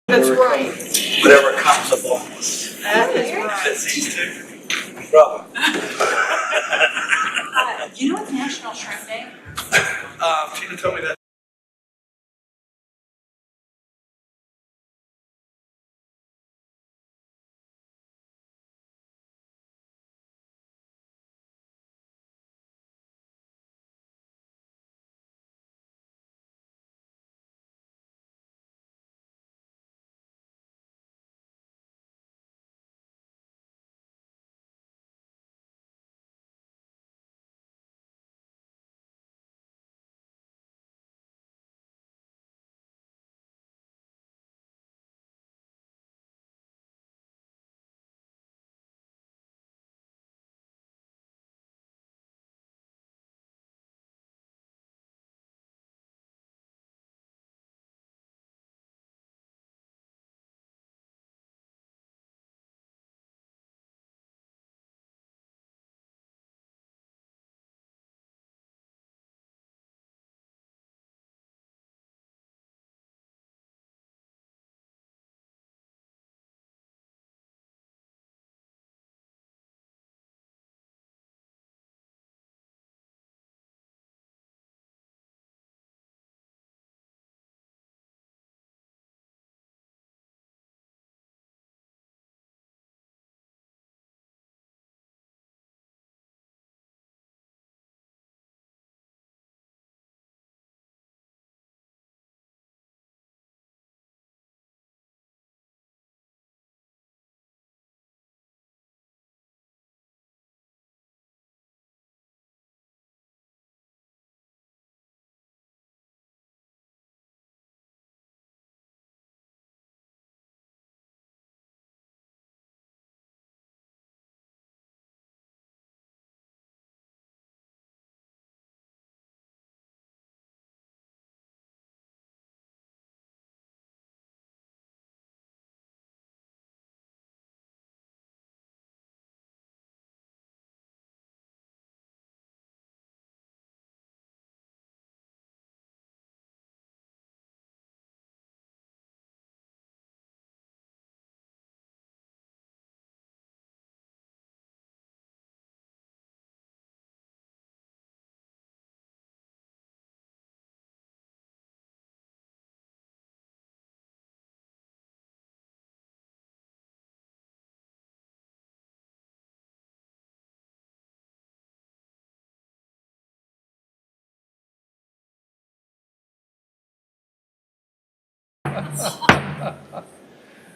That's right. Whatever comes of all this. That is right. That's these two. Brother. Do you know it's National Shrimp Day? Tina told me that.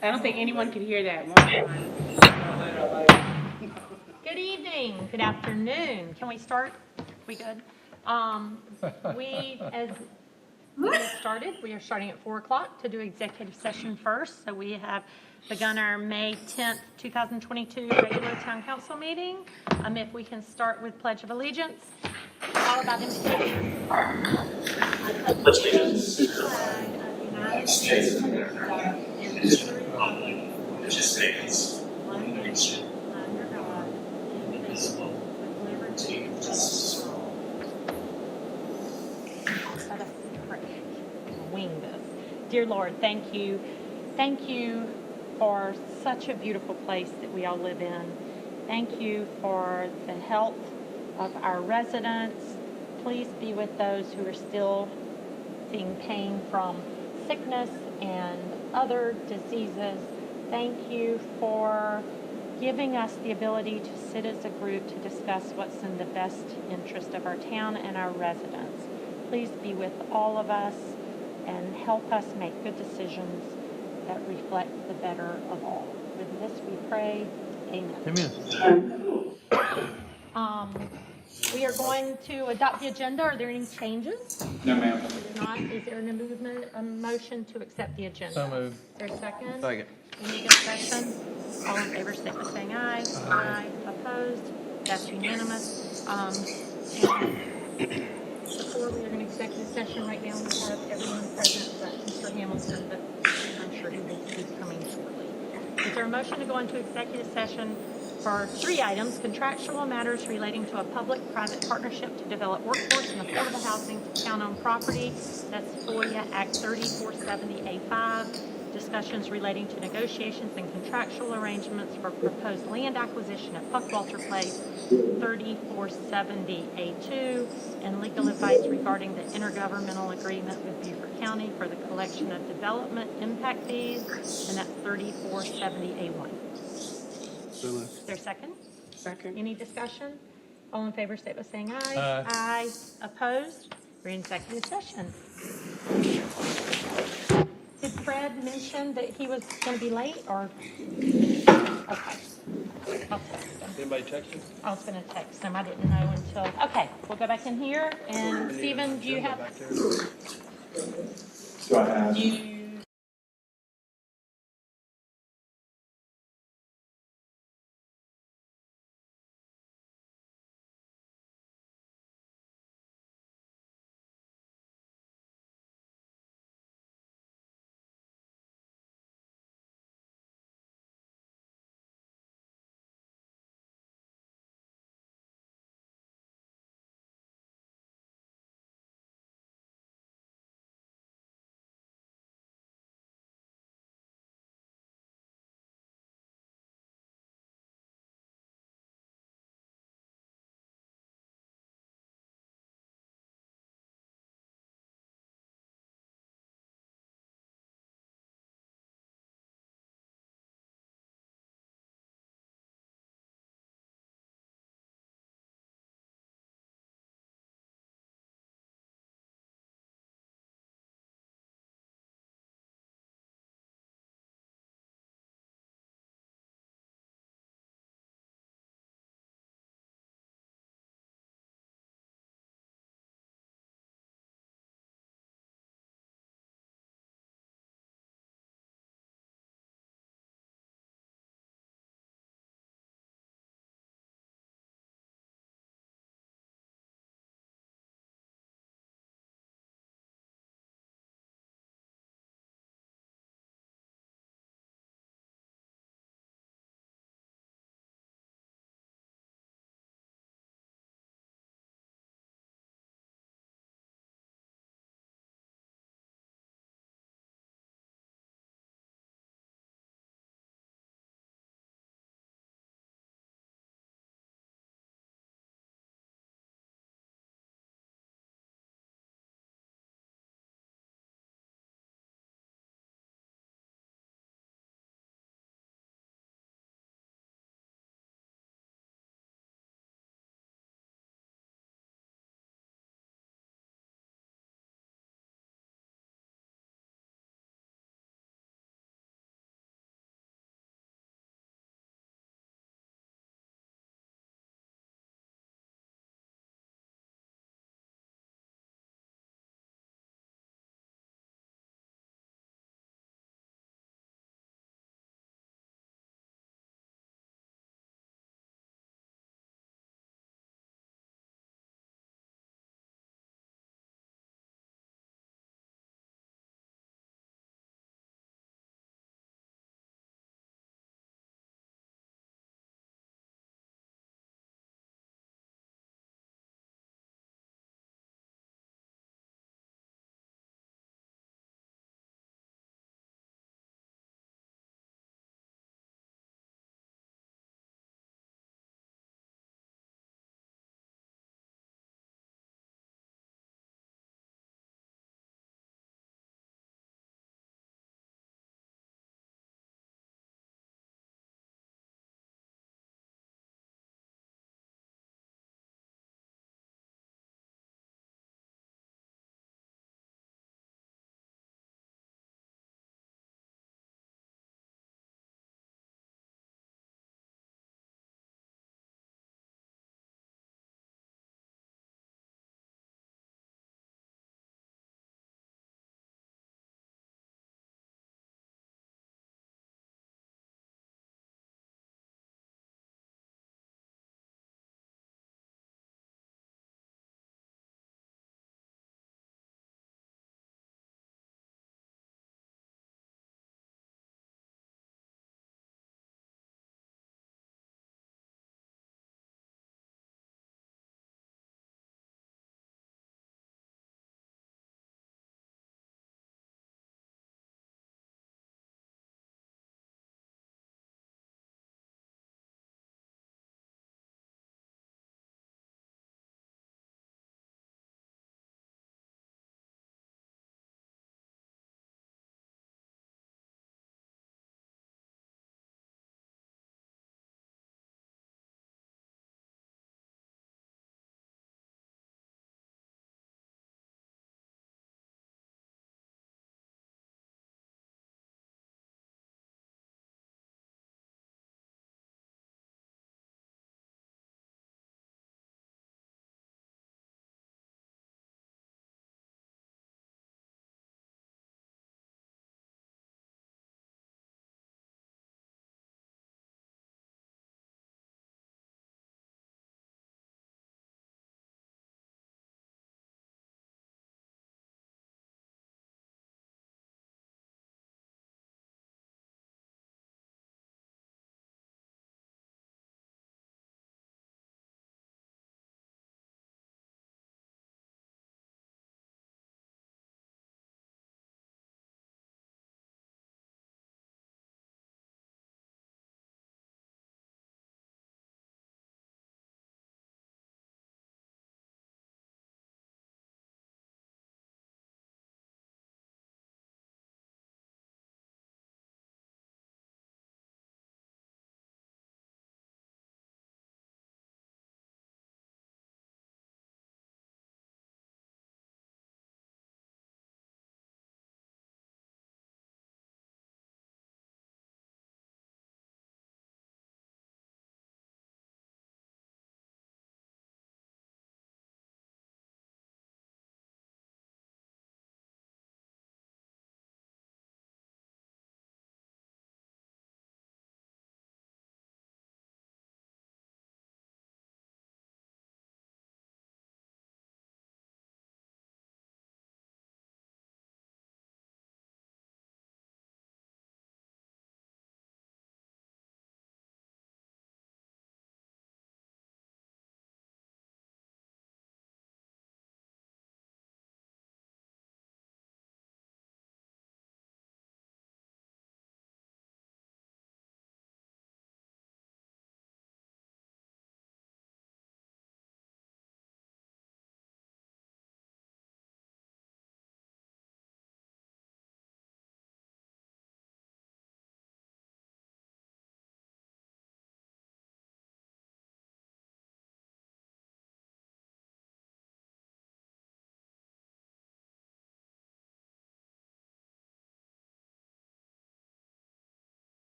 I don't think anyone could hear that. Good evening, good afternoon. Can we start? We good? As we get started, we are starting at 4 o'clock to do executive session first. So we have begun our May 10th, 2022 regular town council meeting. If we can start with Pledge of Allegiance, followed by invocation. Let's leave it. United States of America and to the republic Which stands one nation under God, indivisible, with liberty and justice for all. Let us pray. Wing this. Dear Lord, thank you. Thank you for such a beautiful place that we all live in. Thank you for the health of our residents. Please be with those who are still seeing pain from sickness and other diseases. Thank you for giving us the ability to sit as a group to discuss what's in the best interest of our town and our residents. Please be with all of us and help us make good decisions that reflect the better of all. With this we pray, amen. Amen. We are going to adopt the agenda. Are there any changes? No, ma'am. If not, is there a motion to accept the agenda? So moved. Is there a second? Second. Any discussion? All in favor, say by saying aye. Aye. Opposed? That's unanimous. Before we are in executive session right now, we have everyone present but Mr. Hamilton, but I'm sure he will be coming shortly. Is there a motion to go into executive session for 3 items: contractual matters relating to a public-private partnership to develop workforce and affordable housing to town-owned property, that's FOIA Act 3470A5, discussions relating to negotiations and contractual arrangements for proposed land acquisition at Buckwalter Place, 3470A2, and legal advice regarding the intergovernmental agreement with Beaufort County for the collection of development impact fees, and that's 3470A1. Is there a second? Second. Any discussion? All in favor, state by saying aye. Aye. Aye. Opposed? We're in executive session. Did Fred mention that he was going to be late, or? Okay. I'll text him. Anybody texting? I was going to text him. I didn't know until, okay, we'll go back in here. And Stephen, do you have, So I have. you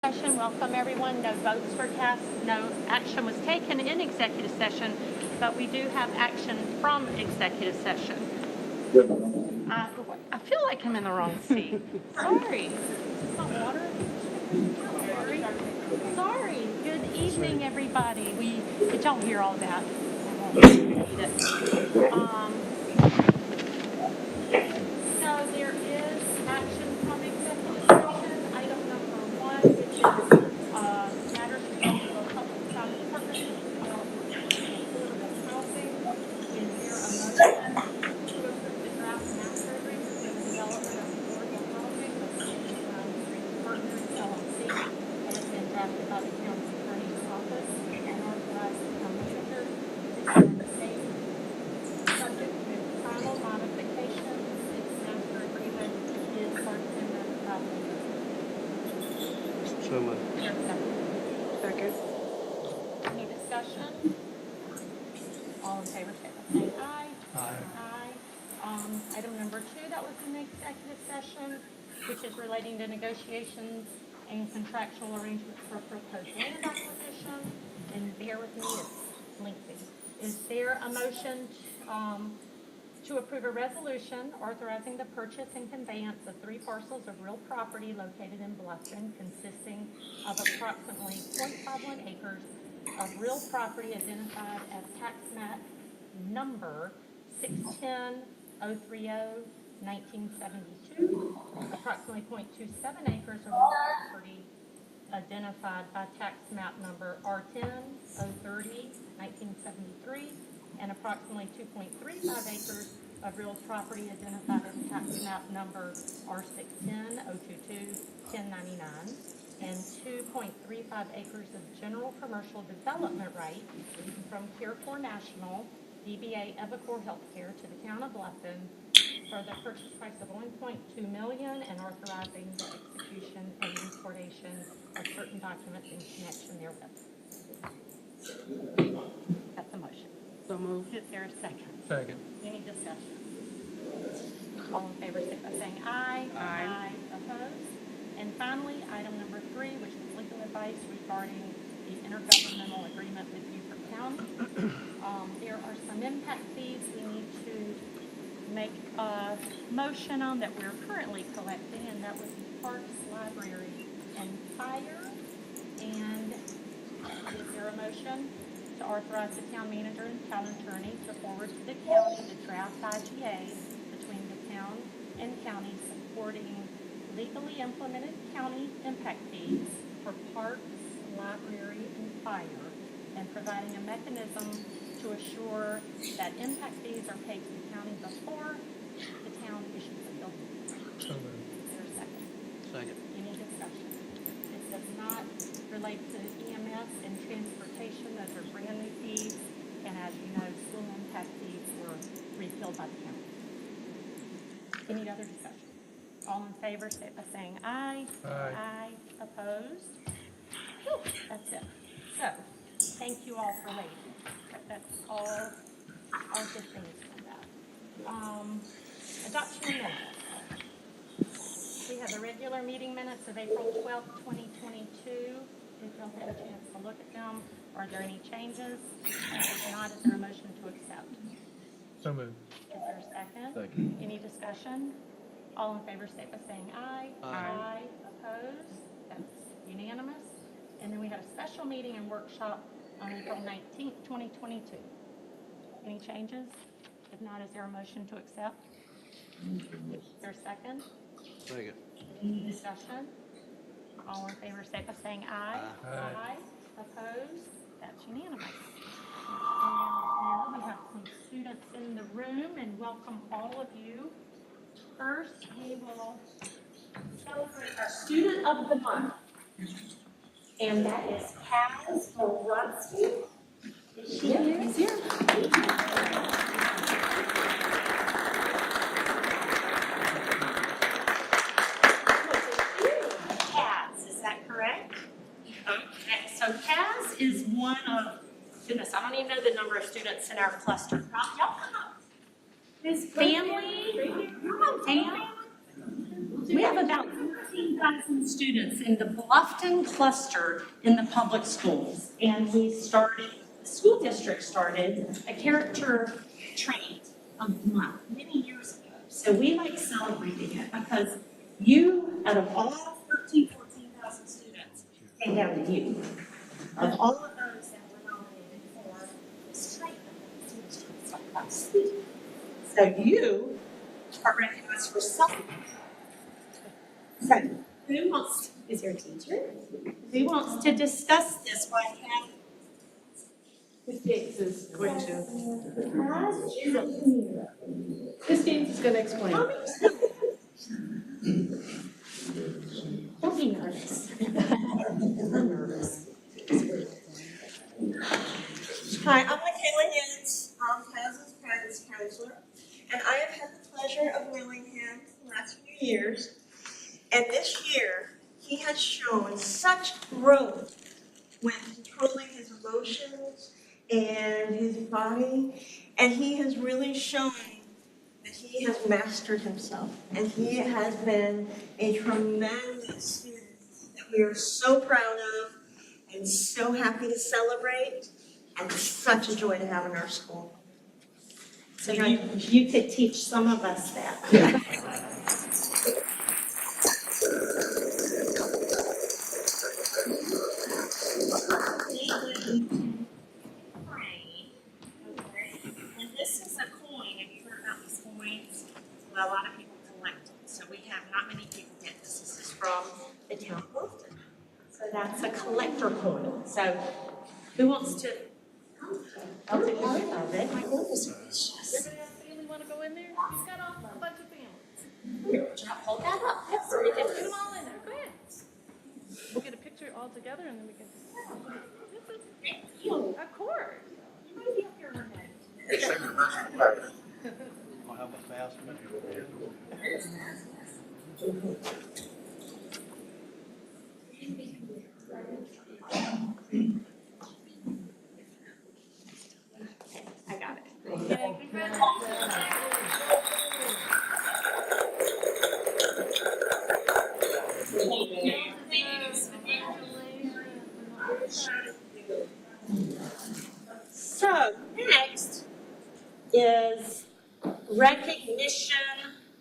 Session. Welcome everyone. No votes were cast. No action was taken in executive session, but we do have action from executive session. I feel like I'm in the wrong seat. Sorry. Is this not water? Sorry. Good evening, everybody. Did y'all hear all that? So there is action from executive session. Item number 1, which is matters related to public county partnership affordable housing. Is there a motion to approve the draft master agreement for the development of affordable housing with Street Partners LLC? It has been drafted by the county attorney's office and authorized the town manager to sign the same, subject to final modification. Its master agreement is for Emmett property. So much. Second. Any discussion? All in favor, say by saying aye. Item number 2, that was in the executive session, which is relating to negotiations and contractual arrangements for proposed land acquisition. And bear with me, it's lengthy. Is there a motion to approve a resolution authorizing the purchase and conveyance of 3 parcels of real property located in Bluffton, consisting of approximately 0.51 acres of real property identified as tax map number 610-030-1972, approximately 0.27 acres of real property identified by tax map number R10-030-1973, and approximately 2.35 acres of real property identified as tax map number R610-022-1099, and 2.35 acres of general commercial development right from Care4 National, DBA Evacor Healthcare, to the town of Bluffton for the purchase price of $1.2 million, and authorizing the execution and recordation of certain documents in connection therewith. That's the motion. So moved. Is there a second? Second. Any discussion? All in favor, say by saying aye. Aye. Opposed? And finally, item number 3, which is legal advice regarding the intergovernmental agreement with Beaufort County. There are some impact fees we need to make a motion on that we're currently collecting, and that would be parks, library, and fire. And is there a motion to authorize the town manager and town attorney to forward to the county the draft IGA between the town and county supporting legally implemented county impact fees for parks, library, and fire, and providing a mechanism to assure that impact fees are paid to the county before the town issues a building. So moved. Is there a second? Second. Any discussion? This does not relate to EMS and transportation. Those are brand new fees, and as you know, school impact fees were repealed by the county. Any other discussion? All in favor, say it by saying aye. Aye. Opposed? Whew, that's it. So, thank you all for waiting. That's all good things from that. Adoption of minutes. We have the regular meeting minutes of April 12th, 2022. If y'all had a chance to look at them, are there any changes? If not, is there a motion to accept? So moved. Is there a second? Second. Any discussion? All in favor, state by saying aye. Aye. Opposed? That's unanimous. And then we had a special meeting and workshop on April 19th, 2022. Any changes? If not, is there a motion to accept? Is there a second? Second. Any discussion? All in favor, state by saying aye. Aye. Opposed? That's unanimous. And we have some students in the room, and welcome all of you. First, we will celebrate our Student of the Month. And that is Kaz Varsity. Is she here? She's here. Kaz, is that correct? Okay, so Kaz is one of, goodness, I don't even know the number of students in our cluster. Y'all come up. His family, come on, family. We have about 14,000 students in the Bluffton cluster in the public schools. And we started, the school district started a character trait month many years ago. So we like celebrating it because you, out of all 14,000 students, came down to you. Of all of those that were nominated for this trait, so you are recognized for something. So, who wants, is your teacher? Who wants to discuss this while I have? Who fixes questions? Christine's gonna explain. Don't be nervous. I'm nervous. Hi, I'm Michaela Hintz, Townsend's Parents Counselor, and I have had the pleasure of knowing him the last few years. And this year, he has shown such growth when controlling his emotions and his body, and he has really shown that he has mastered himself, and he has been a tremendous student that we are so proud of and so happy to celebrate. And it's such a joy to have in our school. So you could teach some of us that. And this is a coin. Have you heard about these coins? Well, a lot of people collect them, so we have not many people get this. This is from the town of Bluffton. So that's a collector coin. So who wants to? I'll take part of it. My goodness gracious. Family wanna go in there? You've got a bunch of families. Hold that up. So we can put them all in there, go ahead. We'll get a picture all together and then we can. Thank you. Of course. You might be up here one day. I'll have a fast minute. I got it. Okay, So next is recognition,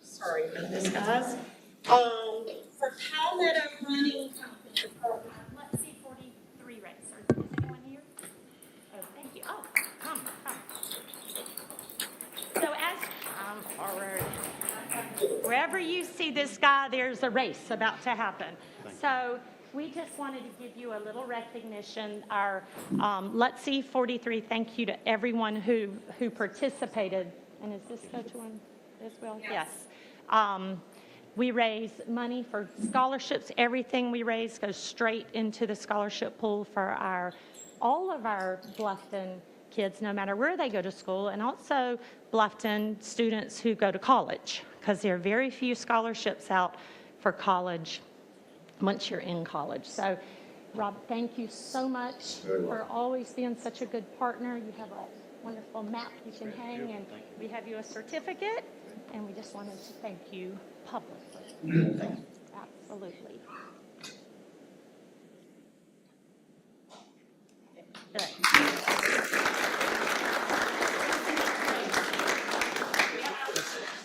sorry about this guys, for Palmetto Running Company program. Let's see, 43 race. Is anyone here? Oh, thank you. Oh, come. So come forward. Wherever you see this guy, there's a race about to happen. So we just wanted to give you a little recognition. Our Let's See 43, thank you to everyone who participated. And is this go to one as well? Yes. We raise money for scholarships. Everything we raise goes straight into the scholarship pool for all of our Bluffton kids, no matter where they go to school, and also Bluffton students who go to college, because there are very few scholarships out for college once you're in college. So, Rob, thank you so much for always being such a good partner. You have a wonderful map you can hang, and we have you a certificate, and we just wanted to thank you publicly. Absolutely.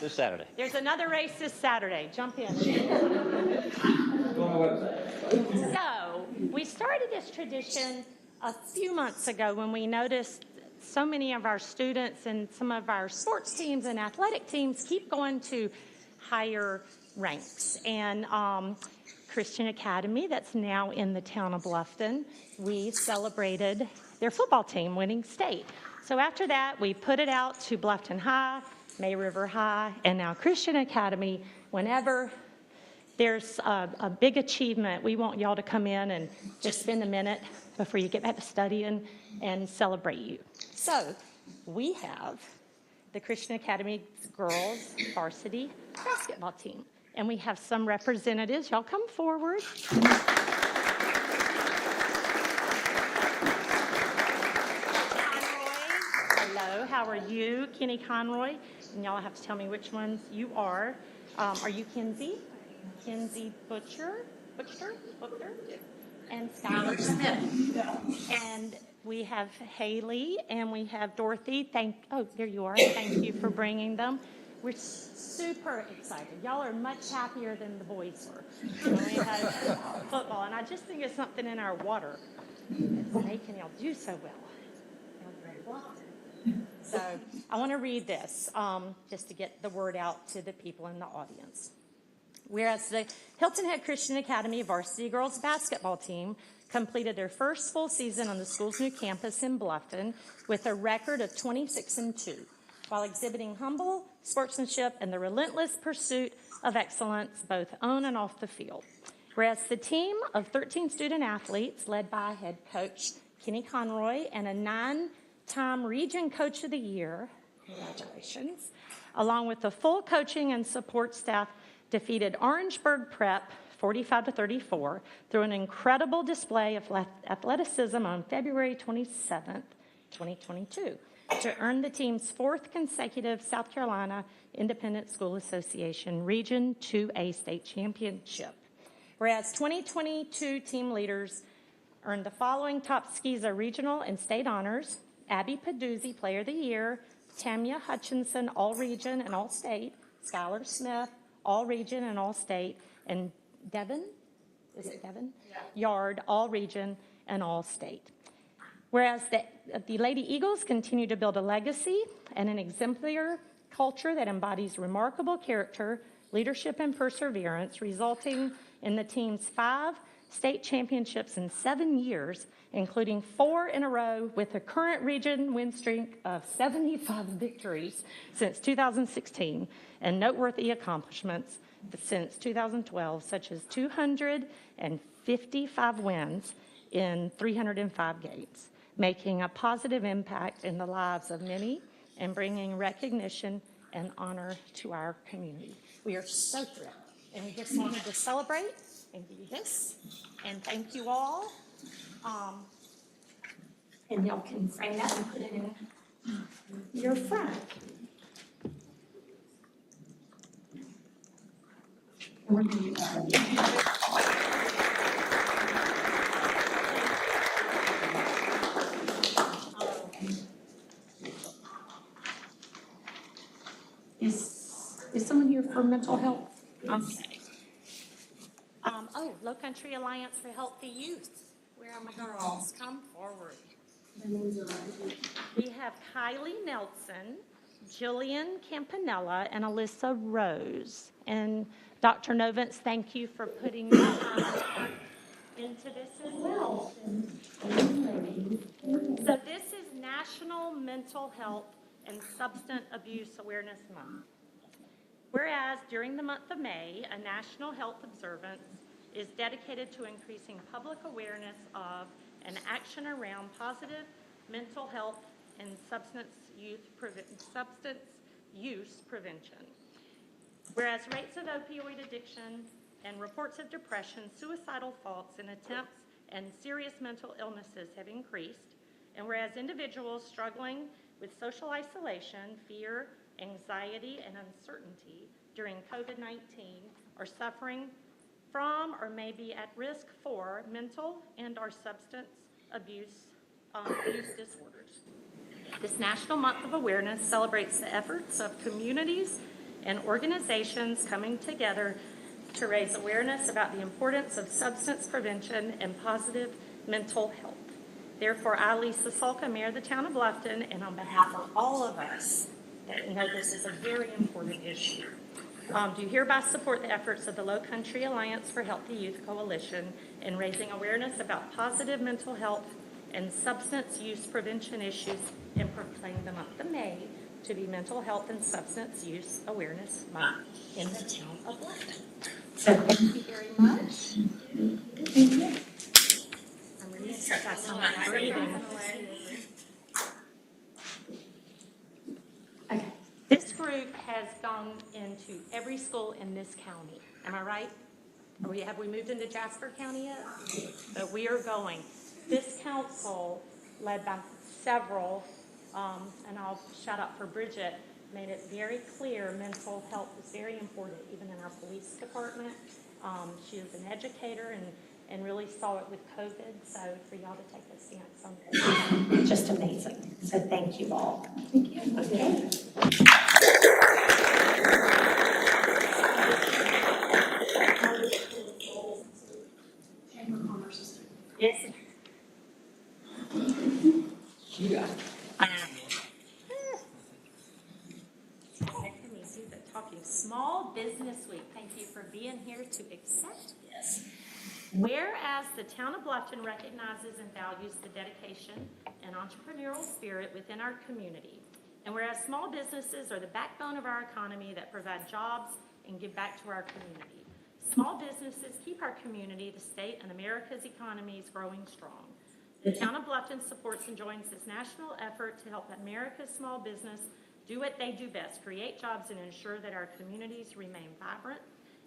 This Saturday. There's another race this Saturday. Jump in. So, we started this tradition a few months ago when we noticed so many of our students and some of our sports teams and athletic teams keep going to higher ranks. And Christian Academy, that's now in the town of Bluffton, we celebrated their football team winning state. So after that, we put it out to Bluffton High, May River High, and now Christian Academy. Whenever there's a big achievement, we want y'all to come in and just spend a minute before you get back to studying and celebrate you. So we have the Christian Academy girls varsity basketball team, and we have some representatives. Y'all come forward. Hello, how are you? Kenny Conroy. And y'all have to tell me which ones you are. Are you Kenzie? Kinsey Butcher, and Skylar Smith. And we have Haley and we have Dorothy. There you are. Thank you for bringing them. We're super excited. Y'all are much happier than the boys were when we had football. And I just think it's something in our water that's making y'all do so well. So I want to read this just to get the word out to the people in the audience. Whereas the Hilton Head Christian Academy varsity girls basketball team completed their first full season on the school's new campus in Bluffton with a record of 26-2, while exhibiting humble sportsmanship and the relentless pursuit of excellence both on and off the field. Whereas the team of 13 student athletes, led by head coach Kenny Conroy and a 9-time Region Coach of the Year, congratulations, along with the full coaching and support staff, defeated Orangeburg Prep 45-34 through an incredible display of athleticism on February 27th, 2022, to earn the team's fourth consecutive South Carolina Independent School Association Region 2A state championship. Whereas 2022 team leaders earned the following top SCISA regional and state honors: Abby Peduzzi, Player of the Year; Tamia Hutchinson, All-Region and All-State; Skylar Smith, All-Region and All-State; and Devin Yard, All-Region and All-State. Whereas the Lady Eagles continue to build a legacy and an exemplary culture that embodies remarkable character, leadership, and perseverance, resulting in the team's 5 state championships in 7 years, including 4 in a row, with a current region win streak of 75 victories since 2016, and noteworthy accomplishments since 2012, such as 255 wins in 305 games, making a positive impact in the lives of many and bringing recognition and honor to our community. We are so thrilled, and we just wanted to celebrate and do this, and thank you all. And y'all can frame that and put it in your front. Is someone here for mental health? Okay. Low Country Alliance for Healthy Youth. Where are my girls? Come forward. We have Kylie Nelson, Jillian Campanella, and Alyssa Rose. And Dr. Novance, thank you for putting that into this as well. So this is National Mental Health and Substance Abuse Awareness Month. Whereas during the month of May, a national health observance is dedicated to increasing public awareness of and action around positive mental health and substance use prevention. Whereas rates of opioid addiction and reports of depression, suicidal thoughts, and attempts and serious mental illnesses have increased, and whereas individuals struggling with social isolation, fear, anxiety, and uncertainty during COVID-19 are suffering from or may be at risk for mental and or substance abuse disorders. This National Month of Awareness celebrates the efforts of communities and organizations coming together to raise awareness about the importance of substance prevention and positive mental health. Therefore, I, Lisa Salka, Mayor of the Town of Bluffton, and on behalf of all of us that know this is a very important issue, do hereby support the efforts of the Low Country Alliance for Healthy Youth Coalition in raising awareness about positive mental health and substance use prevention issues and proclaim the month of May to be Mental Health and Substance Use Awareness Month in the Town of Bluffton. So thank you very much. Thank you. I'm really sick. I sound like breathing. Okay. This group has gone into every school in this county. Am I right? Have we moved into Jasper County yet? But we are going. This council, led by several, and I'll shout out for Bridget, made it very clear mental health is very important, even in our police department. She is an educator and really saw it with COVID, so for y'all to take a stance on this, just amazing. So thank you all. Thank you. Okay. Yes. Yeah. Making me do the talking. Small Business Week. Thank you for being here to accept this. Whereas the town of Bluffton recognizes and values the dedication and entrepreneurial spirit within our community, and whereas small businesses are the backbone of our economy that provide jobs and give back to our community. Small businesses keep our community, the state, and America's economies growing strong. The town of Bluffton supports and joins this national effort to help America's small business do what they do best, create jobs and ensure that our communities remain vibrant.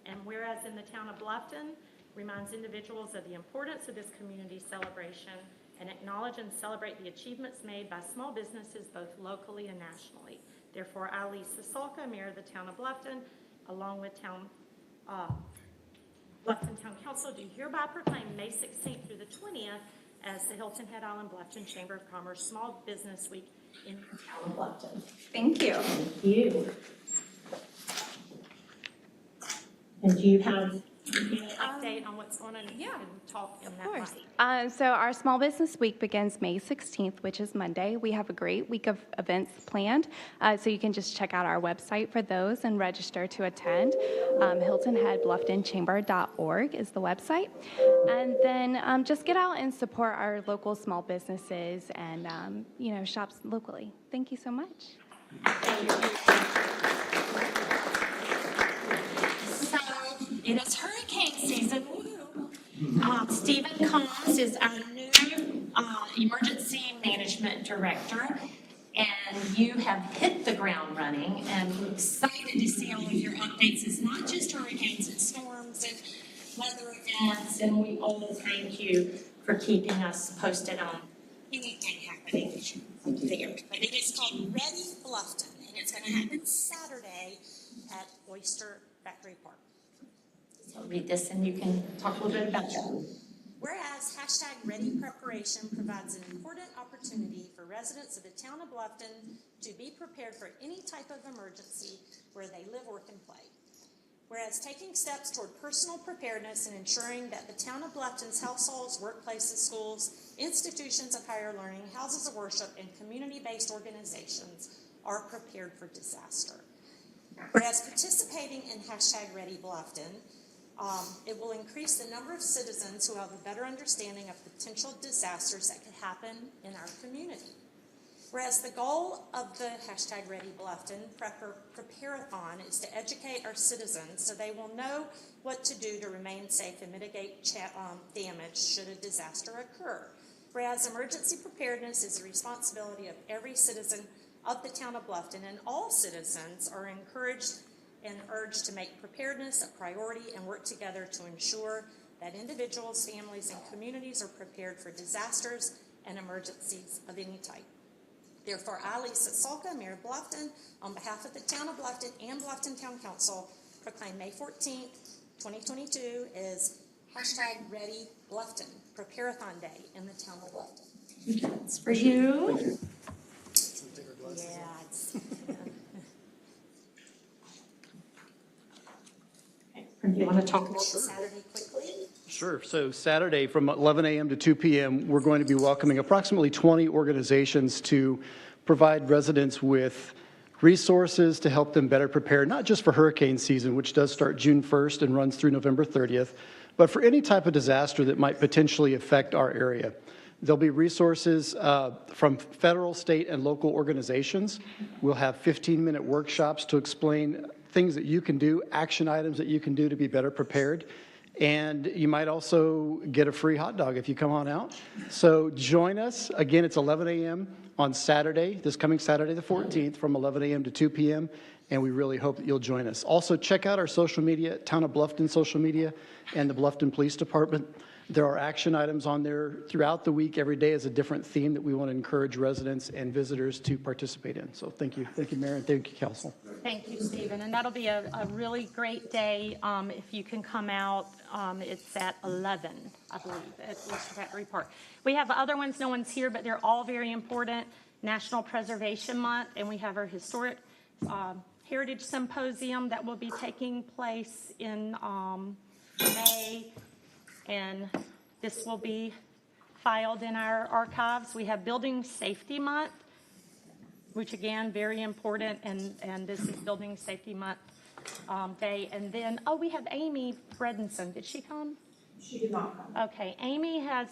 And whereas in the town of Bluffton reminds individuals of the importance of this community celebration and acknowledge and celebrate the achievements made by small businesses both locally and nationally. Therefore, I, Lisa Salka, Mayor of the town of Bluffton, along with Bluffton Town Council, do hereby proclaim May 16th through the 20th as the Hilton Head Island Bluffton Chamber of Commerce Small Business Week in the town of Bluffton. Thank you. Thank you. And do you have an update on what's going on? Yeah, and talk in that light. So our Small Business Week begins May 16th, which is Monday. We have a great week of events planned, so you can just check out our website for those and register to attend. HiltonHeadBlufftonChamber.org is the website. And then just get out and support our local small businesses and, shops locally. Thank you so much. It is hurricane season. Stephen Combs is our new emergency management director, and you have hit the ground running, and we're excited to see all of your updates. It's not just hurricanes, it's storms and weather events, and we all thank you for keeping us posted on anything happening there. But it is called Ready Bluffton, and it's going to happen Saturday at Oyster Factory Park. I'll read this and you can talk a little bit about that. Whereas #Ready Preparation provides an important opportunity for residents of the town of Bluffton to be prepared for any type of emergency where they live, work, and play. Whereas taking steps toward personal preparedness and ensuring that the town of Bluffton's households, workplaces, schools, institutions of higher learning, houses of worship, and community-based organizations are prepared for disaster. Whereas participating in #Ready Bluffton, it will increase the number of citizens who have a better understanding of potential disasters that could happen in our community. Whereas the goal of the #Ready Bluffton Prepare-a-thon is to educate our citizens so they will know what to do to remain safe and mitigate damage should a disaster occur. Whereas emergency preparedness is the responsibility of every citizen of the town of Bluffton, and all citizens are encouraged and urged to make preparedness a priority and work together to ensure that individuals, families, and communities are prepared for disasters and emergencies of any type. Therefore, I, Lisa Salka, Mayor of Bluffton, on behalf of the town of Bluffton and Bluffton Town Council, proclaim May 14th, 2022 is #Ready Bluffton, Prepare-a-thon Day in the town of Bluffton. It's for you. Yeah, it's... Do you want to talk about Saturday quickly? Sure. So Saturday from 11 a.m. to 2 p.m., we're going to be welcoming approximately 20 organizations to provide residents with resources to help them better prepare, not just for hurricane season, which does start June 1st and runs through November 30th, but for any type of disaster that might potentially affect our area. There'll be resources from federal, state, and local organizations. We'll have 15-minute workshops to explain things that you can do, action items that you can do to be better prepared. And you might also get a free hot dog if you come on out. So join us. Again, it's 11 a.m. on Saturday, this coming Saturday the 14th from 11 a.m. to 2 p.m. And we really hope that you'll join us. Also, check out our social media, Town of Bluffton social media, and the Bluffton Police Department There are action items on there throughout the week. Every day is a different theme that we want to encourage residents and visitors to participate in. So thank you, Mayor, and thank you, Council. Thank you, Stephen. And that'll be a really great day. If you can come out, it's at 11, I believe, at Worcester Factory Park. We have other ones, no one's here, but they're all very important. National Preservation Month, and we have our Historic Heritage Symposium that will be taking place in May, and this will be filed in our archives. We have Building Safety Month, which again, very important, and this is Building Safety Month Day. And then, we have Amy Bredenson. Did she come? She did not come. Okay, Amy has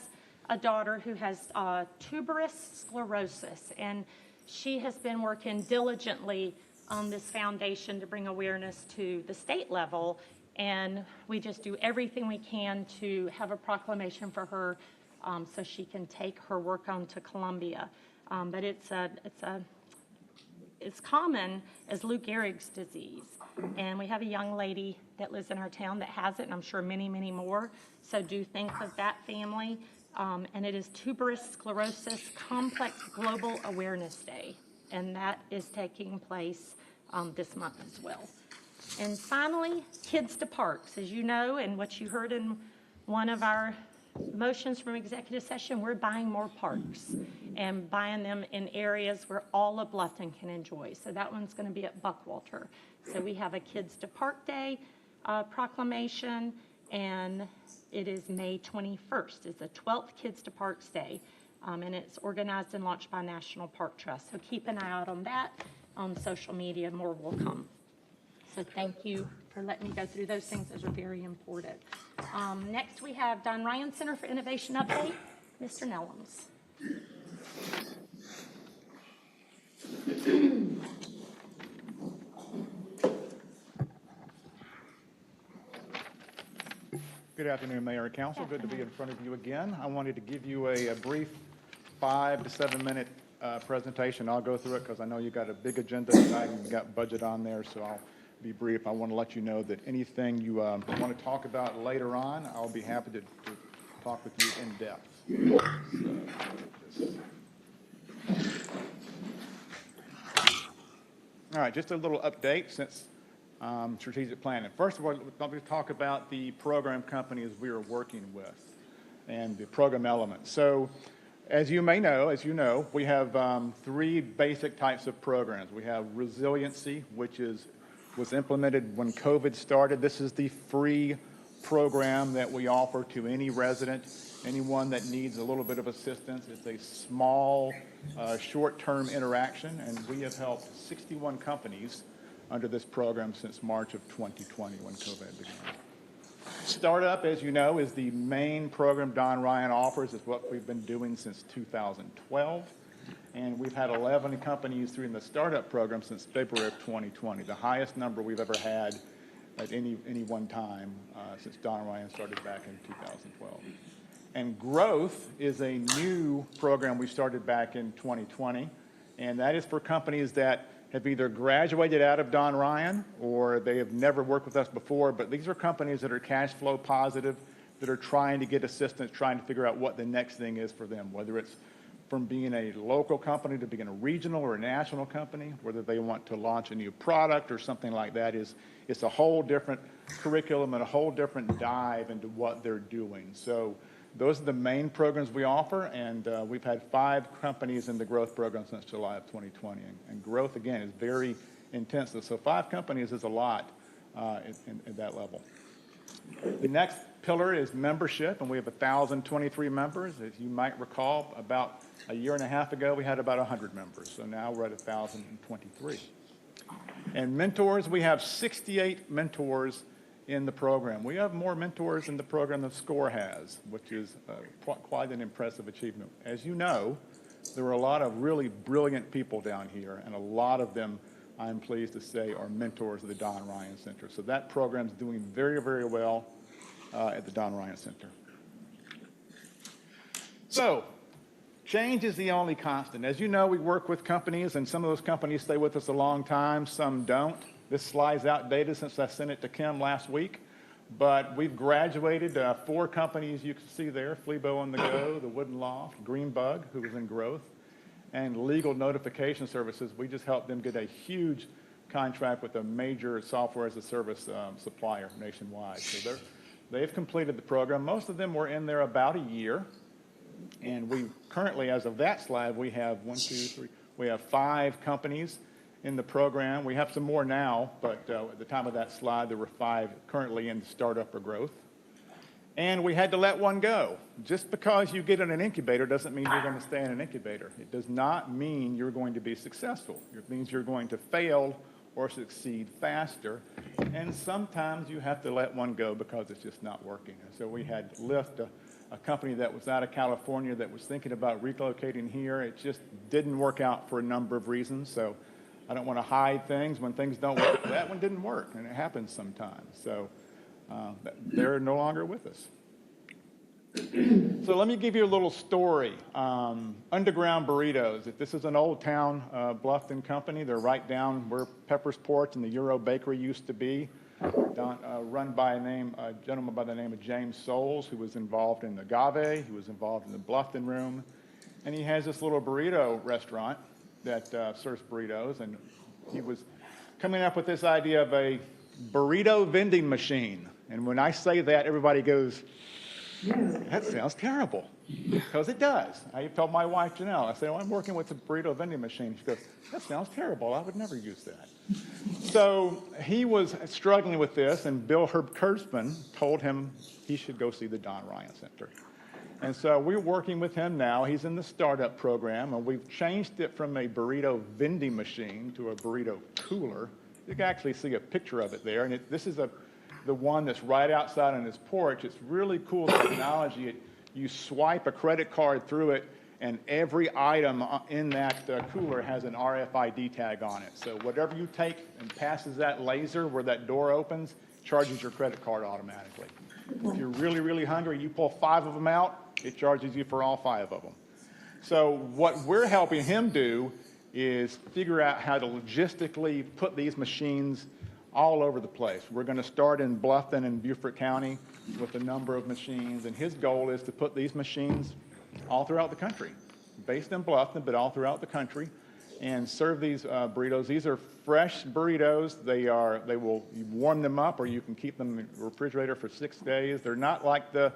a daughter who has tuberous sclerosis, and she has been working diligently on this foundation to bring awareness to the state level, and we just do everything we can to have a proclamation for her so she can take her work on to Columbia. But it's common as Lou Gehrig's disease, and we have a young lady that lives in our town that has it, and I'm sure many, many more, so do think of that family. And it is Tuberous Sclerosis Complex Global Awareness Day, and that is taking place this month as well. And finally, Kids to Parks. As you know, and what you heard in one of our motions from executive session, we're buying more parks and buying them in areas where all of Bluffton can enjoy. So that one's going to be at Buckwalter. So we have a Kids to Park Day proclamation, and it is May 21st. It's the 12th Kids to Parks Day, and it's organized and launched by National Park Trust. So keep an eye out on that on social media. More will come. So thank you for letting me go through those things. Those are very important. Next, we have Don Ryan Center for Innovation update. Mr. Nellums. Good afternoon, Mayor and Council. Good to be in front of you again. I wanted to give you a brief 5 to 7 minute presentation. I'll go through it because I know you got a big agenda tonight and you got budget on there, so I'll be brief. I want to let you know that anything you want to talk about later on, I'll be happy to talk with you in depth. All right, just a little update since strategic planning. First of all, let me talk about the program companies we are working with and the program elements. So as you know, we have 3 basic types of programs. We have resiliency, which was implemented when COVID started. This is the free program that we offer to any resident, anyone that needs a little bit of assistance. It's a small, short-term interaction, and we have helped 61 companies under this program since March of 2020 when COVID began. Startup, as you know, is the main program Don Ryan offers. It's what we've been doing since 2012. And we've had 11 companies through the startup program since February of 2020, the highest number we've ever had at any one time since Don Ryan started back in 2012. And growth is a new program we started back in 2020, and that is for companies that have either graduated out of Don Ryan or they have never worked with us before, but these are companies that are cash flow positive, that are trying to get assistance, trying to figure out what the next thing is for them, whether it's from being a local company to being a regional or a national company, whether they want to launch a new product or something like that. It's a whole different curriculum and a whole different dive into what they're doing. So those are the main programs we offer, and we've had 5 companies in the growth program since July of 2020. And growth, again, is very intensive. So 5 companies is a lot at that level. The next pillar is membership, and we have 1,023 members. As you might recall, about a year and a half ago, we had about 100 members. So now we're at 1,023. And mentors, we have 68 mentors in the program. We have more mentors in the program than SCORE has, which is quite an impressive achievement. As you know, there are a lot of really brilliant people down here, and a lot of them, I'm pleased to say, are mentors of the Don Ryan Center. So that program is doing very, very well at the Don Ryan Center. So change is the only constant. As you know, we work with companies, and some of those companies stay with us a long time, some don't. This slide's outdated since I sent it to Kim last week. But we've graduated 4 companies you can see there: Fleabo on the Go, the Wooden Loft, Greenbug, who was in growth, and Legal Notification Services. We just helped them get a huge contract with a major software as a service supplier nationwide. So they've completed the program. Most of them were in there about a year. And we currently, as of that slide, we have 5 companies in the program. We have some more now, but at the time of that slide, there were 5 currently in startup or growth. And we had to let one go. Just because you get in an incubator doesn't mean you're going to stay in an incubator. It does not mean you're going to be successful. It means you're going to fail or succeed faster. And sometimes you have to let one go because it's just not working. And so we had to lift a company that was out of California that was thinking about relocating here. It just didn't work out for a number of reasons. So I don't want to hide things. When things don't work, that one didn't work, and it happens sometimes. So they're no longer with us. So let me give you a little story. Underground Burritos. This is an old town Bluffton company. They're right down where Pepper's Porch and the Euro Bakery used to be. Run by a gentleman by the name of James Souls, who was involved in the Agave. He was involved in the Bluffton Room. And he has this little burrito restaurant that serves burritos. And he was coming up with this idea of a burrito vending machine. And when I say that, everybody goes, that sounds terrible, because it does. I told my wife, Janelle, I said, well, I'm working with a burrito vending machine. She goes, that sounds terrible. I would never use that. So he was struggling with this, and Bill Herb Kurtzman told him he should go see the Don Ryan Center. And so we're working with him now. He's in the startup program, and we've changed it from a burrito vending machine to a burrito cooler. You can actually see a picture of it there, and this is the one that's right outside on his porch. It's really cool technology. You swipe a credit card through it, and every item in that cooler has an RFID tag on it. So whatever you take and passes that laser where that door opens, charges your credit card automatically. If you're really, really hungry, you pull 5 of them out, it charges you for all 5 of them. So what we're helping him do is figure out how to logistically put these machines all over the place. We're going to start in Bluffton and Beaufort County with a number of machines, and his goal is to put these machines all throughout the country, based in Bluffton, but all throughout the country, and serve these burritos. These are fresh burritos. You warm them up, or you can keep them in the refrigerator for 6 days. They're not like the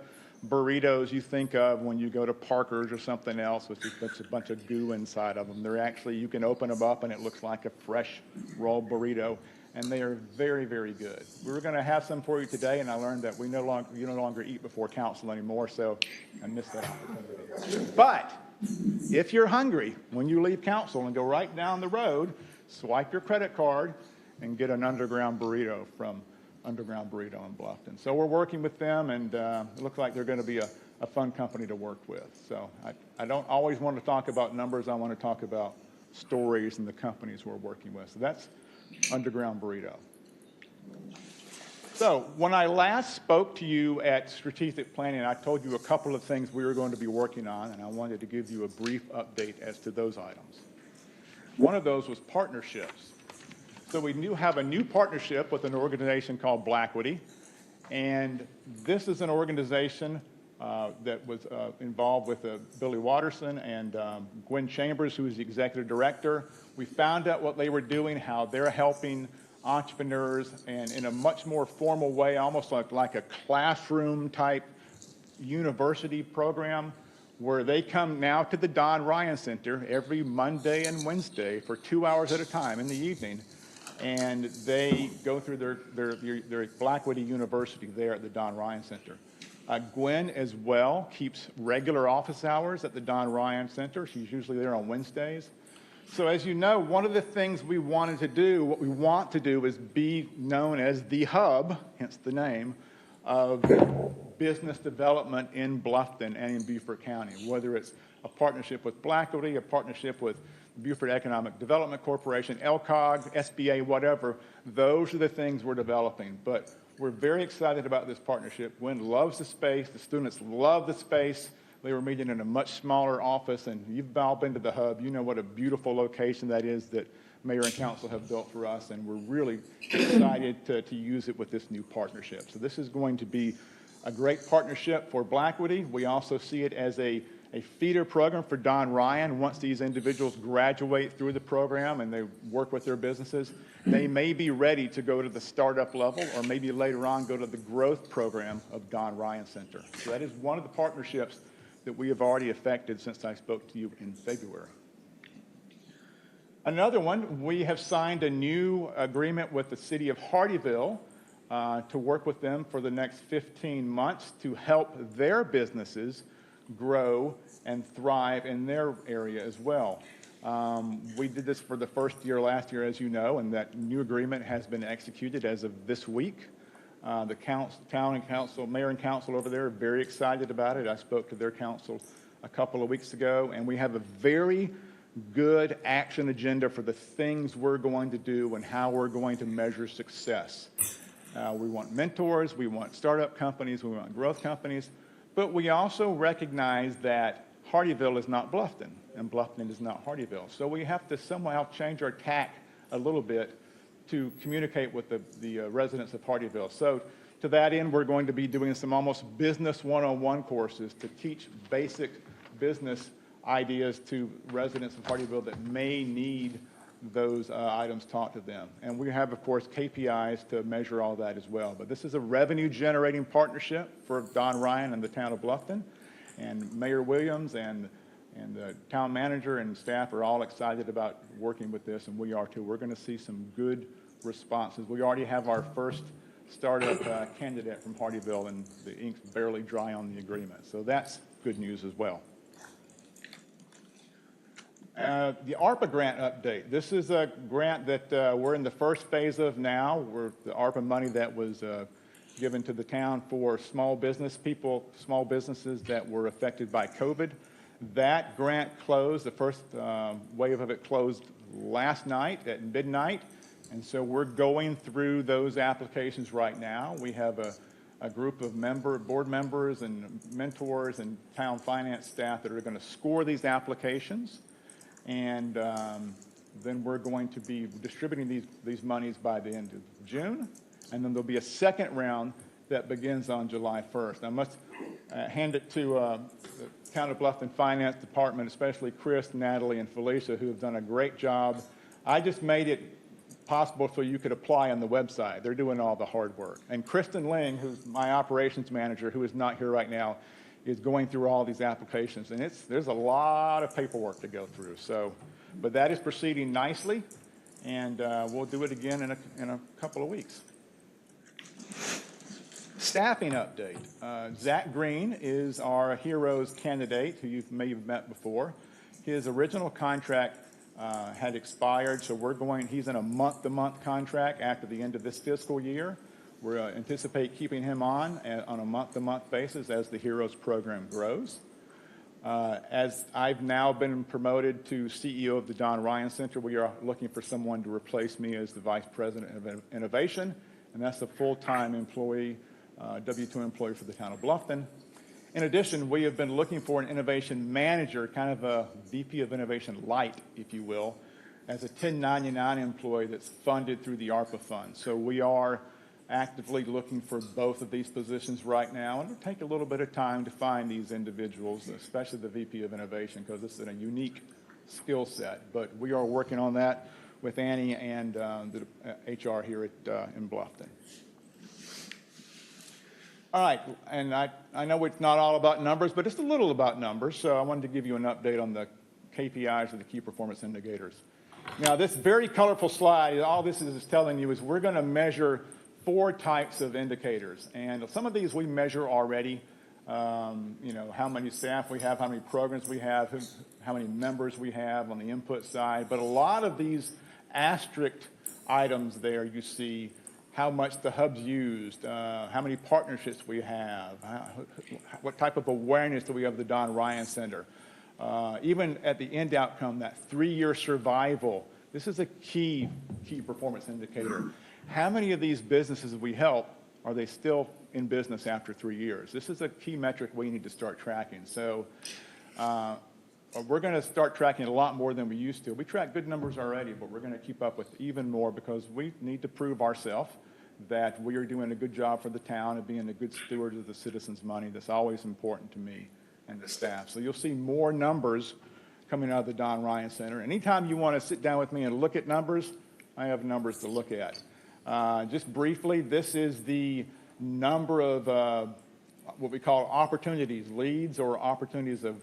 burritos you think of when you go to Parker's or something else with just a bunch of goo inside of them. They're actually, you can open them up and it looks like a fresh rolled burrito. And they are very, very good. We were going to have some for you today, and I learned that you no longer eat before council anymore, so I missed that opportunity. But if you're hungry, when you leave council and go right down the road, swipe your credit card and get an Underground Burrito from Underground Burrito in Bluffton. So we're working with them, and it looks like they're going to be a fun company to work with. So I don't always want to talk about numbers. I want to talk about stories and the companies we're working with. So that's Underground Burrito. So when I last spoke to you at strategic planning, I told you a couple of things we were going to be working on, and I wanted to give you a brief update as to those items. One of those was partnerships. So we have a new partnership with an organization called Blackwity, and this is an organization that was involved with Billy Watterson and Gwen Chambers, who is the executive director. We found out what they were doing, how they're helping entrepreneurs, and in a much more formal way, almost like a classroom type university program, where they come now to the Don Ryan Center every Monday and Wednesday for 2 hours at a time in the evening, and they go through their Blackwity University there at the Don Ryan Center. Gwen, as well, keeps regular office hours at the Don Ryan Center. She's usually there on Wednesdays. So as you know, one of the things we want to do is be known as the hub, hence the name, of business development in Bluffton and in Beaufort County, whether it's a partnership with Blackwity, a partnership with Beaufort Economic Development Corporation, LCOG, SBA, whatever. Those are the things we're developing. But we're very excited about this partnership. Gwen loves the space. The students love the space. They were meeting in a much smaller office, and you've all been to the hub. You know what a beautiful location that is that mayor and council have built for us, and we're really excited to use it with this new partnership. So this is going to be a great partnership for Blackwoody. We also see it as a feeder program for Don Ryan. Once these individuals graduate through the program and they work with their businesses, they may be ready to go to the startup level, or maybe later on go to the growth program of Don Ryan Center. So that is one of the partnerships that we have already effected since I spoke to you in February. Another one, we have signed a new agreement with the city of Hardyville to work with them for the next 15 months to help their businesses grow and thrive in their area as well. We did this for the first year last year, as you know, and that new agreement has been executed as of this week. The town and council, mayor and council over there are very excited about it. I spoke to their council a couple of weeks ago, and we have a very good action agenda for the things we're going to do and how we're going to measure success. We want mentors, we want startup companies, we want growth companies, but we also recognize that Hardyville is not Bluffton, and Bluffton is not Hardyville. So we have to somehow change our tack a little bit to communicate with the residents of Hardyville. So to that end, we're going to be doing some almost business one-on-one courses to teach basic business ideas to residents of Hardyville that may need those items taught to them. And we have, of course, KPIs to measure all that as well. But this is a revenue-generating partnership for Don Ryan and the town of Bluffton. And Mayor Williams and the town manager and staff are all excited about working with this, and we are too. We're going to see some good responses. We already have our first startup candidate from Hardyville, and the ink's barely dry on the agreement. So that's good news as well. The Arpa grant update. This is a grant that we're in the first phase of now. The Arpa money that was given to the town for small businesses that were affected by COVID. That grant closed, the first wave of it closed last night at midnight. And so we're going through those applications right now. We have a group of board members and mentors and town finance staff that are going to score these applications. And then we're going to be distributing these monies by the end of June. And then there'll be a second round that begins on July 1st. I must hand it to the Town of Bluffton Finance Department, especially Chris, Natalie, and Felicia, who have done a great job. I just made it possible so you could apply on the website. They're doing all the hard work. And Kristen Ling, who's my operations manager, who is not here right now, is going through all these applications, and there's a lot of paperwork to go through. So, but that is proceeding nicely, and we'll do it again in a couple of weeks. Staffing update. Zach Green is our HEROES candidate, who you may have met before. His original contract had expired, so he's in a month-to-month contract after the end of this fiscal year. We anticipate keeping him on a month-to-month basis as the HEROES program grows. As I've now been promoted to CEO of the Don Ryan Center, we are looking for someone to replace me as the Vice President of Innovation, and that's a full-time employee, W-2 employee for the town of Bluffton. In addition, we have been looking for an innovation manager, kind of a VP of Innovation light, if you will, as a 1099 employee that's funded through the Arpa Fund. So we are actively looking for both of these positions right now, and it'll take a little bit of time to find these individuals, especially the VP of Innovation, because this is a unique skill set. But we are working on that with Annie and the HR here in Bluffton. All right, and I know it's not all about numbers, but it's a little about numbers, so I wanted to give you an update on the KPIs or the key performance indicators. Now, this very colorful slide, all this is telling you is we're going to measure 4 types of indicators, and some of these we measure already. How many staff we have, how many programs we have, how many members we have on the input side. But a lot of these asterisk items there, you see how much the hub's used, how many partnerships we have, what type of awareness do we have of the Don Ryan Center. Even at the end outcome, that 3-year survival, this is a key performance indicator. How many of these businesses we help, are they still in business after 3 years? This is a key metric we need to start tracking. So we're going to start tracking a lot more than we used to. We track good numbers already, but we're going to keep up with even more because we need to prove ourselves that we are doing a good job for the town and being a good steward of the citizens' money. That's always important to me and the staff. So you'll see more numbers coming out of the Don Ryan Center. Anytime you want to sit down with me and look at numbers, I have numbers to look at. Just briefly, this is the number of what we call opportunities, leads or opportunities of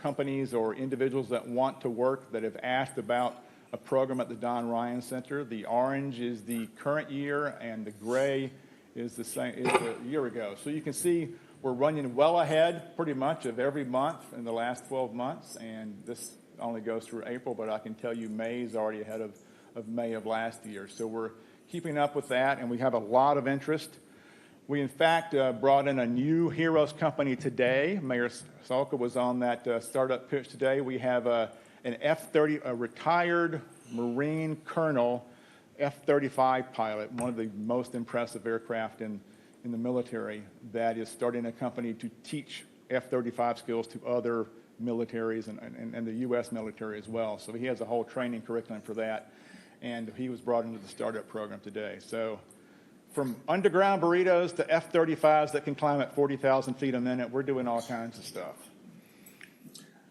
companies or individuals that want to work that have asked about a program at the Don Ryan Center. The orange is the current year, and the gray is the same is a year ago. So you can see we're running well ahead pretty much of every month in the last 12 months, and this only goes through April, but I can tell you May is already ahead of May of last year. So we're keeping up with that, and we have a lot of interest. We, in fact, brought in a new Heroes company today. Mayor Salka was on that startup pitch today. We have an F-30, a retired Marine Colonel F-35 pilot, one of the most impressive aircraft in the military, that is starting a company to teach F-35 skills to other militaries and the U.S. military as well. So he has a whole training curriculum for that, and he was brought into the startup program today. So from underground burritos to F-35s that can climb at 40,000 feet a minute, we're doing all kinds of stuff.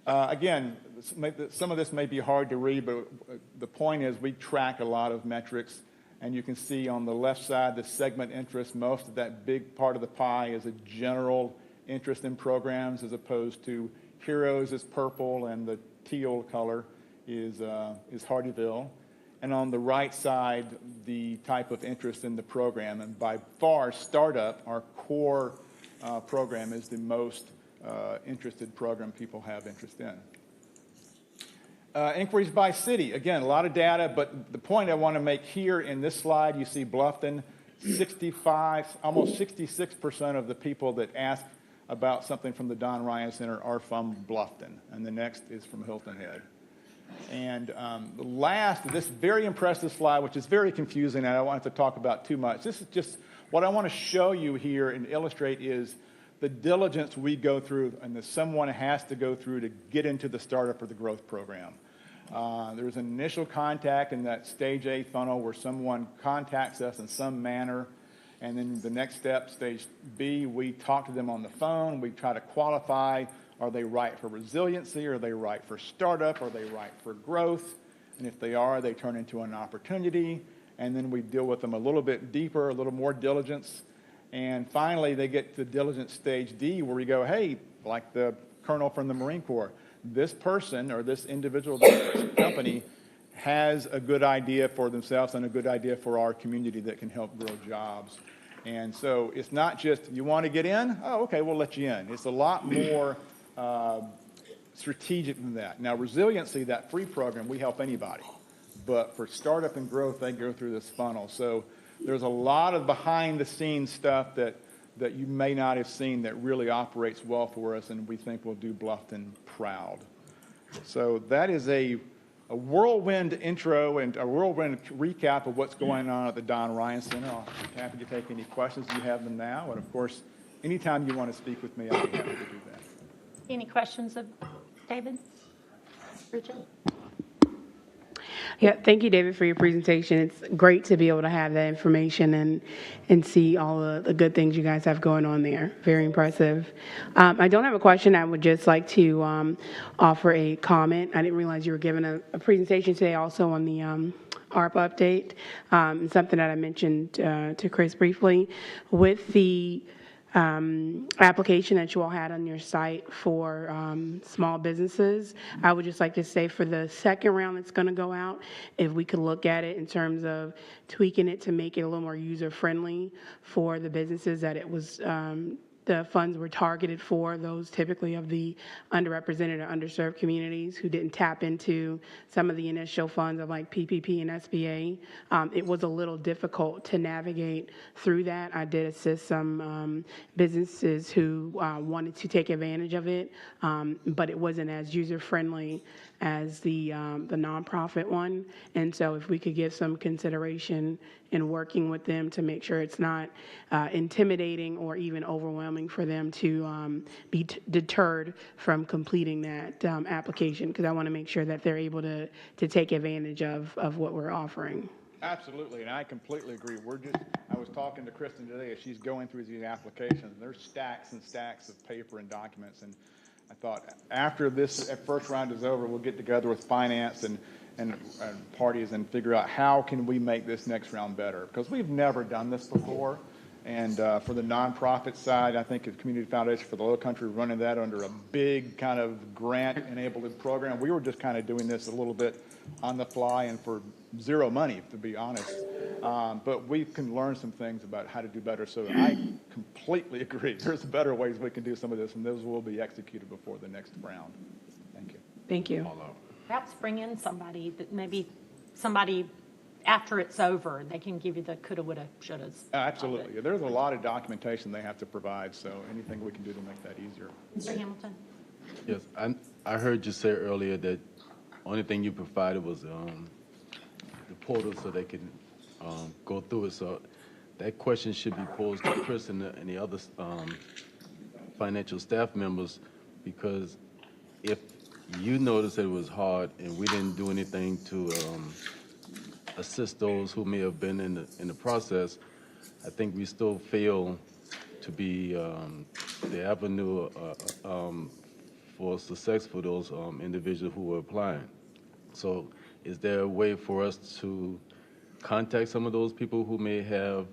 Again, some of this may be hard to read, but the point is we track a lot of metrics, and you can see on the left side the segment interest. Most of that big part of the pie is a general interest in programs, as opposed to Heroes is purple and the teal color is Hardyville. And on the right side, the type of interest in the program. And by far, startup, our core program, is the most interested program people have interest in. Inquiries by city. Again, a lot of data, but the point I want to make here in this slide, you see Bluffton, 65, almost 66% of the people that ask about something from the Don Ryan Center are from Bluffton, and the next is from Hilton Head. And the last, this very impressive slide, which is very confusing, and I don't want to talk about too much. This is just what I want to show you here and illustrate is the diligence we go through and that someone has to go through to get into the startup or the growth program. There's an initial contact in that stage A funnel where someone contacts us in some manner, and then the next step, stage B, we talk to them on the phone. We try to qualify. Are they right for resiliency? Are they right for startup? Are they right for growth? And if they are, they turn into an opportunity. And then we deal with them a little bit deeper, a little more diligence. And finally, they get to diligence stage D, where we go, hey, like the colonel from the Marine Corps, this person or this individual, this company has a good idea for themselves and a good idea for our community that can help grow jobs. And so it's not just, you want to get in? Oh, okay, we'll let you in. It's a lot more strategic than that. Now, resiliency, that free program, we help anybody. But for startup and growth, they go through this funnel. So there's a lot of behind-the-scenes stuff that you may not have seen that really operates well for us, and we think will do Bluffton proud. So that is a whirlwind intro and a whirlwind recap of what's going on at the Don Ryan Center. I'll be happy to take any questions. You have them now. And, of course, anytime you want to speak with me, I'll be happy to do that. Any questions of David? Richard? Yeah, thank you, David, for your presentation. It's great to be able to have that information and see all the good things you guys have going on there. Very impressive. I don't have a question. I would just like to offer a comment. I didn't realize you were giving a presentation today also on the Arpa update. Something that I mentioned to Chris briefly. With the application that you all had on your site for small businesses, I would just like to say for the second round that's going to go out, if we could look at it in terms of tweaking it to make it a little more user-friendly for the businesses that it was the funds were targeted for, those typically of the underrepresented or underserved communities who didn't tap into some of the initial funds of like PPP and SBA. It was a little difficult to navigate through that. I did assist some businesses who wanted to take advantage of it, but it wasn't as user-friendly as the nonprofit one. And so if we could give some consideration in working with them to make sure it's not intimidating or even overwhelming overwhelming for them to be deterred from completing that application, because I want to make sure that they're able to take advantage of what we're offering. Absolutely, and I completely agree. I was talking to Kristen today as she's going through these applications. There's stacks and stacks of paper and documents, and I thought after this first round is over, we'll get together with finance and parties and figure out how can we make this next round better, because we've never done this before. And for the nonprofit side, I think the Community Foundation for the Low Country running that under a big kind of grant-enabled program. We were just kind of doing this a little bit on the fly and for zero money, to be honest. But we can learn some things about how to do better. So I completely agree. There's better ways we can do some of this, and those will be executed before the next round. Thank you. Thank you. Perhaps bring in somebody that maybe somebody after it's over, they can give you the coulda, woulda, shouldas. Absolutely. There's a lot of documentation they have to provide, so anything we can do to make that easier. Mr. Hamilton? Yes, I heard you say earlier that only thing you provided was the portal so they can go through it. So that question should be posed to Chris and the other financial staff members, because if you noticed that it was hard and we didn't do anything to assist those who may have been in the process, I think we still fail to be the avenue for success for those individuals who are applying. So is there a way for us to contact some of those people who may have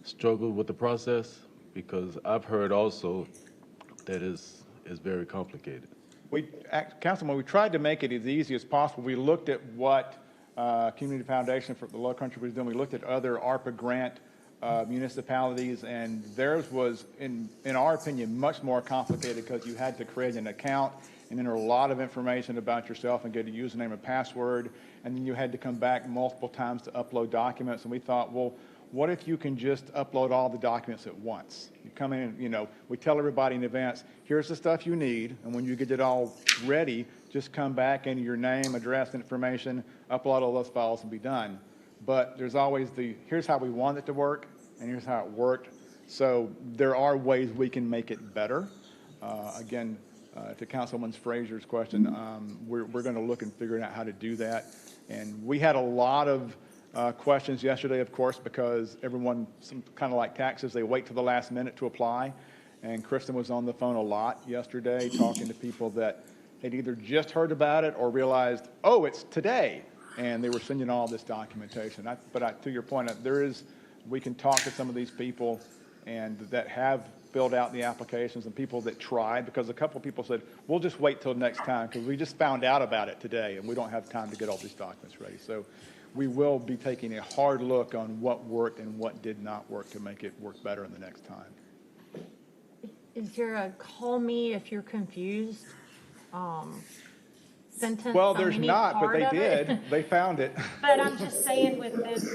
struggled with the process? Because I've heard also that it's very complicated. Councilman, we tried to make it as easy as possible. We looked at what Community Foundation for the Low Country was doing. We looked at other ARPA grant municipalities, and theirs was, in our opinion, much more complicated because you had to create an account and enter a lot of information about yourself and get a username and password, and then you had to come back multiple times to upload documents. And we thought, well, what if you can just upload all the documents at once? You come in and, we tell everybody in advance, here's the stuff you need, and when you get it all ready, just come back and your name, address, information, upload all those files and be done. But there's always here's how we want it to work, and here's how it worked. So there are ways we can make it better. Again, to Councilwoman Frazier's question, we're going to look and figure out how to do that. And we had a lot of questions yesterday, of course, because everyone, kind of like taxes, they wait to the last minute to apply. And Kristen was on the phone a lot yesterday talking to people that had either just heard about it or realized, oh, it's today. And they were sending all this documentation. But to your point, we can talk to some of these people and that have filled out the applications and people that tried, because a couple of people said, we'll just wait till next time because we just found out about it today and we don't have time to get all these documents ready. So we will be taking a hard look on what worked and what did not work to make it work better in the next time. Is there a call me if you're confused sentence? Well, on there's any not, but part they of it? did. They found it. But I'm just saying with this,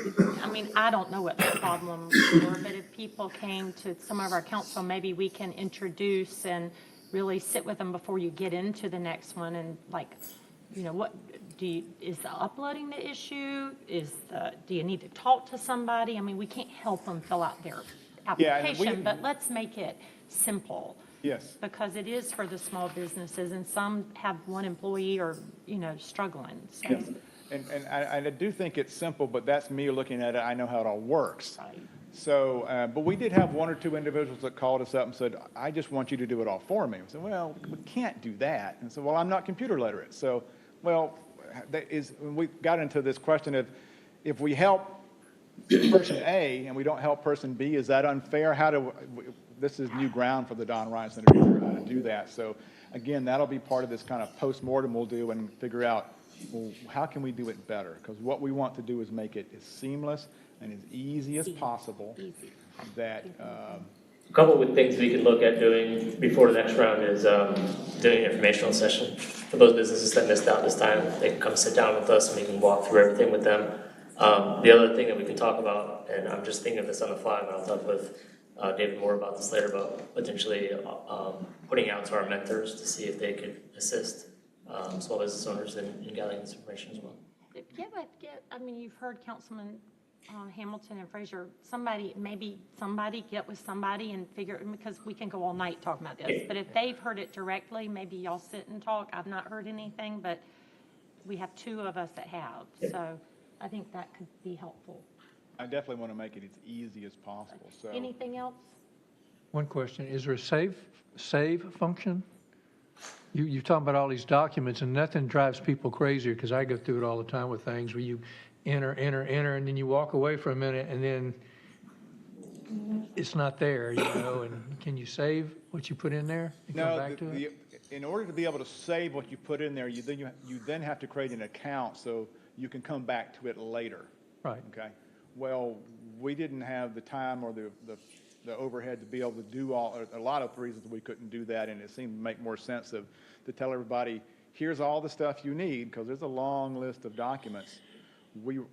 I don't know what the problems were, but if people came to some of our council, maybe we can introduce and really sit with them before you get into the next one and what is the uploading the issue? Do you need to talk to somebody? I mean, we can't help them fill out their application, but let's make it simple. Yes. Because it is for the small businesses, and some have one employee or, struggling. So. Yes. And I do think it's simple, but that's me looking at it. I know how it all works. Right. So, but we did have one or two individuals that called us up and said, I just want you to do it all for me. I said, well, we can't do that. And so, well, I'm not computer literate. So, well, we got into this question of, if we help person A and we don't help person B, is that unfair? This is new ground for the Don Ryan Center to figure out how to do that. So again, that'll be part of this kind of post-mortem we'll do and figure out, well, how can we do it better? Because what we want to do is make it as seamless and as easy as possible. That a couple of things we could look at doing before the next round is doing an informational session for those businesses that missed out this time. They can come sit down with us and we can walk through everything with them. The other thing that we can talk about, and I'm just thinking of this on the fly, but I'll talk with David more about this later, about potentially putting out to our mentors to see if they could assist small business owners in gathering this information as well. Yeah, you've heard Councilman Hamilton and Fraser, maybe somebody get with somebody and figure, because we can go all night talking about this, but if they've heard it directly, maybe y'all sit and talk. I've not heard anything, but we have two of us that have, so I think that could be helpful. I definitely want to make it as easy as possible, so. Anything else? One question, is there a save function? You're talking about all these documents, and nothing drives people crazier, because I go through it all the time with things where you enter, and then you walk away for a minute, and then it's not there, and can you save what you put in there and come back to it? In order to be able to save what you put in there, you then have to create an account so you can come back to it later. Right. Okay. Well, we didn't have the time or the overhead to be able to do a lot of reasons we couldn't do that, and it seemed to make more sense to tell everybody, here's all the stuff you need, because there's a long list of documents.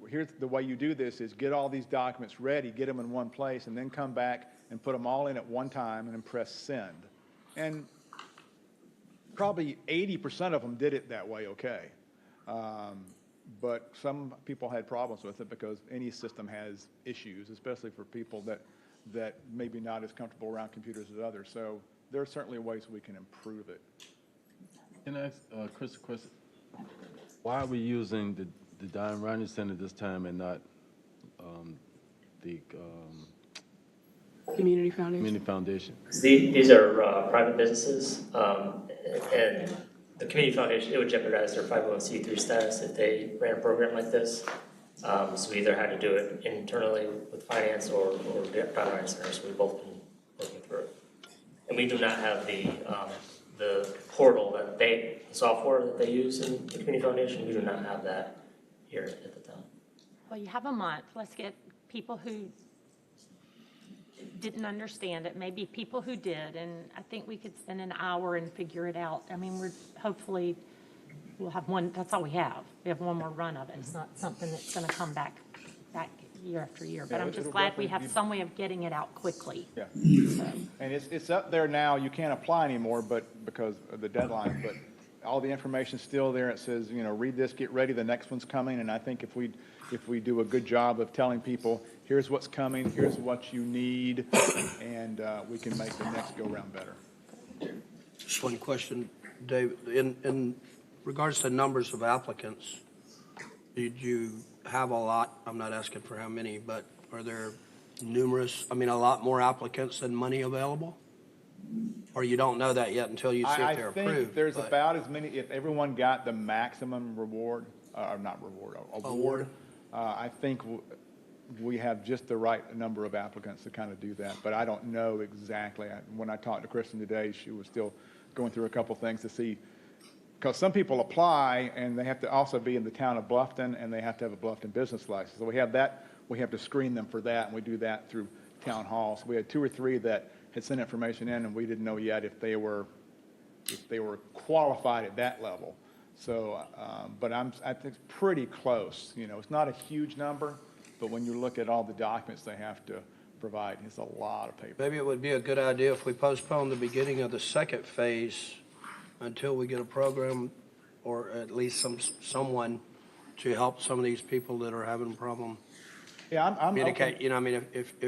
Here's the way you do this is get all these documents ready, get them in one place, and then come back and put them all in at one time and then press send. And probably 80% of them did it that way okay. But some people had problems with it because any system has issues, especially for people that maybe not as comfortable around computers as others. So there are certainly ways we can improve it. Can I ask Chris a question? Why are we using the Diane Ryan Center this time and not the Community Foundation? Community Foundation? These are private businesses, and the Community Foundation, it would jeopardize their 501c3 status if they ran a program like this. So we either had to do it internally with finance or Diane Ryan Center, so we've both been working through it. And we do not have the portal the software that they use in the Community Foundation, we do not have that here at the town. Well, you have a month. Let's get people who didn't understand it, maybe people who did, and I think we could spend an hour and figure it out. I mean, hopefully we'll have one, that's all we have. We have one more run of it. It's not something that's going to come back year after year, but I'm just glad we have some way of getting it out quickly. Yeah. So. And it's up there now. You can't apply anymore, but because of the deadline, but all the information's still there. It says, read this, get ready, the next one's coming. And I think if we do a good job of telling people, here's what's coming, here's what you need, and we can make the next go around better. Just one question, Dave. In regards to numbers of applicants, did you have a lot? I'm not asking for how many, but are there a lot more applicants than money available? Or you don't know that yet until you see if they're approved? I think there's about as many, if everyone got the maximum award, I think we have just the right number of applicants to kind of do that, but I don't know exactly. When I talked to Kristen today, she was still going through a couple things to see, because some people apply and they have to also be in the town of Bluffton and they have to have a Bluffton business license. So we have that, we have to screen them for that, and we do that through town hall. So we had 2 or 3 that had sent information in, and we didn't know yet if they were qualified at that level. So, but I think it's pretty close. It's not a huge number, but when you look at all the documents they have to provide, it's a lot of paper. Maybe it would be a good idea if we postpone the beginning of the second phase until we get a program, or at least someone to help some of these people that are having a problem. Yeah, I'm communicate. If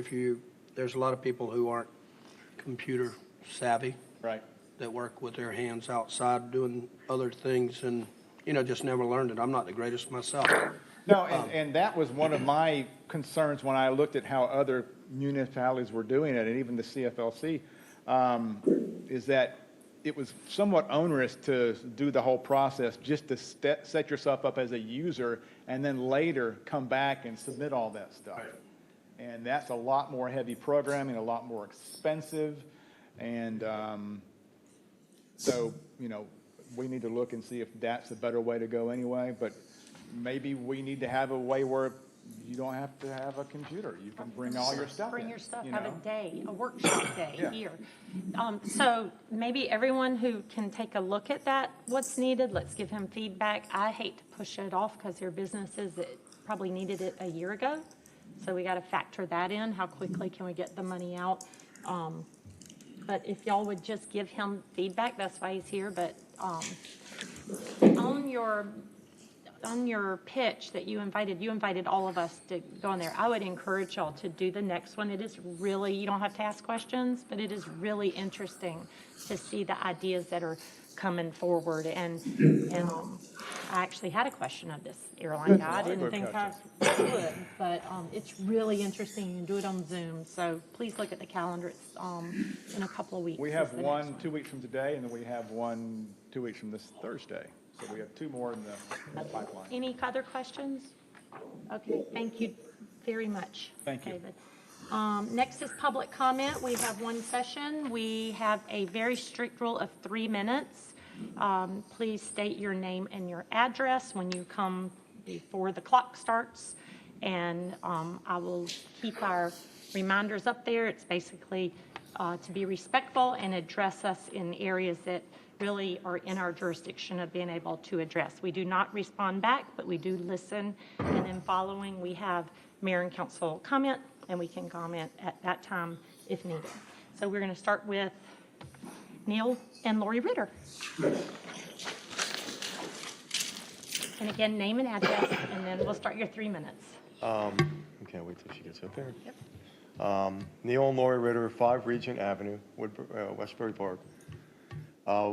there's a lot of people who aren't computer savvy, right, that work with their hands outside doing other things and, just never learned it. I'm not the greatest myself. No, and that was one of my concerns when I looked at how other municipalities were doing it, and even the CFLC, is that it was somewhat onerous to do the whole process just to set yourself up as a user and then later come back and submit all that stuff. Right. And that's a lot more heavy programming, a lot more expensive. And so, we need to look and see if that's a better way to go anyway. But maybe we need to have a way where you don't have to have a computer. You can bring all your stuff Bring in, your stuff, you have know? a workshop day Yeah. here. So maybe everyone who can take a look at that, what's needed, let's give him feedback. I hate to push it off because there are businesses that probably needed it a year ago. So we got to factor that in. How quickly can we get the money out? But if y'all would just give him feedback, that's why he's here. But on your on your pitch that you invited all of us to go in there. I would encourage y'all to do the next one. It is really, you don't have to ask questions, but it is really interesting to see the ideas that are coming forward. And I actually had a question of this airline guy. I didn't think I would, but it's really interesting. You can do it on Zoom. So please look at the calendar. It's in a couple of weeks. We have one 2 weeks from today, and then we have one 2 weeks from this Thursday. So we have 2 more in the pipeline. Any other questions? Okay, thank you very much. Thank you. David. Next is public comment. We have one session. We have a very strict rule of 3 minutes. Please state your name and your address when you come before the clock starts. And I will keep our reminders up there. It's basically to be respectful and address us in areas that really are in our jurisdiction of being able to address. We do not respond back, but we do listen. And then following, we have mayor and council comment, and we can comment at that time if needed. So we're going to start with Neil and Lori Ritter. And again, name and address, and then we'll start your 3 minutes. I can't wait till she gets up there. Yep. Neil and Lori Ritter, 5 Regent Avenue, Westbury Park.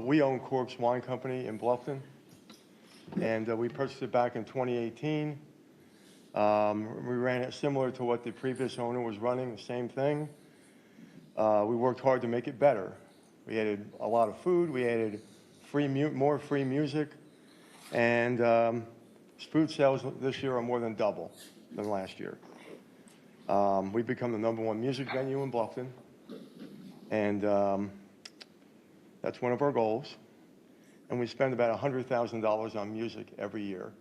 We own Cork's Wine Company in Bluffton, and we purchased it back in 2018. We ran it similar to what the previous owner was running, the same thing. We worked hard to make it better. We added a lot of food, we added more free music, and food sales this year are more than double than last year. We've become the #1 music venue in Bluffton, and that's one of our goals. And we spend about $100,000 on music every year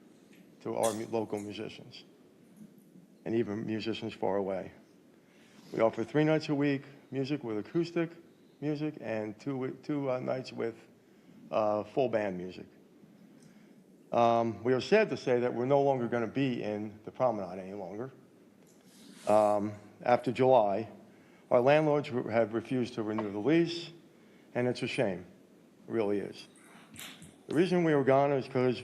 to our local musicians, and even musicians far away. We offer 3 nights a week music with acoustic music, and two nights with full band music. We are sad to say that we're no longer going to be in the Promenade any longer. After July, our landlords have refused to renew the lease, and it's a shame. It really is. The reason we were gone is because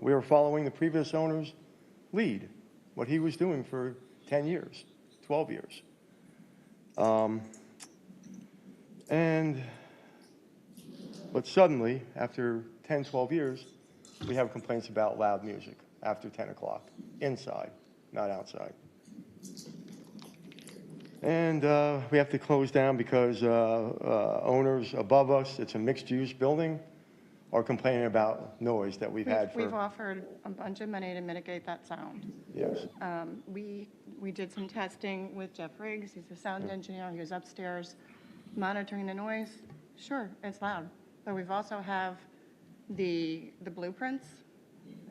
we were following the previous owner's lead, what he was doing for 10 years, 12 years. But suddenly, after 10, 12 years, we have complaints about loud music after 10 o'clock, inside, not outside. And we have to close down because owners above us, it's a mixed-use building, are complaining about noise that we've had for... We've offered a bunch of money to mitigate that sound. Yes. We did some testing with Jeff Riggs. He's the sound engineer. He was upstairs monitoring the noise. Sure, it's loud. But we've also have the blueprints.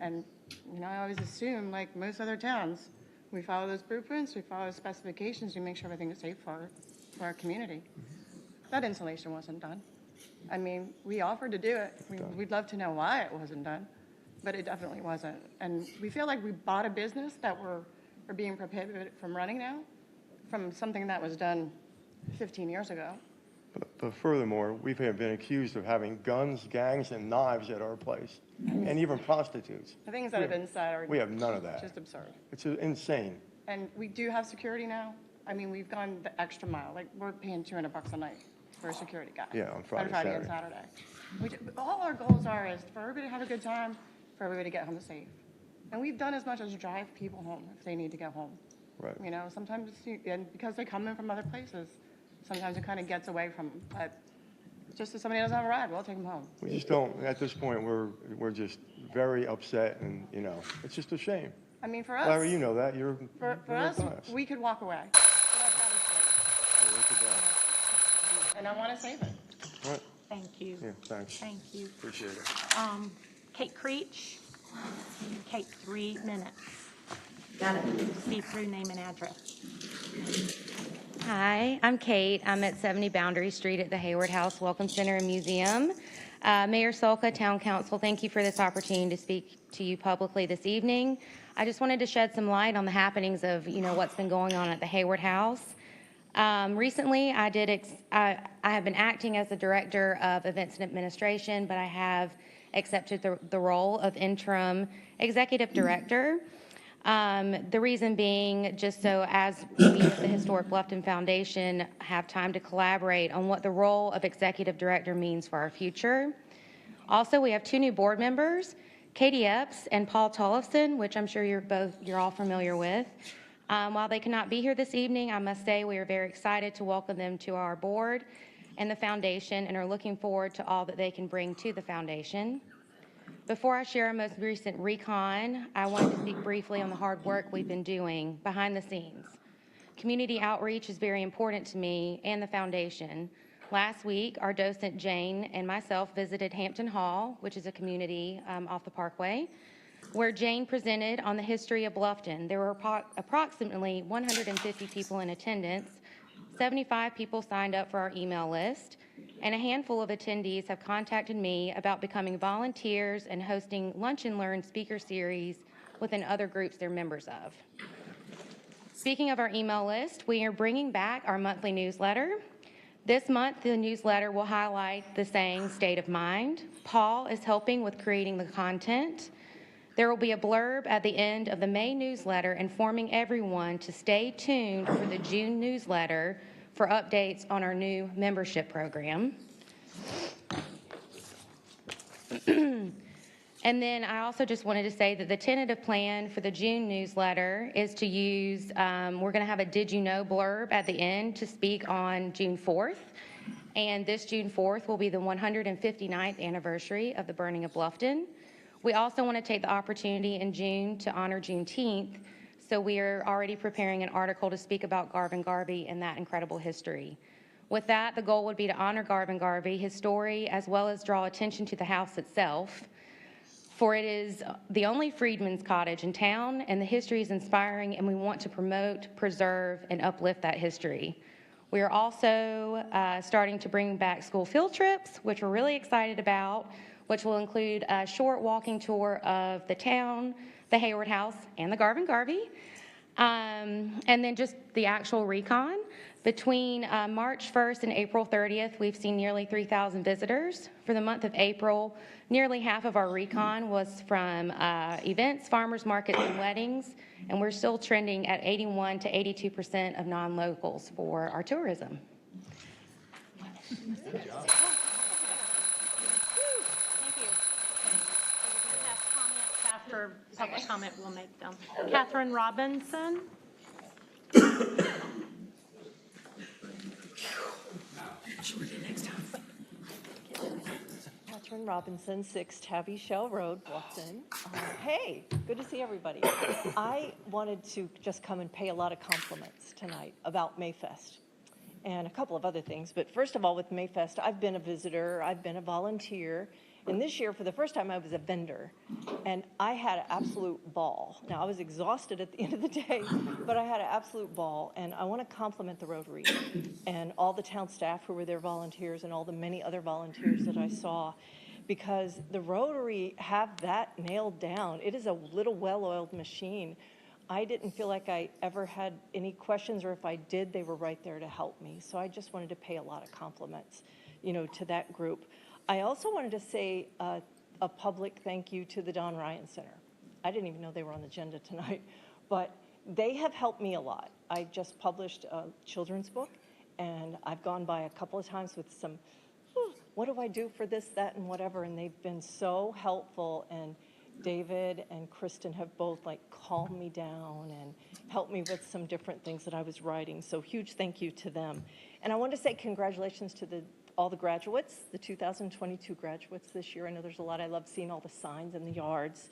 And, you know, I always assume, like most other towns, we follow those blueprints, we follow specifications, we make sure everything is safe for our community. That insulation wasn't done. I mean, we offered to do it. We'd love to know why it wasn't done, but it definitely wasn't. And we feel like we bought a business that we're being prohibited from running now, from something that was done 15 years ago. But furthermore, we've been accused of having guns, gangs, and knives at our place, and even prostitutes. The things that have been said are We have none of that. just absurd. It's insane. And we do have security now. I mean, we've gone the extra mile. Like, we're paying $200 a night for a security guy. Yeah, on Friday, and Saturday. All our goals are is for everybody to have a good time, for everybody to get home safe. And we've done as much as drive people home if they need to get home. Right. You know, sometimes, and because they come in from other places, sometimes it kind of gets away from, but just if somebody doesn't have a ride, we'll take them home. We just don't, at this point, we're just very upset, and, you know, it's just a shame. I mean, for us. Larry, you know that. You're For us, we could walk away. And I want to save it. All right. Thank you. Yeah, thanks. Thank you. Appreciate it. Kate Creech. Kate, 3 minutes. Got it. See through name and address. Hi, I'm Kate. I'm at 70 Boundary Street at the Hayward House Welcome Center and Museum. Mayor Solka, Town Council, thank you for this opportunity to speak to you publicly this evening. I just wanted to shed some light on the happenings of, you know, what's been going on at the Hayward House. Recently, I have been acting as the Director of Events and Administration, but I have accepted the role of interim executive director. The reason being, just so as we at the Historic Bluffton Foundation have time to collaborate on what the role of executive director means for our future. Also, we have 2 new board members, Katie Epps and Paul Tollefson, which I'm sure you're all familiar with. While they cannot be here this evening, I must say we are very excited to welcome them to our board and the foundation, and are looking forward to all that they can bring to the foundation. Before I share our most recent recon, I wanted to speak briefly on the hard work we've been doing behind the scenes. Community outreach is very important to me and the foundation. Last week, our docent Jane and myself visited Hampton Hall, which is a community off the Parkway, where Jane presented on the history of Bluffton. There were approximately 150 people in attendance. 75 people signed up for our email list, and a handful of attendees have contacted me about becoming volunteers and hosting Lunch and Learn speaker series within other groups they're members of. Speaking of our email list, we are bringing back our monthly newsletter. This month, the newsletter will highlight the saying, State of Mind. Paul is helping with creating the content. There will be a blurb at the end of the May newsletter informing everyone to stay tuned for the June newsletter for updates on our new membership program. And then I also just wanted to say that the tentative plan for the June newsletter is to use, we're going to have a Did You Know blurb at the end to speak on June 4th. And this June 4th will be the 159th anniversary of the burning of Bluffton. We also want to take the opportunity in June to honor Juneteenth, so we are already preparing an article to speak about Garvin Garvey and that incredible history. With that, the goal would be to honor Garvin Garvey, his story, as well as draw attention to the house itself, for it is the only freedman's cottage in town, and the history is inspiring, and we want to promote, preserve, and uplift that history. We are also starting to bring back school field trips, which we're really excited about, which will include a short walking tour of the town, the Hayward House, and the Garvin Garvey. And then just the actual recon. Between March 1st and April 30th, we've seen nearly 3,000 visitors. For the month of April, nearly half of our recon was from events, farmers markets, and weddings, and we're still trending at 81 to 82% of non-locals for our tourism. Good job. After public comment, we'll make them. Catherine Robinson. Catherine Robinson, 6 Tabby Shell Road, Bluffton. Hey, good to see everybody. I wanted to just come and pay a lot of compliments tonight about Mayfest and a couple of other things. But first of all, with Mayfest, I've been a visitor, I've been a volunteer, and this year, for the first time, I was a vendor, and I had an absolute ball. Now, I was exhausted at the end of the day, but I had an absolute ball, and I want to compliment the Rotary and all the town staff who were there volunteers and all the many other volunteers that I saw, because the Rotary have that nailed down. It is a little well-oiled machine. I didn't feel like I ever had any questions, or if I did, they were right there to help me. So I just wanted to pay a lot of compliments, to that group. I also wanted to say a public thank you to the Don Ryan Center. I didn't even know they were on the agenda tonight, but they have helped me a lot. I just published a children's book, and I've gone by a couple of times with some, what do I do for this, that, and whatever, and they've been so helpful, and David and Kristen have both calmed me down and helped me with some different things that I was writing, so huge thank you to them. And I want to say congratulations to all the graduates, the 2022 graduates this year. I know there's a lot. I love seeing all the signs in the yards.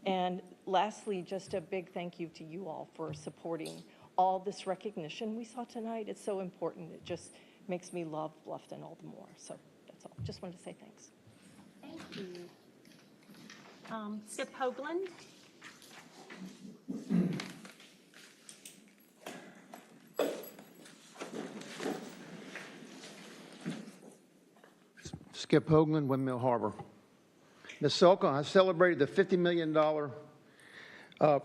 And lastly, just a big thank you to you all for supporting all this recognition we saw tonight. It's so important. It just makes me love Bluffton all the more. So that's all. Just wanted to say thanks. Thank you. Skip Hoagland. Skip Hoagland, Windmill Harbor. Ms. Selka, I celebrated the $50 million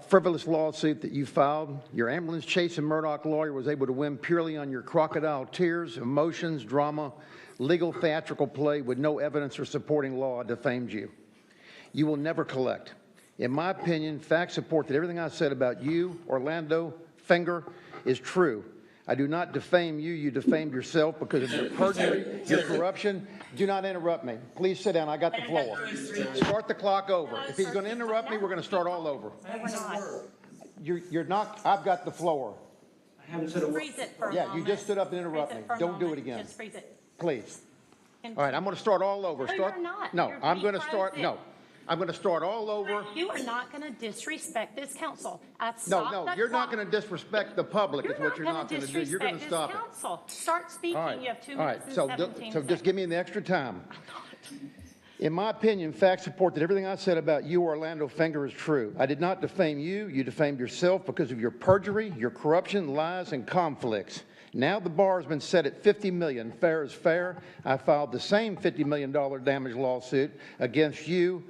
frivolous lawsuit that you filed. Your ambulance chasing Murdoch lawyer was able to win purely on your crocodile tears, emotions, drama, legal theatrical play with no evidence or supporting law defamed you. you will never collect. In my opinion, facts support that everything I said about you, Orlando, Finger, is true. I do not defame you. You defamed yourself because of your perjury, your corruption. Do not interrupt me. Please sit down. I got the floor. Start the clock over. If he's going to interrupt me, we're going to start all over. You're not. I've got the floor. I haven't said a word. Freeze it for a moment. Yeah, you just stood up and interrupted me. Don't do it again. Just freeze it. Please. All right, I'm going to start all over. No, you're not. No, You're I'm going to start. refrozen. No, I'm going to start all over. You are not going to disrespect this council. No, you're not going to disrespect the public. Is what you're not going to do. You're going to stop it. Council. Start speaking. All right. You have 2 All minutes right. and So, 17 so just give me the extra time. In my opinion, facts support that everything I said about you, Orlando Finger, is true. I did not defame you. You defamed yourself because of your perjury, your corruption, lies, and conflicts. Now the bar has been set at $50 million. Fair is fair. I filed the same $50 million damage lawsuit against you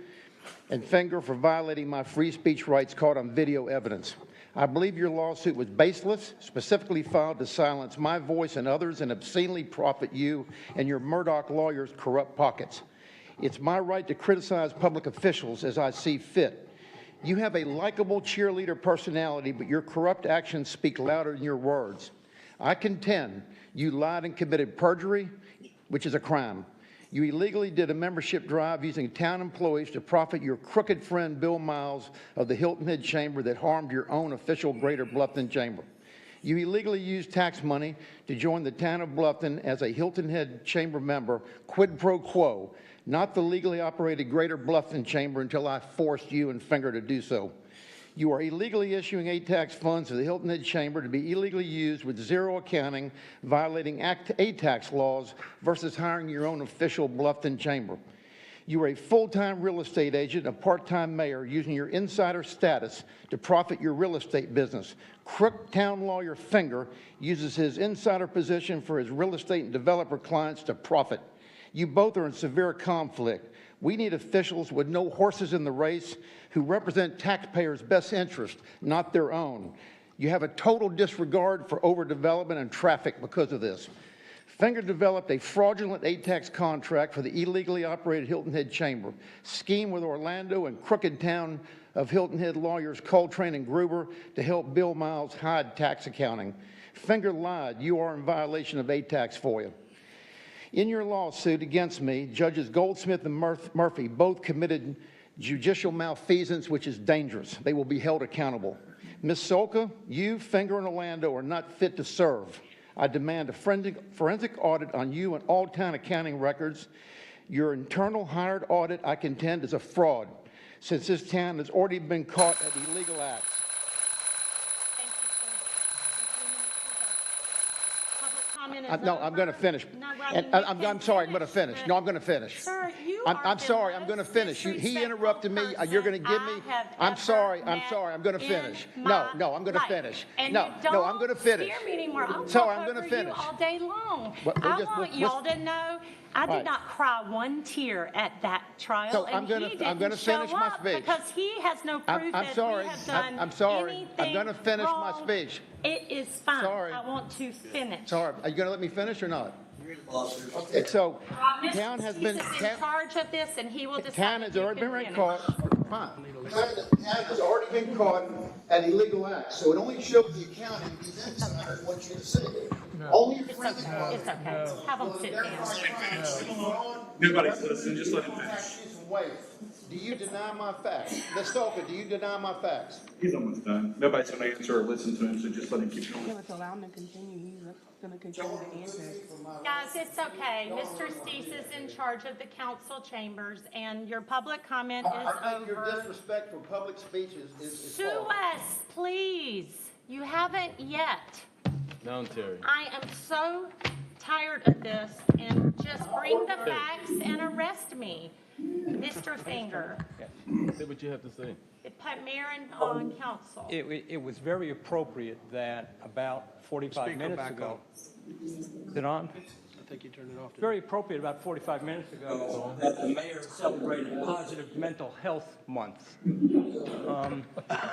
and Finger for violating my free speech rights caught on video evidence. I believe your lawsuit was baseless, specifically filed to silence my voice and others and obscenely profit you and your Murdoch lawyers' corrupt pockets. It's my right to criticize public officials as I see fit. You have a likable cheerleader personality, but your corrupt actions speak louder than your words. I contend you lied and committed perjury, which is a crime. You illegally did a membership drive using town employees to profit your crooked friend Bill Miles of the Hilton Head Chamber that harmed your own official Greater Bluffton Chamber. You illegally used tax money to join the town of Bluffton as a Hilton Head Chamber member, quid pro quo, not the legally operated Greater Bluffton Chamber until I forced you and Finger to do so. You are illegally issuing ATAX funds to the Hilton Head Chamber to be illegally used with zero accounting, violating ATAX laws versus hiring your own official Bluffton Chamber. You are a full-time real estate agent, a part-time mayor, using your insider status to profit your real estate business. Crook town lawyer Finger uses his insider position for his real estate and developer clients to profit. You both are in severe conflict. We need officials with no horses in the race who represent taxpayers' best interest, not their own. You have a total disregard for overdevelopment and traffic because of this. Finger developed a fraudulent ATAX contract for the illegally operated Hilton Head Chamber, schemed with Orlando and crooked town of Hilton Head lawyers Coltrane and Gruber to help Bill Miles hide tax accounting. Finger lied. You are in violation of ATAX FOIA. In your lawsuit against me, Judges Goldsmith and Murphy both committed judicial malfeasance, which is dangerous. They will be held accountable. Ms. Solka, you, Finger, and Orlando are not fit to serve. I demand a forensic audit on you and all town accounting records. Your internal hired audit, I contend, is a fraud, since this town has already been caught at illegal acts. No, I'm going to finish. I'm sorry, I'm going to finish. No, I'm going to finish. Sir, I'm sorry, I'm going to finish. He interrupted me. You're going to give me. I'm sorry, I'm going to finish. No, I'm going to finish. No, I'm going to finish. Don't scare me anymore. I'll Sorry, talk I'm going to over you finish. all day long. Well, I want y'all to know I did not cry one tear at that trial, So and I'm gonna he didn't finish show my up speech. because he has no proof I'm that sorry. we have done I'm sorry. anything I'm going to finish my wrong. speech. It is fine. Sorry. I want to finish. Sorry, are you going to let me finish or not? Okay, so town has been. He's in charge of this, and he will decide. Town has if you already can been finish. caught. Fine. Town has already been caught at illegal acts, so it only shows the accounting these insiders want you to see. Only your friends. It's okay. Have them sit down. Nobody's listening, just let him finish. Do you deny my facts? Ms. Stolka, do you deny my facts? He's almost done. Nobody's gonna answer or listen to him, so just let him keep going. Let's allow him to continue. He's going to continue to answer. Guys, it's okay. Mr. Steese is in charge of the council chambers, and your public comment is I think your over. disrespect for public speeches is Sue us, please. You haven't yet. Now, Terry. I am so tired of this, and just bring the facts and arrest me. Mr. Finger, Say what you have to say. put Mayor on council. It was very appropriate that about 45 Speaker minutes back ago. on. Is it on? I think you turned it off. Very appropriate about 45 minutes ago that the mayor celebrated Positive Mental Health Month.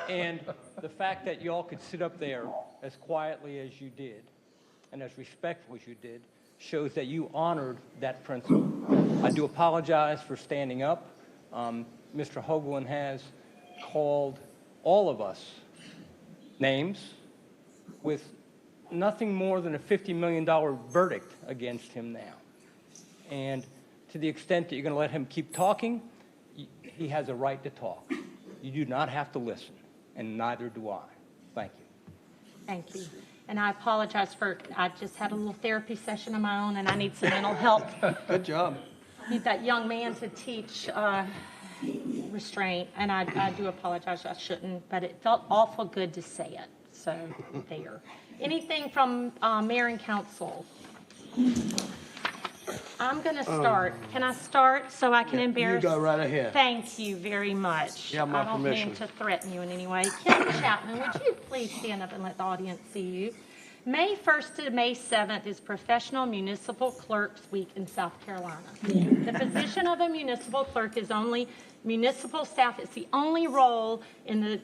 And the fact that y'all could sit up there as quietly as you did and as respectful as you did shows that you honored that principle. I do apologize for standing up. Mr. Hoagland has called all of us names with nothing more than a $50 million verdict against him now. And to the extent that you're going to let him keep talking, he has a right to talk. You do not have to listen, and neither do I. Thank you. Thank you. And I apologize I just had a little therapy session of my own, and I need some mental health. Good job. I need that young man to teach restraint, and I do apologize. I shouldn't, but it felt awful good to say it. So there. Anything from mayor and council? I'm going to start. Can I start so I can embarrass? You go right ahead. Thank you very much. You have my I don't permission. mean to threaten you in any way. Kim Chapman, would you please stand up and let the audience see you? May 1st to May 7th is Professional Municipal Clerks Week in South Carolina. The position of a municipal clerk is only municipal staff. It's the only role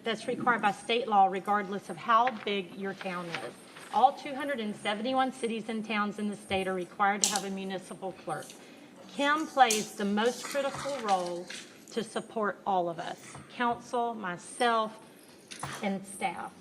that's required by state law, regardless of how big your town is. All 271 cities and towns in the state are required to have a municipal clerk. Kim plays the most critical role to support all of us, council, myself, and staff.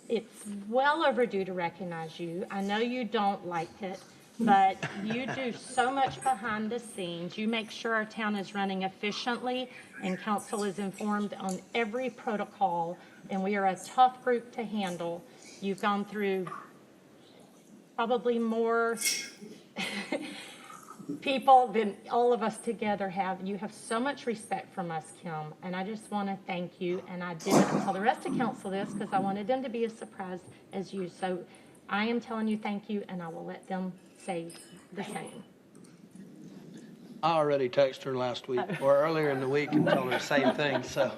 It's well overdue to recognize you. I know you don't like it, but you do so much behind the scenes. You make sure our town is running efficiently, and council is informed on every protocol, and we are a tough group to handle. You've gone through probably more people than all of us together have. You have so much respect from us, Kim, and I just want to thank you. And I didn't tell the rest of council this because I wanted them to be as surprised as you. So I am telling you thank you, and I will let them say the same. I already texted her last week or earlier in the week and told her the same thing. So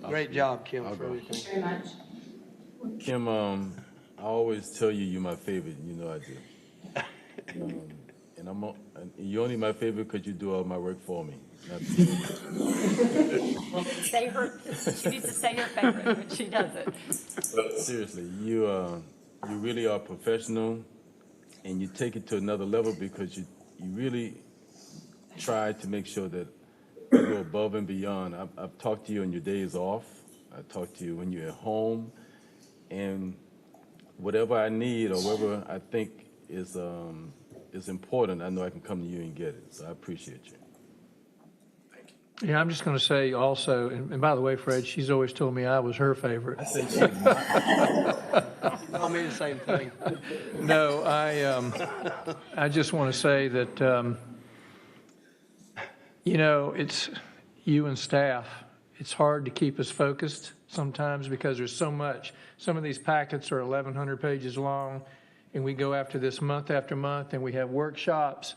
great job, Kim, for everything. Thank you very much. Kim, I always tell you you're my favorite. You know I do. And you're only my favorite because you do all my work for me. Well, say her. She needs to say her favorite, but she doesn't. Seriously, you really are professional, and you take it to another level because you really try to make sure that you go above and beyond. I've talked to you on your days off. I talk to you when you're at home, and whatever I need or whatever I think is important, I know I can come to you and get it. So I appreciate you. Yeah, I'm just going to say also, and by the way, Fred, she's always told me I was her favorite. I think Tell me the same thing. No, I just want to say that, it's you and staff. It's hard to keep us focused sometimes because there's so much. Some of these packets are 1,100 pages long, and we go after this month after month, and we have workshops.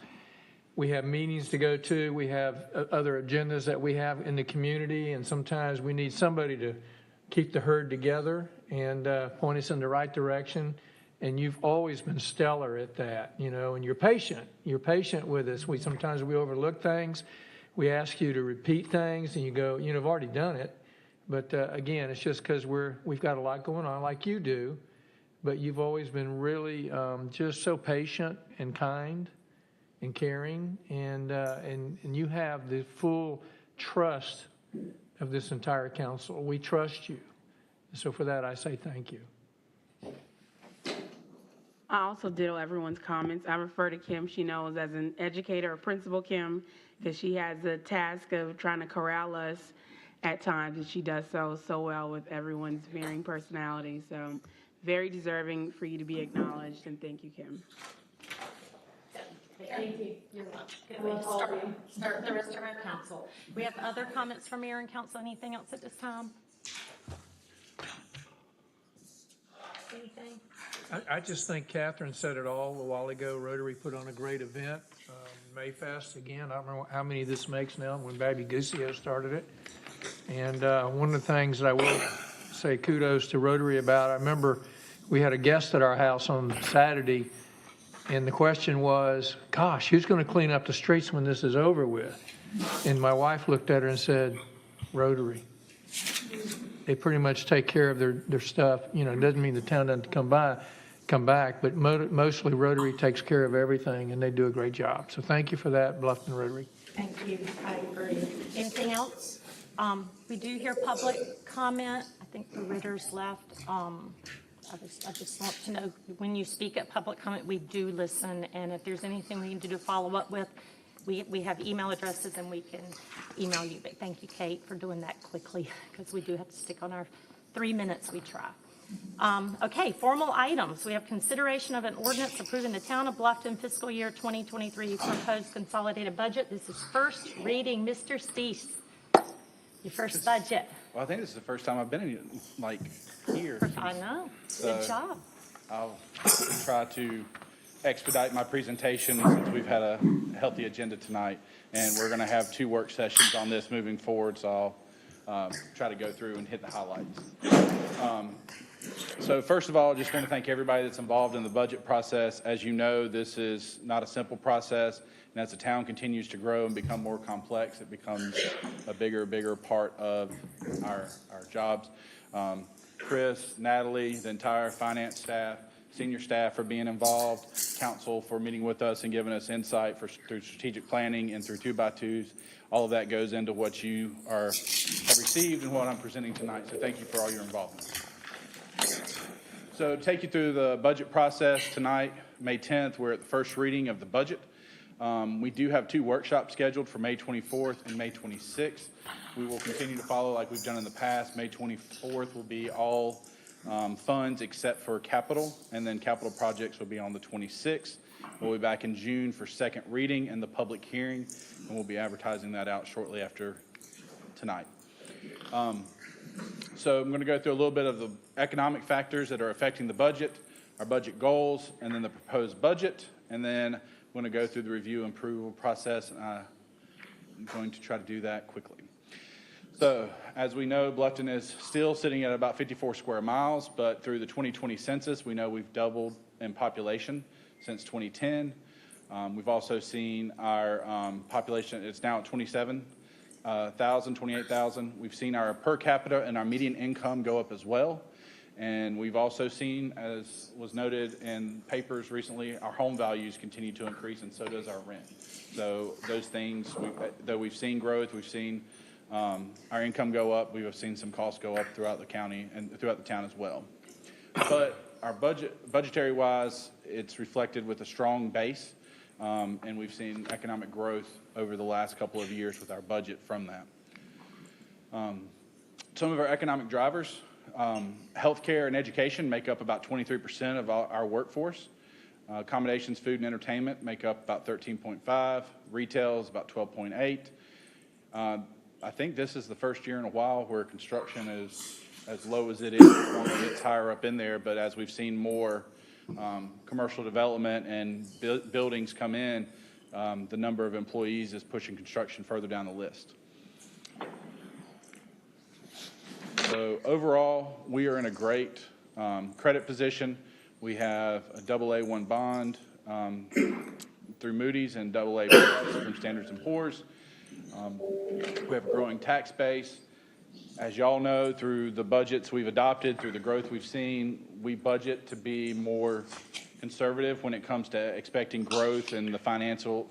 We have meetings to go to. We have other agendas that we have in the community, and sometimes we need somebody to keep the herd together and point us in the right direction. And you've always been stellar at that, and you're patient. You're patient with us. Sometimes we overlook things. We ask you to repeat things, and you go, I've already done it. But again, it's just because we've got a lot going on like you do. But you've always been really just so patient and kind and caring, and you have the full trust of this entire council. We trust you. So for that, I say thank you. I also ditto everyone's comments. I refer to Kim, she knows, as an educator or principal Kim, because she has the task of trying to corral us at times, and she does so well with everyone's varying personalities. So very deserving for you to be acknowledged, and thank you, Kim. Thank you. You're welcome. Good way to start the rest of our council. We have other comments from mayor and council. Anything else at this time? Anything? I just think Catherine said it all a while ago. Rotary put on a great event. Mayfest, again, I don't know how many this makes now, when Baby Guscio started it. And one of the things that I will say kudos to Rotary about, I remember we had a guest at our house on Saturday, and the question was, gosh, who's going to clean up the streets when this is over with? And my wife looked at her and said, Rotary. They pretty much take care of their stuff. It doesn't mean the town doesn't come back, but mostly Rotary takes care of everything, and they do a great job. So thank you for that, Bluffton Rotary. Thank you, I agree. Anything else? We do hear public comment. I think the Ritters left. I just want to know, when you speak at public comment, we do listen, and if there's anything we need to do follow up with, we have email addresses and we can email you. But thank you, Kate, for doing that quickly, because we do have to stick on our 3 minutes we try. Okay, formal items. We have consideration of an ordinance approving the Town of Bluffton fiscal year 2023 proposed consolidated budget. This is first reading. Mr. Stees, your first budget. Well, I think this is the first time I've been in, like, here. I know. So Good job. I'll try to expedite my presentation since we've had a healthy agenda tonight. And we're going to have 2 work sessions on this moving forward, so I'll try to go through and hit the highlights. So first of all, I just want to thank everybody that's involved in the budget process. As you know, this is not a simple process, and as the town continues to grow and become more complex, it becomes a bigger part of our jobs. Chris, Natalie, the entire finance staff, senior staff for being involved, council for meeting with us and giving us insight through strategic planning and through 2x2s. All of that goes into what you have received and what I'm presenting tonight. So thank you for all your involvement. So to take you through the budget process tonight, May 10th, we're at the first reading of the budget. We do have 2 workshops scheduled for May 24th and May 26th. We will continue to follow like we've done in the past. May 24th will be all funds except for capital, and then capital projects will be on the 26th. We'll be back in June for second reading and the public hearing, and we'll be advertising that out shortly after tonight. So I'm going to go through a little bit of the economic factors that are affecting the budget, our budget goals, and then the proposed budget. And then I'm going to go through the review and approval process, and I'm going to try to do that quickly. So as we know, Bluffton is still sitting at about 54 square miles, but through the 2020 census, we know we've doubled in population since 2010. We've also seen our population, it's now at 28,000. We've seen our per capita and our median income go up as well. And we've also seen, as was noted in papers recently, our home values continue to increase, and so does our rent. So those things, though we've seen growth, we've seen our income go up, we've seen some costs go up throughout the county and throughout the town as well. But our budgetary-wise, it's reflected with a strong base. And we've seen economic growth over the last couple of years with our budget from that. Some of our economic drivers, healthcare and education make up about 23% of our workforce. Accommodations, food, and entertainment make up about 13.5. Retail is about 12.8. I think this is the first year in a while where construction is as low as it is. Normally it's higher up in there, but as we've seen more commercial development and buildings come in, the number of employees is pushing construction further down the list. So overall, we are in a great credit position. We have a AA1 bond through Moody's and AA+ from Standards & Poor's. We have a growing tax base. As y'all know, through the budgets we've adopted, through the growth we've seen, we budget to be more conservative when it comes to expecting growth and the financial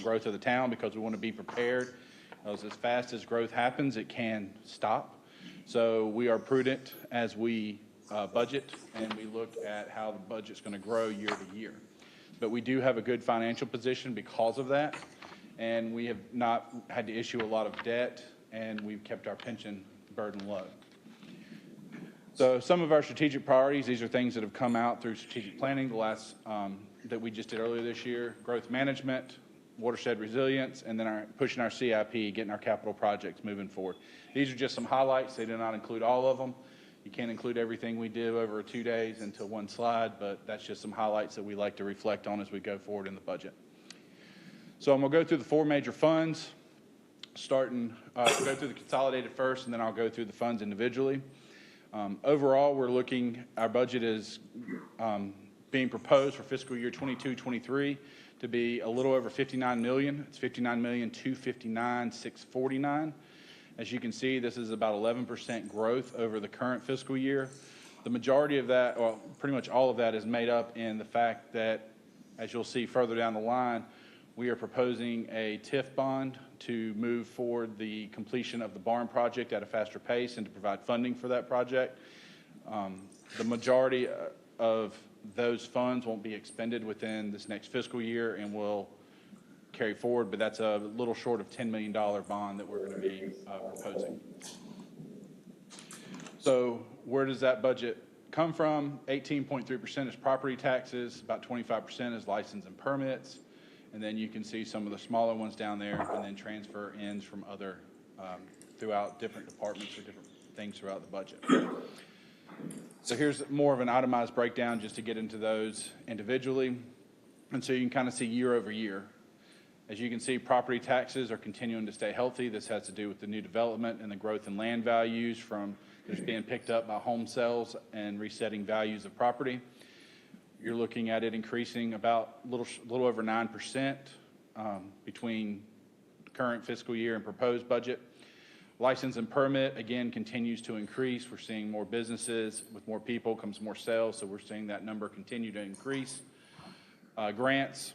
growth of the town, because we want to be prepared. As fast as growth happens, it can stop. So we are prudent as we budget, and we look at how the budget's going to grow year to year. But we do have a good financial position because of that, and we have not had to issue a lot of debt, and we've kept our pension burden low. So some of our strategic priorities, these are things that have come out through strategic planning, the last that we just did earlier this year: growth management, watershed resilience, and then pushing our CIP, getting our capital projects moving forward. These are just some highlights. They do not include all of them. You can't include everything we do over 2 days into one slide, but that's just some highlights that we like to reflect on as we go forward in the budget. So I'm going to go through the 4 major funds, starting, go through the consolidated first, and then I'll go through the funds individually. Overall, our budget is being proposed for fiscal year 22-23 to be a little over $59 million. It's $59,259,649. As you can see, this is about 11% growth over the current fiscal year. The majority of that, pretty much all of that, is made up in the fact that, as you'll see further down the line, We are proposing a TIF bond to move forward the completion of the barn project at a faster pace and to provide funding for that project. The majority of those funds won't be expended within this next fiscal year and will carry forward, but that's a little short of $10 million bond that we're going to be proposing. So where does that budget come from? 18.3% is property taxes, about 25% is license and permits, and then you can see some of the smaller ones down there, and then transfer ins from other, throughout different departments or different things throughout the budget. So here's more of an itemized breakdown just to get into those individually. And so you can kind of see year over year. As you can see, property taxes are continuing to stay healthy. This has to do with the new development and the growth in land values from just being picked up by home sales and resetting values of property. You're looking at it increasing about a little over 9% between current fiscal year and proposed budget. License and permit, again, continues to increase. We're seeing more businesses. With more people comes more sales, so we're seeing that number continue to increase. Grants,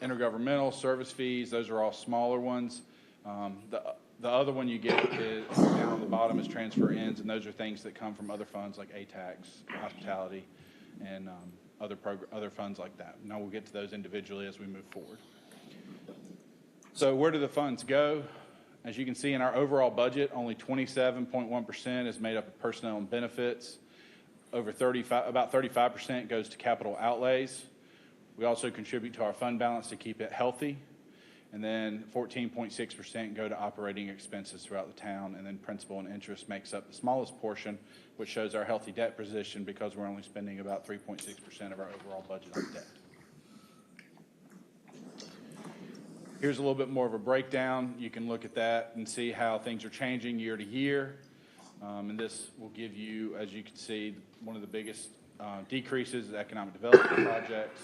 intergovernmental service fees, those are all smaller ones. The other one you get is down on the bottom is transfer ins, and those are things that come from other funds like ATAX, hospitality, and other funds like that. Now we'll get to those individually as we move forward. So where do the funds go? As you can see in our overall budget, only 27.1% is made up of personnel and benefits. About 35% goes to capital outlays. We also contribute to our fund balance to keep it healthy. And then 14.6% go to operating expenses throughout the town. And then principal and interest makes up the smallest portion, which shows our healthy debt position because we're only spending about 3.6% of our overall budget on debt. Here's a little bit more of a breakdown. You can look at that and see how things are changing year to year. And this will give you, as you can see, one of the biggest decreases is economic development projects.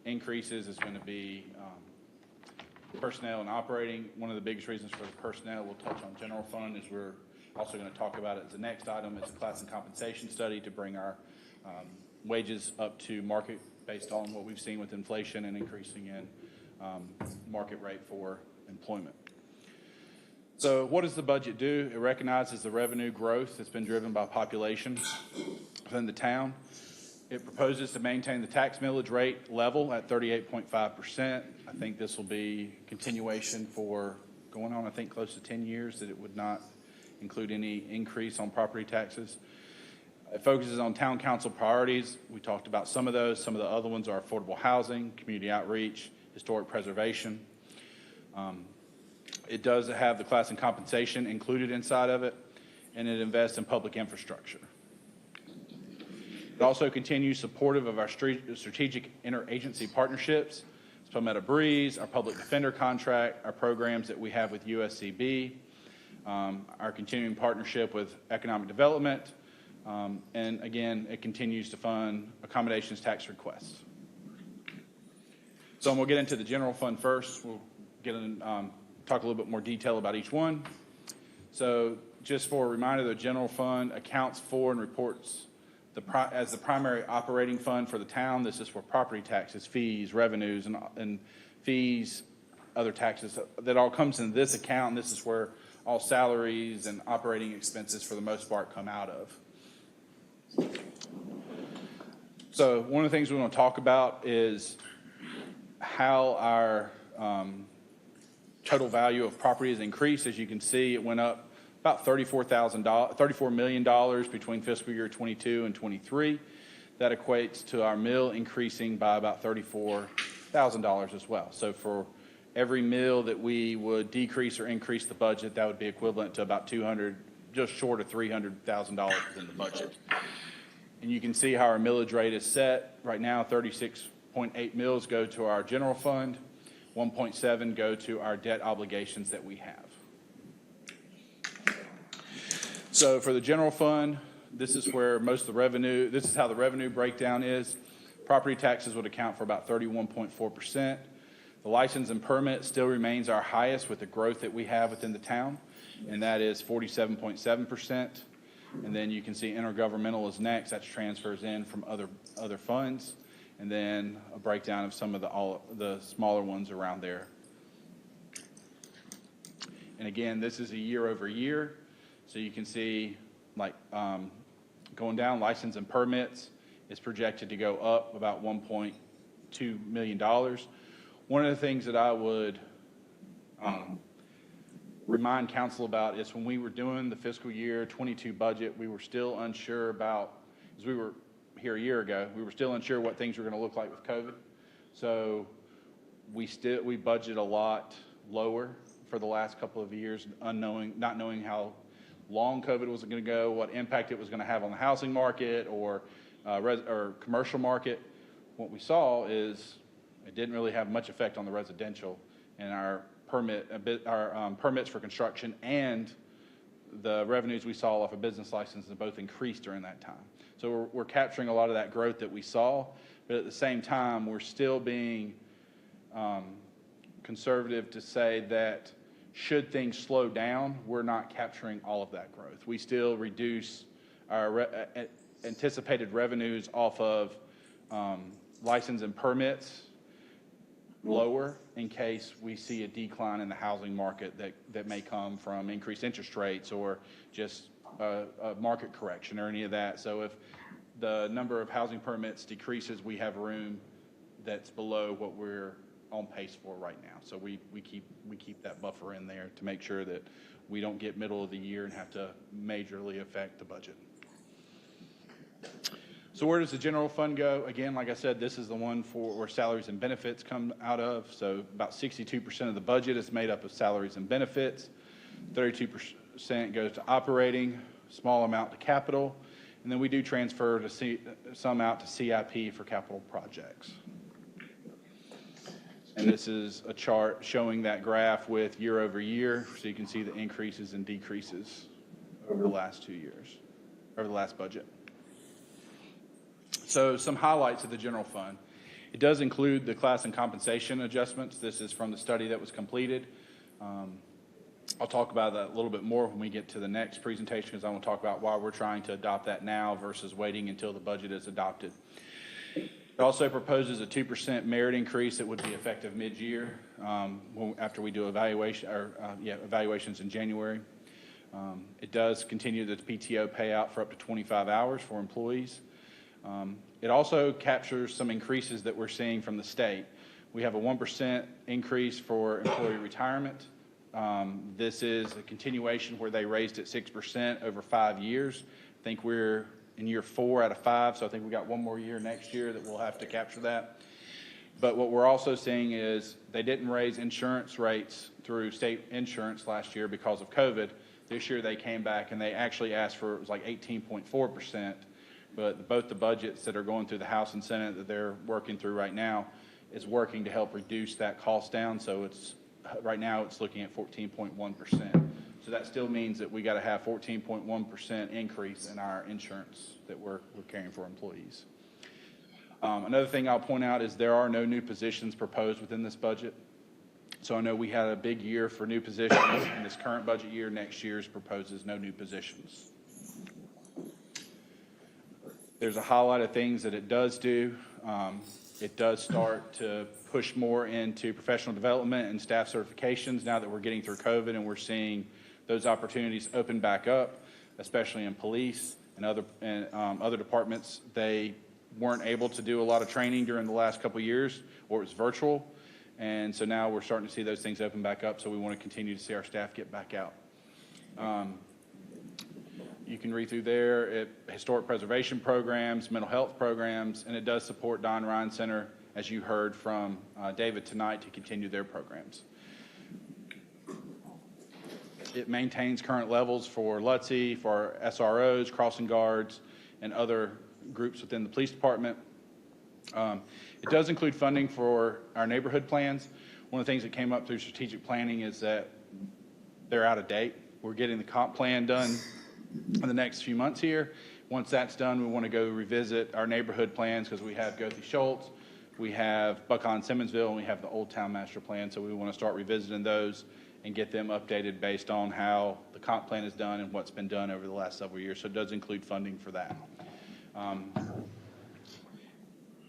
Increases is going to be personnel and operating. One of the biggest reasons for the personnel we'll touch on general fund is we're also going to talk about it as the next item. It's a class and compensation study to bring our wages up to market based on what we've seen with inflation and increasing in market rate for employment. So what does the budget do? It recognizes the revenue growth that's been driven by population within the town. It proposes to maintain the tax millage rate level at 38.5%. I think this will be continuation for going on, I think, close to 10 years, that it would not include any increase on property taxes. It focuses on town council priorities. We talked about some of those. Some of the other ones are affordable housing, community outreach, historic preservation. It does have the class and compensation included inside of it, and it invests in public infrastructure. It also continues supportive of our strategic interagency partnerships. It's Palmetto Breeze, our public defender contract, our programs that we have with USCB, our continuing partnership with economic development, and again, it continues to fund accommodations tax requests. So we'll get into the general fund first. We'll get in, talk a little bit more detail about each one. So just for a reminder, the general fund accounts for and reports as the primary operating fund for the town. This is for property taxes, fees, revenues, and fees, other taxes. That all comes in this account, and this is where all salaries and operating expenses for the most part come out of. So one of the things we want to talk about is how our total value of property has increased. As you can see, it went up about $34 million between fiscal year 22 and 23. That equates to our mill increasing by about $34,000 as well. So for every mill that we would decrease or increase the budget, that would be equivalent to about just short of $300,000 within the budget. And you can see how our millage rate is set. Right now, 36.8 mills go to our general fund, 1.7 go to our debt obligations that we have. So for the general fund, this is where most of the revenue, this is how the revenue breakdown is. Property taxes would account for about 31.4%. The license and permit still remains our highest with the growth that we have within the town, and that is 47.7%. And then you can see intergovernmental is next. That transfers in from other funds. and then a breakdown of some of the smaller ones around there. And again, this is a year over year, so you can see like going down, license and permits is projected to go up about $1.2 million. One of the things that I would remind council about is when we were doing the fiscal year 22 budget, we were still unsure about, as we were here a year ago, we were still unsure what things were going to look like with COVID. So we budgeted a lot lower for the last couple of years, not knowing how long COVID was going to go, what impact it was going to have on the housing market or commercial market. What we saw is it didn't really have much effect on the residential, and our permits for construction and the revenues we saw off of business licenses both increased during that time. So we're capturing a lot of that growth that we saw, but at the same time, we're still being conservative to say that should things slow down, we're not capturing all of that growth. We still reduce our anticipated revenues off of license and permits lower in case we see a decline in the housing market that may come from increased interest rates or just a market correction or any of that. So if the number of housing permits decreases, we have room that's below what we're on pace for right now. So we keep that buffer in there to make sure that we don't get middle of the year and have to majorly affect the budget. So where does the general fund go? Again, like I said, this is the one for where salaries and benefits come out of. So about 62% of the budget is made up of salaries and benefits. 32% goes to operating, small amount to capital, and then we do transfer some out to CIP for capital projects. And this is a chart showing that graph with year over year, so you can see the increases and decreases over the last 2 years, over the last budget. So some highlights of the general fund. It does include the class and compensation adjustments. This is from the study that was completed. I'll talk about that a little bit more when we get to the next presentation, because I want to talk about why we're trying to adopt that now versus waiting until the budget is adopted. It also proposes a 2% merit increase that would be effective mid-year after we do evaluations in January. It does continue the PTO payout for up to 25 hours for employees. It also captures some increases that we're seeing from the state. We have a 1% increase for employee retirement. This is a continuation where they raised it 6% over 5 years. I think we're in year 4 out of 5, so I think we got one more year next year that we'll have to capture that. But what we're also seeing is they didn't raise insurance rates through state insurance last year because of COVID. This year they came back and they actually asked for, it was like 18.4%, but both the budgets that are going through the House and Senate that they're working through right now is working to help reduce that cost down. So it's right now it's looking at 14.1%. So that still means that we got to have 14.1% increase in our insurance that we're carrying for employees. Another thing I'll point out is there are no new positions proposed within this budget. So I know we had a big year for new positions in this current budget year. Next year's proposes no new positions. There's a highlight of things that it does do. It does start to push more into professional development and staff certifications now that we're getting through COVID and we're seeing those opportunities open back up, especially in police and other departments. They weren't able to do a lot of training during the last couple of years, or it was virtual. And so now we're starting to see those things open back up, so we want to continue to see our staff get back out. You can read through there, historic preservation programs, mental health programs, and it does support Don Ryan Center, as you heard from David tonight, to continue their programs. It maintains current levels for LUTC, for SROs, crossing guards, and other groups within the police department. It does include funding for our neighborhood plans. One of the things that came up through strategic planning is that they're out of date. We're getting the comp plan done in the next few months here. Once that's done, we want to go revisit our neighborhood plans because we have Goethe Schultz, we have Buckheim Simmonsville, and we have the Old Town Master Plan. So we want to start revisiting those and get them updated based on how the comp plan is done and what's been done over the last several years. So it does include funding for that.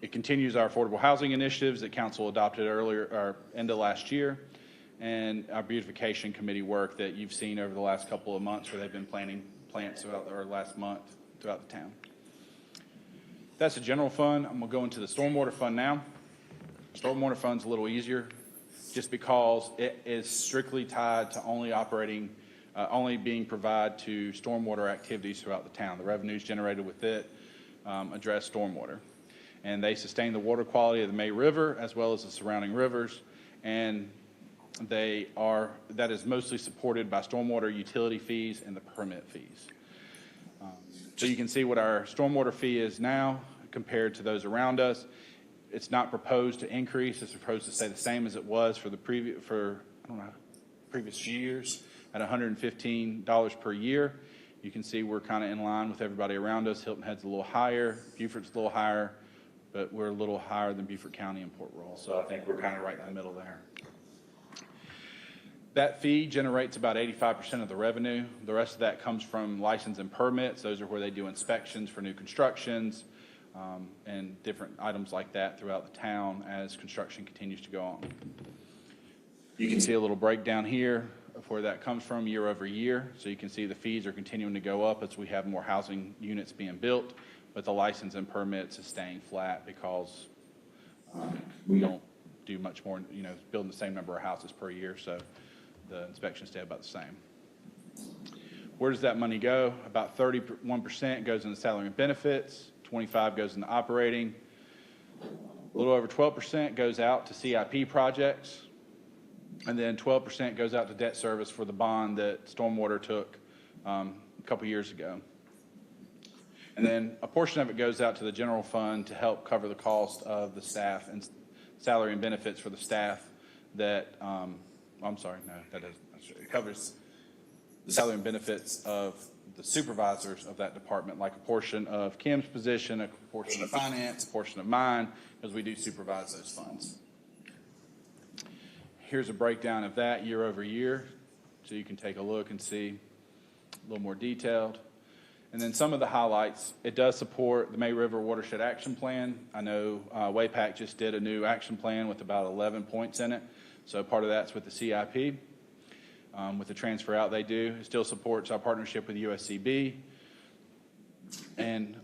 It continues our affordable housing initiatives that council adopted earlier, or end of last year, and our beautification committee work that you've seen over the last couple of months where they've been planting plants or last month throughout the town. That's the general fund. I'm gonna go into the stormwater fund now. Stormwater fund's a little easier just because it is strictly tied to only being provided to stormwater activities throughout the town. The revenues generated with it address stormwater. And they sustain the water quality of the May River as well as the surrounding rivers. And that is mostly supported by stormwater utility fees and the permit fees. So you can see what our stormwater fee is now compared to those around us. It's not proposed to increase. It's proposed to stay the same as it was for the previous years at $115 per year. You can see we're kind of in line with everybody around us. Hilton Head's a little higher, Beaufort's a little higher, but we're a little higher than Beaufort County and Port Royal. So I think we're kind of right in the middle there. That fee generates about 85% of the revenue. The rest of that comes from license and permits. Those are where they do inspections for new constructions and different items like that throughout the town as construction continues to go on. You can see a little breakdown here of where that comes from year over year. So you can see the fees are continuing to go up as we have more housing units being built, but the license and permits is staying flat because we don't do much more, building the same number of houses per year. So the inspections stay about the same. Where does that money go? About 31% goes into salary and benefits, 25% goes into operating, a little over 12% goes out to CIP projects, and then 12% goes out to debt service for the bond that Stormwater took a couple years ago. And then a portion of it goes out to the general fund to help cover the cost of the staff and salary and benefits for the staff that it covers the salary and benefits of the supervisors of that department, like a portion of Kim's position, a portion of finance, a portion of mine, because we do supervise those funds. Here's a breakdown of that year over year, so you can take a look and see a little more detailed. And then some of the highlights, it does support the May River Watershed Action Plan. I know WAPAC just did a new action plan with about 11 points in it. So part of that's with the CIP. With the transfer out they do. It still supports our partnership with USCB. And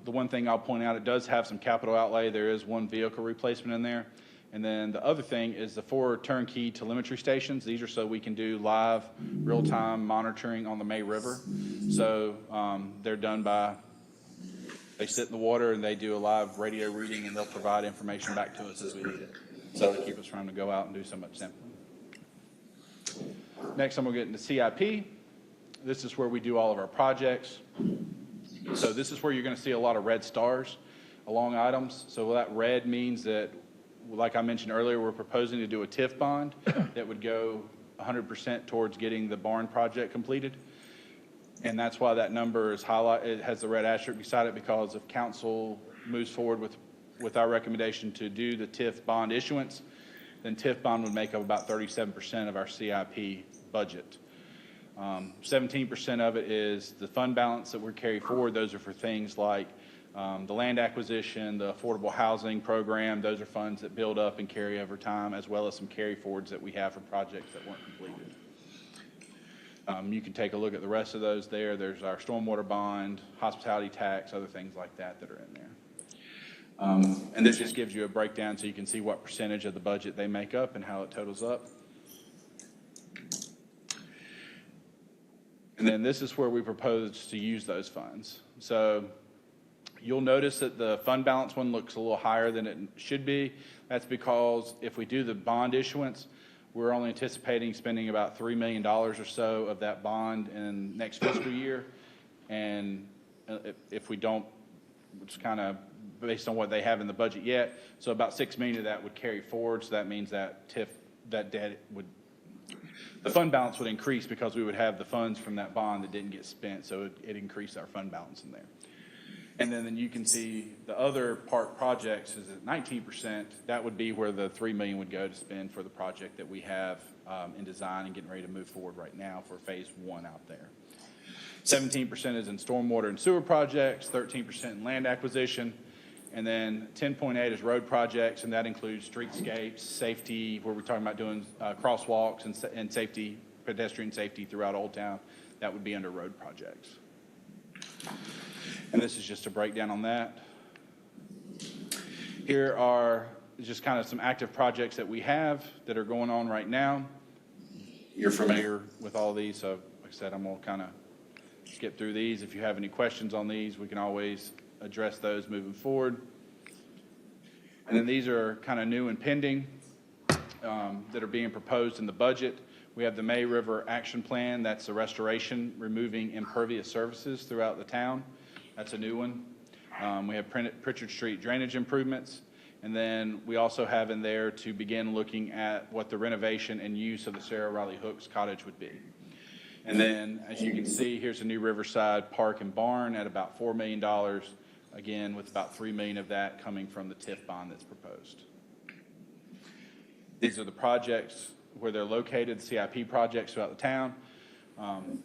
the one thing I'll point out, it does have some capital outlay. There is one vehicle replacement in there. And then the other thing is the 4 turnkey telemetry stations. These are so we can do live, real-time monitoring on the May River. So they're done by, they sit in the water and they do a live radio reading and they'll provide information back to us as we need it. So to keep us from having to go out and do so much sampling. Next, I'm going to get into CIP. This is where we do all of our projects. So this is where you're going to see a lot of red stars along items. So that red means that, like I mentioned earlier, we're proposing to do a TIF bond that would go 100% towards getting the barn project completed. And that's why that number is highlighted. It has the red asterisk beside it, because if council moves forward with our recommendation to do the TIF bond issuance, then TIF bond would make up about 37% of our CIP budget. 17% of it is the fund balance that we carry forward. Those are for things like the land acquisition, the affordable housing program. Those are funds that build up and carry over time, as well as some carry forwards that we have for projects that weren't completed. You can take a look at the rest of those there. There's our stormwater bond, hospitality tax, other things like that that are in there. And this just gives you a breakdown so you can see what percentage of the budget they make up and how it totals up. And then this is where we propose to use those funds. So you'll notice that the fund balance one looks a little higher than it should be. That's because if we do the bond issuance, we're only anticipating spending about $3 million or so of that bond in next fiscal year. And if we don't, it's kind of based on what they have in the budget yet. So about $6 million of that would carry forward. So that means that that debt would, the fund balance would increase because we would have the funds from that bond that didn't get spent. So it increased our fund balance in there. And then you can see the other part projects is at 19%. That would be where the $3 million would go to spend for the project that we have in design and getting ready to move forward right now for phase 1 out there. 17% is in stormwater and sewer projects, 13% in land acquisition, And then 10.8 is road projects, and that includes streetscapes, safety, where we're talking about doing crosswalks and safety, pedestrian safety throughout Old Town. That would be under road projects. And this is just a breakdown on that. Here are just kind of some active projects that we have that are going on right now. You're familiar with all these, so like I said, I'm going to kind of skip through these. If you have any questions on these, we can always address those moving forward. And then these are kind of new and pending that are being proposed in the budget. We have the May River Action Plan. That's the restoration, removing impervious surfaces throughout the town. That's a new one. We have Pritchard Street drainage improvements. And then we also have in there to begin looking at what the renovation and use of the Sarah Riley Hooks Cottage would be. And then, as you can see, here's a new Riverside Park and Barn at about $4 million, again, with about $3 million of that coming from the TIF bond that's proposed. These are the projects where they're located, CIP projects throughout the town.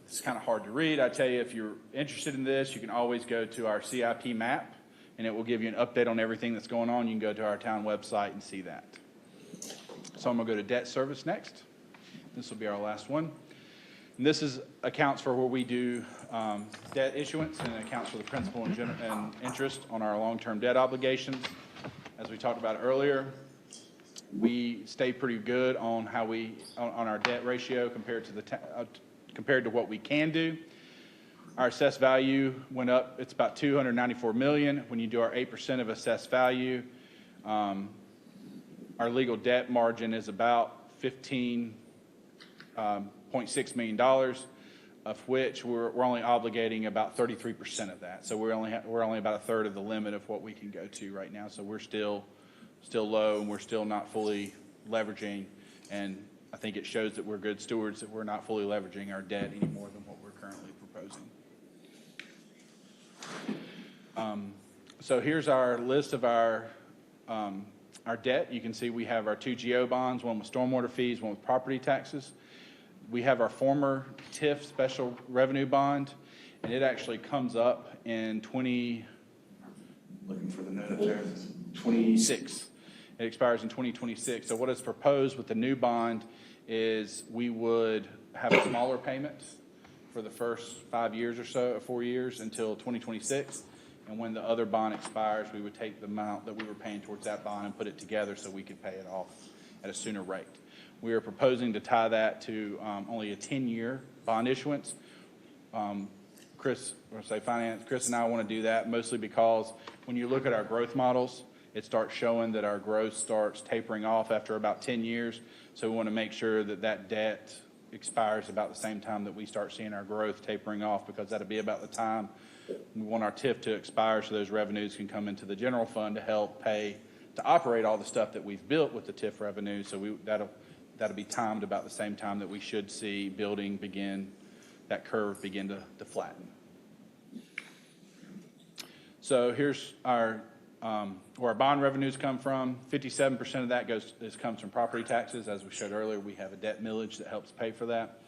It's kind of hard to read. I tell you, if you're interested in this, you can always go to our CIP map, and it will give you an update on everything that's going on. You can go to our town website and see that. So I'm going to go to debt service next. This will be our last one. And this accounts for where we do debt issuance, and it accounts for the principal and interest on our long-term debt obligations. As we talked about earlier, we stay pretty good on how on our debt ratio compared to what we can do. Our assessed value went up. It's about $294 million. When you do our 8% of assessed value, our legal debt margin is about $15.6 million, of which we're only obligating about 33% of that. So we're only about a third of the limit of what we can go to right now. So we're still low, and we're still not fully leveraging. And I think it shows that we're good stewards, that we're not fully leveraging our debt any more than what we're currently proposing. So here's our list of our debt. You can see we have our 2 GO bonds, one with stormwater fees, one with property taxes. We have our former TIF special revenue bond, and it actually comes up in 26. It expires in 2026. So what is proposed with the new bond is we would have a smaller payment for the first 5 years or so, or 4 years, until 2026. And when the other bond expires, we would take the amount that we were paying towards that bond and put it together so we could pay it off at a sooner rate. We are proposing to tie that to only a 10-year bond issuance. Chris and I want to do that mostly because when you look at our growth models, it starts showing that our growth starts tapering off after about 10 years. So we want to make sure that that debt expires about the same time that we start seeing our growth tapering off, because that'll be about the time we want our TIF to expire so those revenues can come into the general fund to help pay to operate all the stuff that we've built with the TIF revenue. So that'll be timed about the same time that we should see that curve begin to flatten. So here's where our bond revenues come from. 57% of that comes from property taxes. As we showed earlier, we have a debt millage that helps pay for that.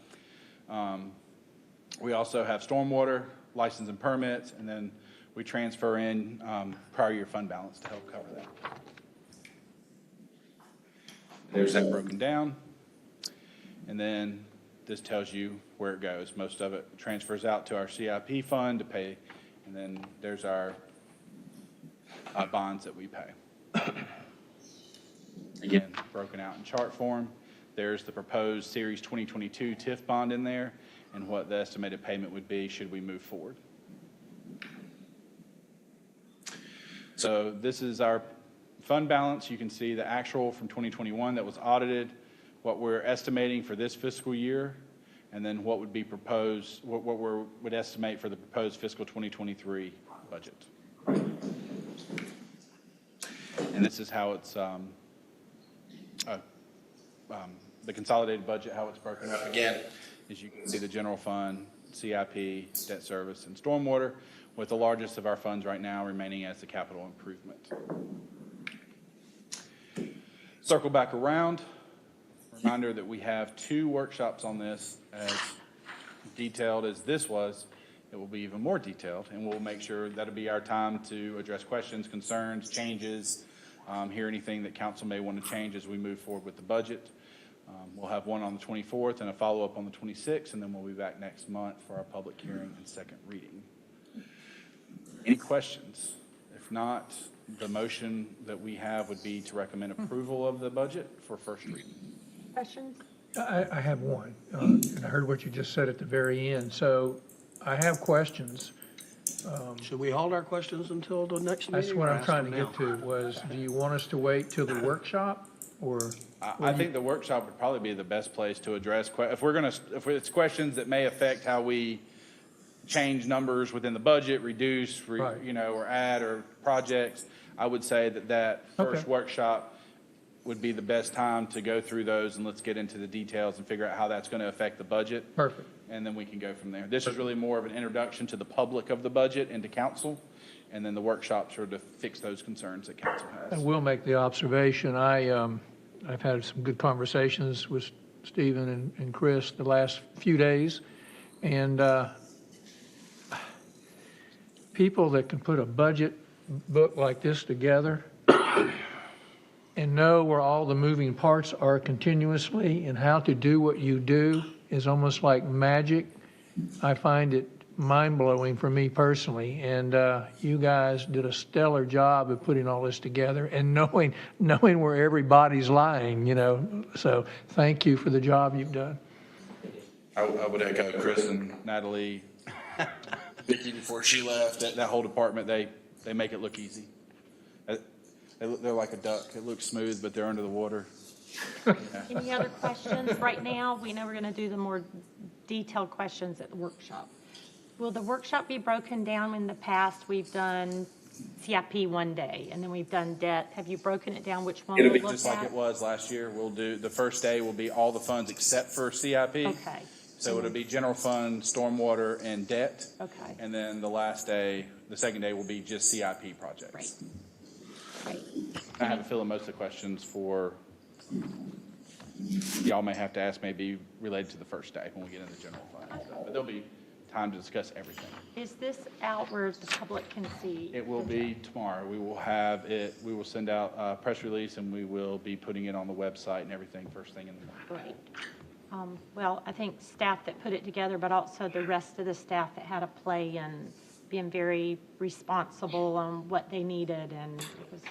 We also have stormwater, license and permits, and then we transfer in prior year fund balance to help cover that. There's that broken down. And then this tells you where it goes. Most of it transfers out to our CIP fund to pay, and then there's our bonds that we pay. Again, broken out in chart form. There's the proposed Series 2022 TIF bond in there and what the estimated payment would be should we move forward. So this is our fund balance. You can see the actual from 2021 that was audited, what we're estimating for this fiscal year, and then what would be proposed, what we would estimate for the proposed fiscal 2023 budget. And this is how it's, the consolidated budget, how it's broken up again. As you can see, the general fund, CIP, debt service, and stormwater, with the largest of our funds right now remaining as the capital improvement. Circle back around. Reminder that we have 2 workshops on this. As detailed as this was, it will be even more detailed, and we'll make sure that'll be our time to address questions, concerns, changes, hear anything that council may want to change as we move forward with the budget. We'll have one on the 24th and a follow-up on the 26th, and then we'll be back next month for our public hearing and second reading. Any questions? If not, the motion that we have would be to recommend approval of the budget for first reading. Questions? I have one, and I heard what you just said at the very end, so I have questions. Should we hold our questions until the next meeting? That's what or I'm ask trying to them get now? to, was, do you want us to wait till the workshop, or? I think the workshop would probably be the best place to address, if it's questions that may affect how we change numbers within the budget, reduce, Right. or add, or projects, I would say that first Okay. workshop would be the best time to go through those, and let's get into the details and figure out how that's going to affect the budget. Perfect. And then we can go from there. This is really more of an introduction to the public of the budget and to council, and then the workshops are to fix those concerns that council I has. will make the observation, I've had some good conversations with Stephen and Chris the last few days, and people that can put a budget book like this together and know where all the moving parts are continuously and how to do what you do is almost like magic. I find it mind-blowing for me personally, and you guys did a stellar job of putting all this together and knowing where everybody's lying, so thank you for the job you've done. I would echo Chris and Natalie, Vicki before she left, that whole department, they make it look easy. They're like a duck. It looks smooth, but they're under the water. Any other questions right now? We know we're going to do the more detailed questions at the workshop. Will the workshop be broken down? In the past, we've done CIP one day, and then we've done debt. Have you broken it down, which one It'll we'll be look just like at? it was last year. We'll do, the first day will be all the funds except for CIP. Okay. So it'll be general fund, stormwater, and debt. Okay. And then the second day will be just CIP projects. Right. I have a feeling most of the questions y'all may have to ask may be related to the first day when we get into general fund and stuff. But there'll be time to discuss everything. Is this out where the public can see? It will be tomorrow. We will send out a press release, and we will be putting it on the website and everything first thing in the morning. Great. Well, I think staff that put it together, but also the rest of the staff that had a play in being very responsible on what they needed. And it was,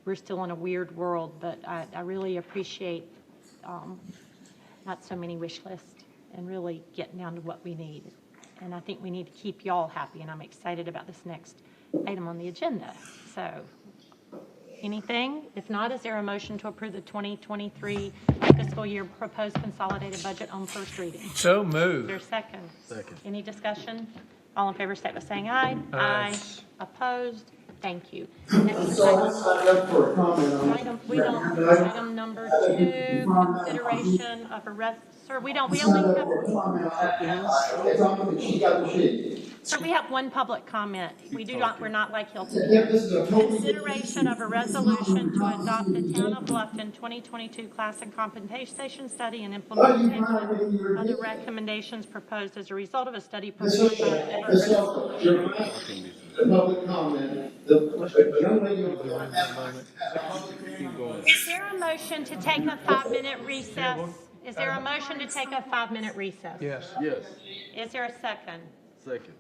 we're still in a weird world, but I really appreciate not so many wish lists and really getting down to what we need. And I think we need to keep y'all happy, and I'm excited about this next item on the agenda. So, anything? If not, is there a motion to approve the 2023 fiscal year proposed consolidated budget on first reading? So Is moved. there a second? Second. Any discussion? All in favor, state by saying aye. Aye. Opposed? Thank you. Next item number 2, consideration of a sir, we only have, sir, we have one public comment. We're not like Hilton. Consideration of a resolution to adopt the Town of Bluffton 2022 Class and Compensation Study and implementation of the recommendations proposed as a result of a study performed by The public comment, the young lady over there. Is there a motion to take a 5-minute recess? Is there a motion to take a 5-minute recess? Yes. Yes. Is there a second? Second.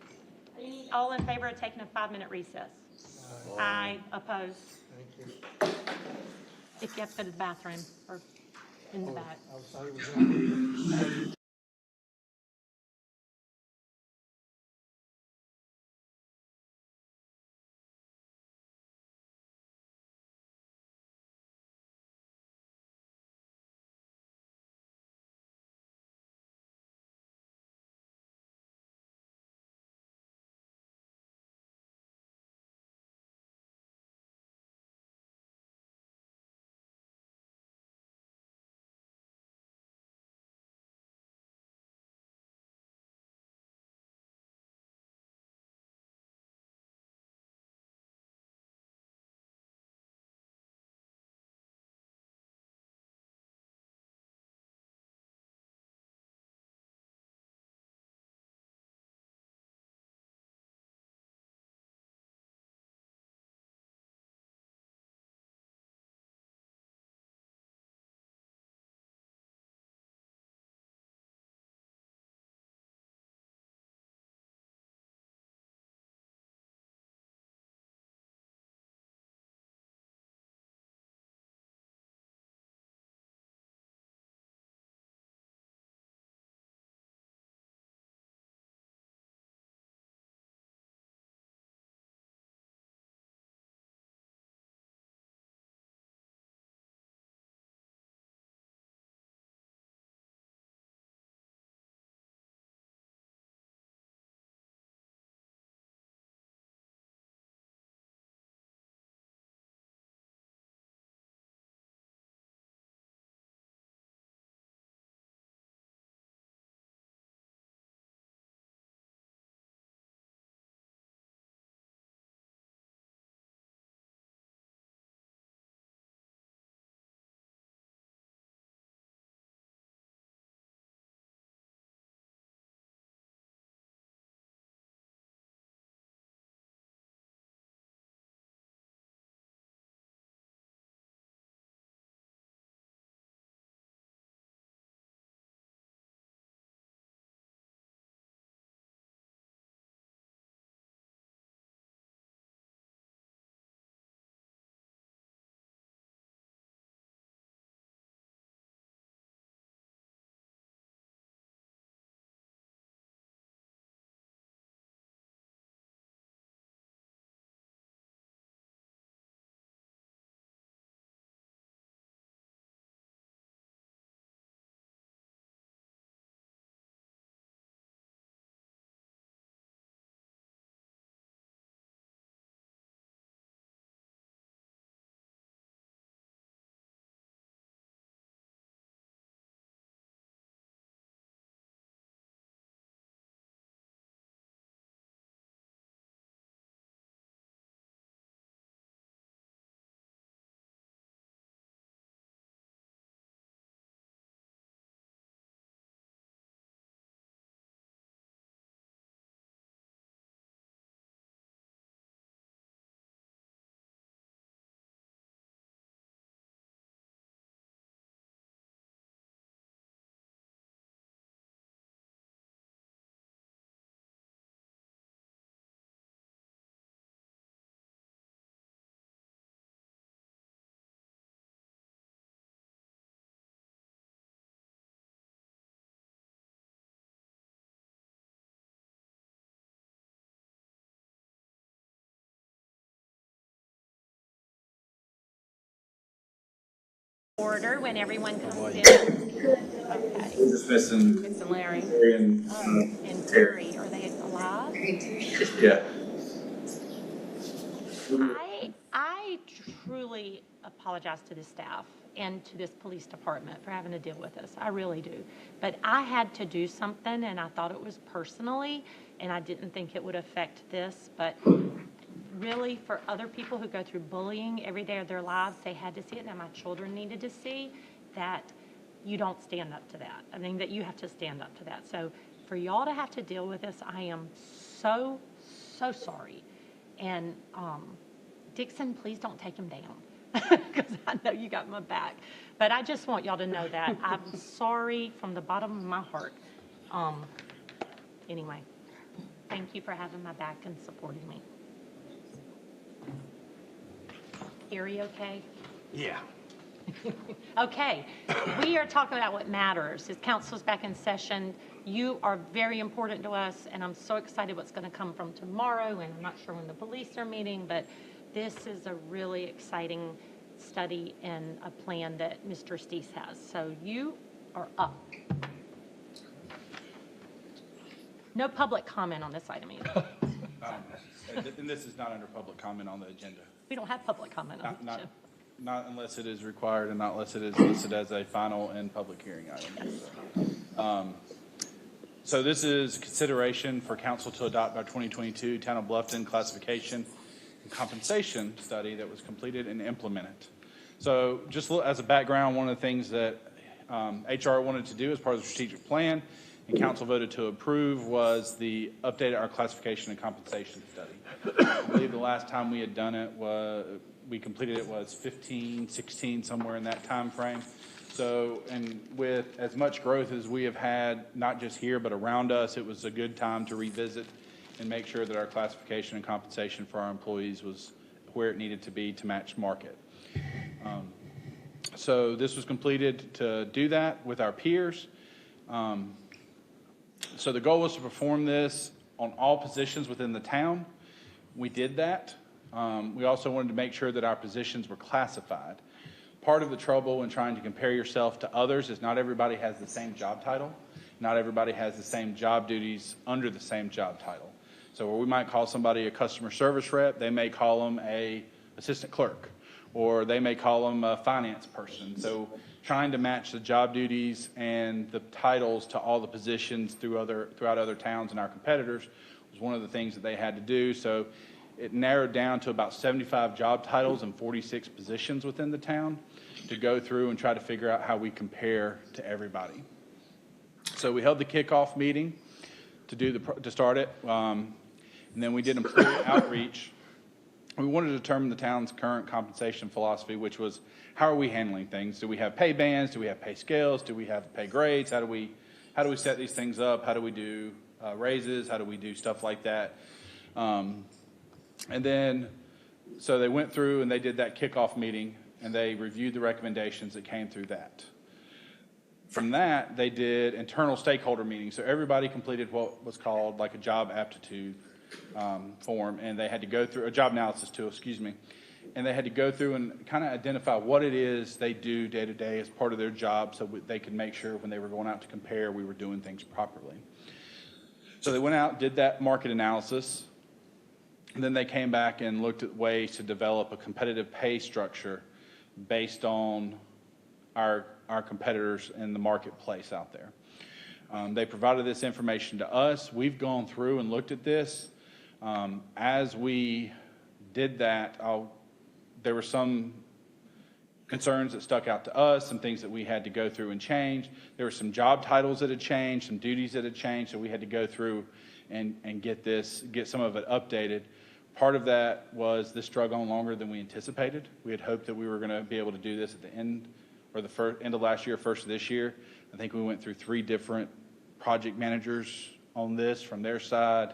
All in favor of taking a 5-minute recess? Aye. Opposed? Thank you. If you have to go to the bathroom or in the back. Order when everyone comes in. Okay. Just missing It's Larry. Larry and, And Terry, are they alive? yeah. I truly apologize to the staff and to this police department for having to deal with this. I really do. But I had to do something, and I thought it was personally, and I didn't think it would affect this. But really, for other people who go through bullying every day of their lives, they had to see it, and my children needed to see that you don't stand up to that. I mean, that you have to stand up to that. So for y'all to have to deal with this, I am so, so sorry. And Dixon, please don't take him down, because I know you got my back. But I just want y'all to know that I'm sorry from the bottom of my heart. Anyway, thank you for having my back and supporting me. Erie, okay? Yeah. Okay, we are talking about what matters. As council's back in session, you are very important to us, and I'm so excited what's going to come from tomorrow, and I'm not sure when the police are meeting, but this is a really exciting study and a plan that Mr. Steese has. So you are up. No public comment on this item either. And this is not under public comment on the agenda. We don't have public comment on the agenda. Not unless it is required and not unless it is listed as a final and public hearing item. So this is consideration for council to adopt our 2022 Town of Bluffton classification and compensation study that was completed and implemented. So just as a background, one of the things that HR wanted to do as part of the strategic plan and council voted to approve was the update our classification and compensation study. I believe the last time we had done it we completed it was 15, 16, somewhere in that time frame. So, and with as much growth as we have had, not just here, but around us, it was a good time to revisit and make sure that our classification and compensation for our employees was where it needed to be to match market. So this was completed to do that with our peers. So the goal was to perform this on all positions within the town. We did that. We also wanted to make sure that our positions were classified. Part of the trouble when trying to compare yourself to others is not everybody has the same job title. Not everybody has the same job duties under the same job title. So where we might call somebody a customer service rep, they may call them a assistant clerk, or they may call them a finance person. So trying to match the job duties and the titles to all the positions throughout other towns and our competitors was one of the things that they had to do. So it narrowed down to about 75 job titles and 46 positions within the town to go through and try to figure out how we compare to everybody. So we held the kickoff meeting to start it, and then we did employee outreach. We wanted to determine the town's current compensation philosophy, which was how are we handling things? Do we have pay bands? Do we have pay scales? Do we have pay grades? How do we set these things up? How do we do raises? How do we do stuff like that? And then, so they went through and they did that kickoff meeting and they reviewed the recommendations that came through that. From that, they did internal stakeholder meetings. So everybody completed what was called like a job aptitude form, and they had to go through a job analysis tool, and they had to go through and kind of identify what it is they do day to day as part of their job so they could make sure when they were going out to compare, we were doing things properly. So they went out, did that market analysis, and then they came back and looked at ways to develop a competitive pay structure based on our competitors in the marketplace out there. They provided this information to us. We've gone through and looked at this. As we did that, there were some concerns that stuck out to us, some things that we had to go through and change. There were some job titles that had changed, some duties that had changed, so we had to go through and get some of it updated. Part of that was this drug on longer than we anticipated. We had hoped that we were going to be able to do this at the end or the end of last year, first of this year. I think we went through 3 different project managers on this from their side,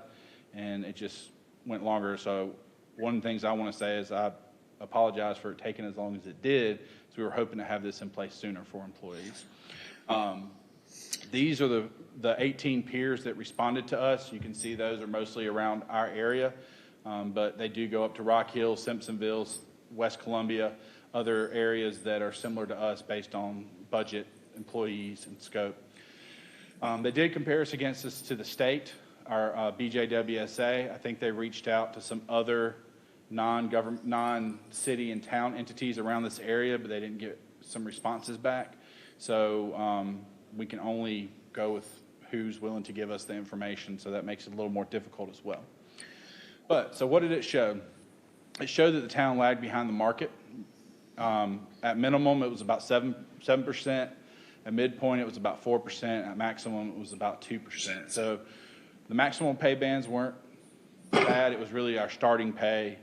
and it just went longer. So one of the things I want to say is I apologize for it taking as long as it did, so we were hoping to have this in place sooner for employees. These are the 18 peers that responded to us. You can see those are mostly around our area, but they do go up to Rock Hill, Simpsonville, West Columbia. other areas that are similar to us based on budget, employees, and scope. They did compare us against us to the state, our BJWSA. I think they reached out to some other non-government, non-city and town entities around this area, but they didn't get some responses back. So we can only go with who's willing to give us the information, so that makes it a little more difficult as well. But, so what did it show? It showed that the town lagged behind the market. At minimum, it was about 7%. At midpoint, it was about 4%. At maximum, it was about 2%. So the maximum pay bands weren't bad. It was really our starting pay,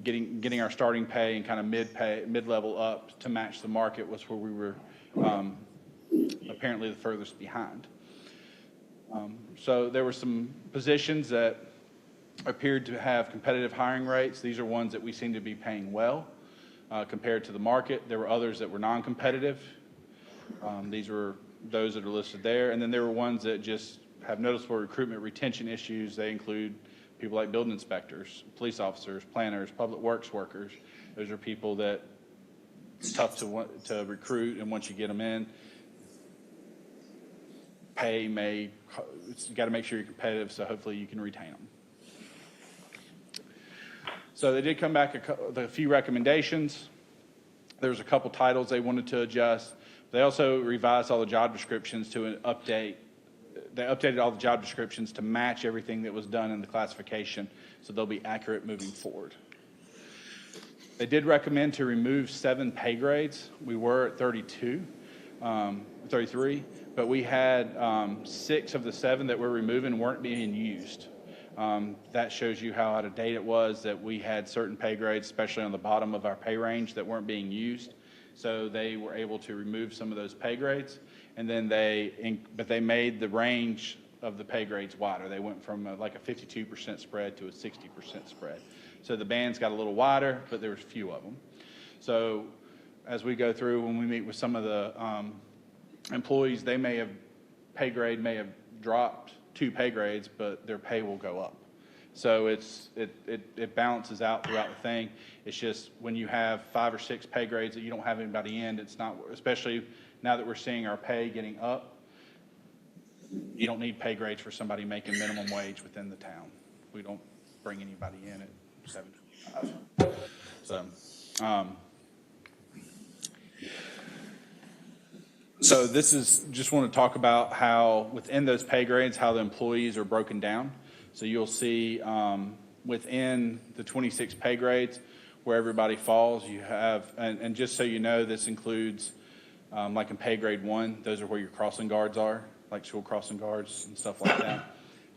getting our starting pay and kind of mid-level up to match the market was where we were apparently the furthest behind. So there were some positions that appeared to have competitive hiring rates. These are ones that we seem to be paying well compared to the market. There were others that were non-competitive. These were those that are listed there. And then there were ones that just have noticeable recruitment retention issues. They include people like building inspectors, police officers, planners, public works workers. Those are people that it's tough to recruit, and once you get them in, you got to make sure you're competitive, so hopefully you can retain them. So they did come back with a few recommendations. There was a couple titles they wanted to adjust. They also revised all the job descriptions to an update. They updated all the job descriptions to match everything that was done in the classification, so they'll be accurate moving forward. They did recommend to remove 7 pay grades. We were at 33, but we had 6 of the 7 that we're removing weren't being used. That shows you how out of date it was, that we had certain pay grades, especially on the bottom of our pay range, that weren't being used. So they were able to remove some of those pay grades, and then but they made the range of the pay grades wider. They went from like a 52% spread to a 60% spread. So the bands got a little wider, but there was few of them. So as we go through, when we meet with some of the employees, pay grade may have dropped 2 pay grades, but their pay will go up. So it balances out throughout the thing. It's just when you have 5 or 6 pay grades that you don't have anybody in, it's not, especially now that we're seeing our pay getting up, you don't need pay grades for somebody making minimum wage within the town. We don't bring anybody in at $7.25. So this is, just want to talk about how within those pay grades, how the employees are broken down. So you'll see within the 26 pay grades where everybody falls, you have, and just so you know, this includes like in pay grade 1, those are where your crossing guards are, like school crossing guards and stuff like that.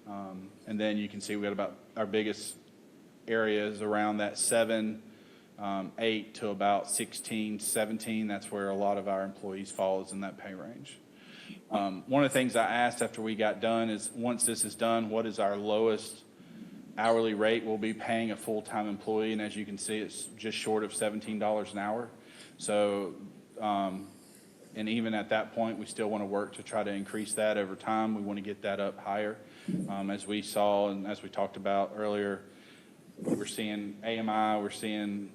And then you can see we got about our biggest areas around that 7, 8 to about 16, 17. That's where a lot of our employees fall, is in that pay range. One of the things I asked after we got done is, once this is done, what is our lowest hourly rate we'll be paying a full-time employee? And as you can see, it's just short of $17 an hour. So, and even at that point, we still want to work to try to increase that over time. We want to get that up higher. As we saw and as we talked about earlier, we're seeing AMI, we're seeing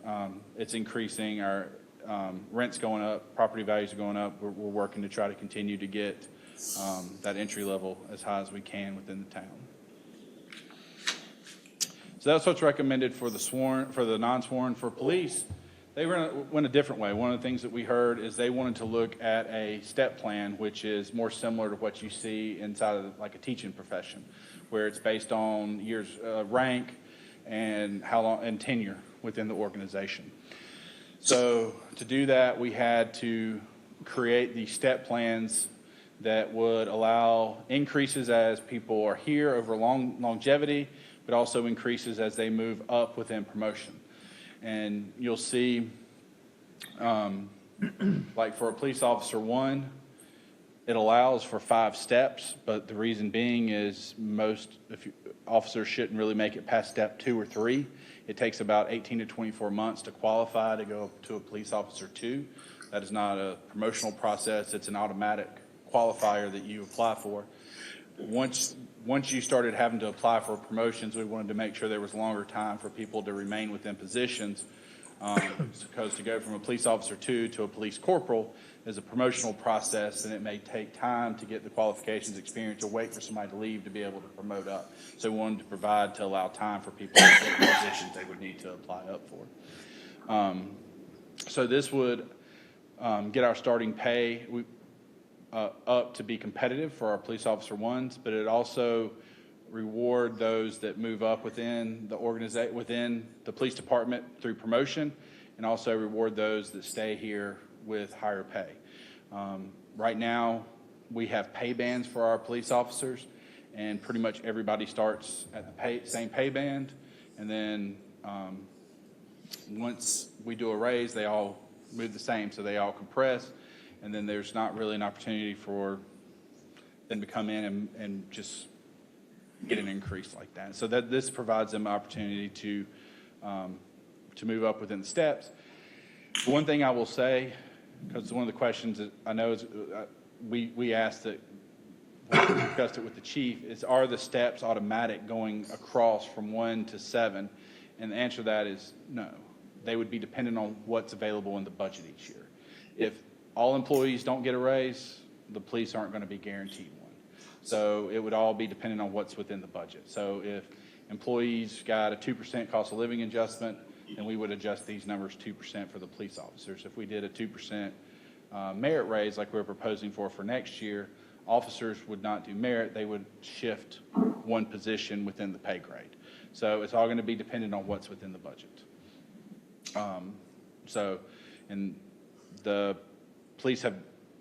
it's increasing, our rent's going up, property values are going up. We're working to try to continue to get that entry level as high as we can within the town. So that's what's recommended for the sworn, for the non-sworn. For police, they went a different way. One of the things that we heard is they wanted to look at a step plan, which is more similar to what you see inside of like a teaching profession, where it's based on years rank and how long and tenure within the organization. So to do that, we had to create these step plans that would allow increases as people are here over longevity, but also increases as they move up within promotion. And you'll see, like for a police officer 1, it allows for 5 steps, but the reason being is officers shouldn't really make it past step 2 or 3. It takes about 18 to 24 months to qualify to go to a police officer 2. That is not a promotional process. It's an automatic qualifier that you apply for. Once you started having to apply for promotions, we wanted to make sure there was longer time for people to remain within positions. Because to go from a police officer 2 to a police corporal is a promotional process, and it may take time to get the qualifications, experience, or wait for somebody to leave to be able to promote up. So we wanted to provide to allow time for people to get the positions they would need to apply up for. So this would get our starting pay up to be competitive for our police officer 1s, but it also reward those that move up within the organization, within the police department through promotion, and also reward those that stay here with higher pay. Right now, we have pay bands for our police officers, and pretty much everybody starts at the same pay band, and then once we do a raise, they all move the same, so they all compress, and then there's not really an opportunity for them to come in and just get an increase like that. So that this provides them an opportunity to move up within the steps. One thing I will say, because one of the questions that I know is we asked that, we discussed it with the chief, is are the steps automatic going across from 1 to 7? And the answer to that is no. They would be dependent on what's available in the budget each year. If all employees don't get a raise, the police aren't going to be guaranteed one. So it would all be dependent on what's within the budget. So if employees got a 2% cost of living adjustment, then we would adjust these numbers 2% for the police officers. If we did a 2% merit raise like we're proposing for next year, officers would not do merit. They would shift one position within the pay grade. So it's all going to be dependent on what's within the budget. And the police have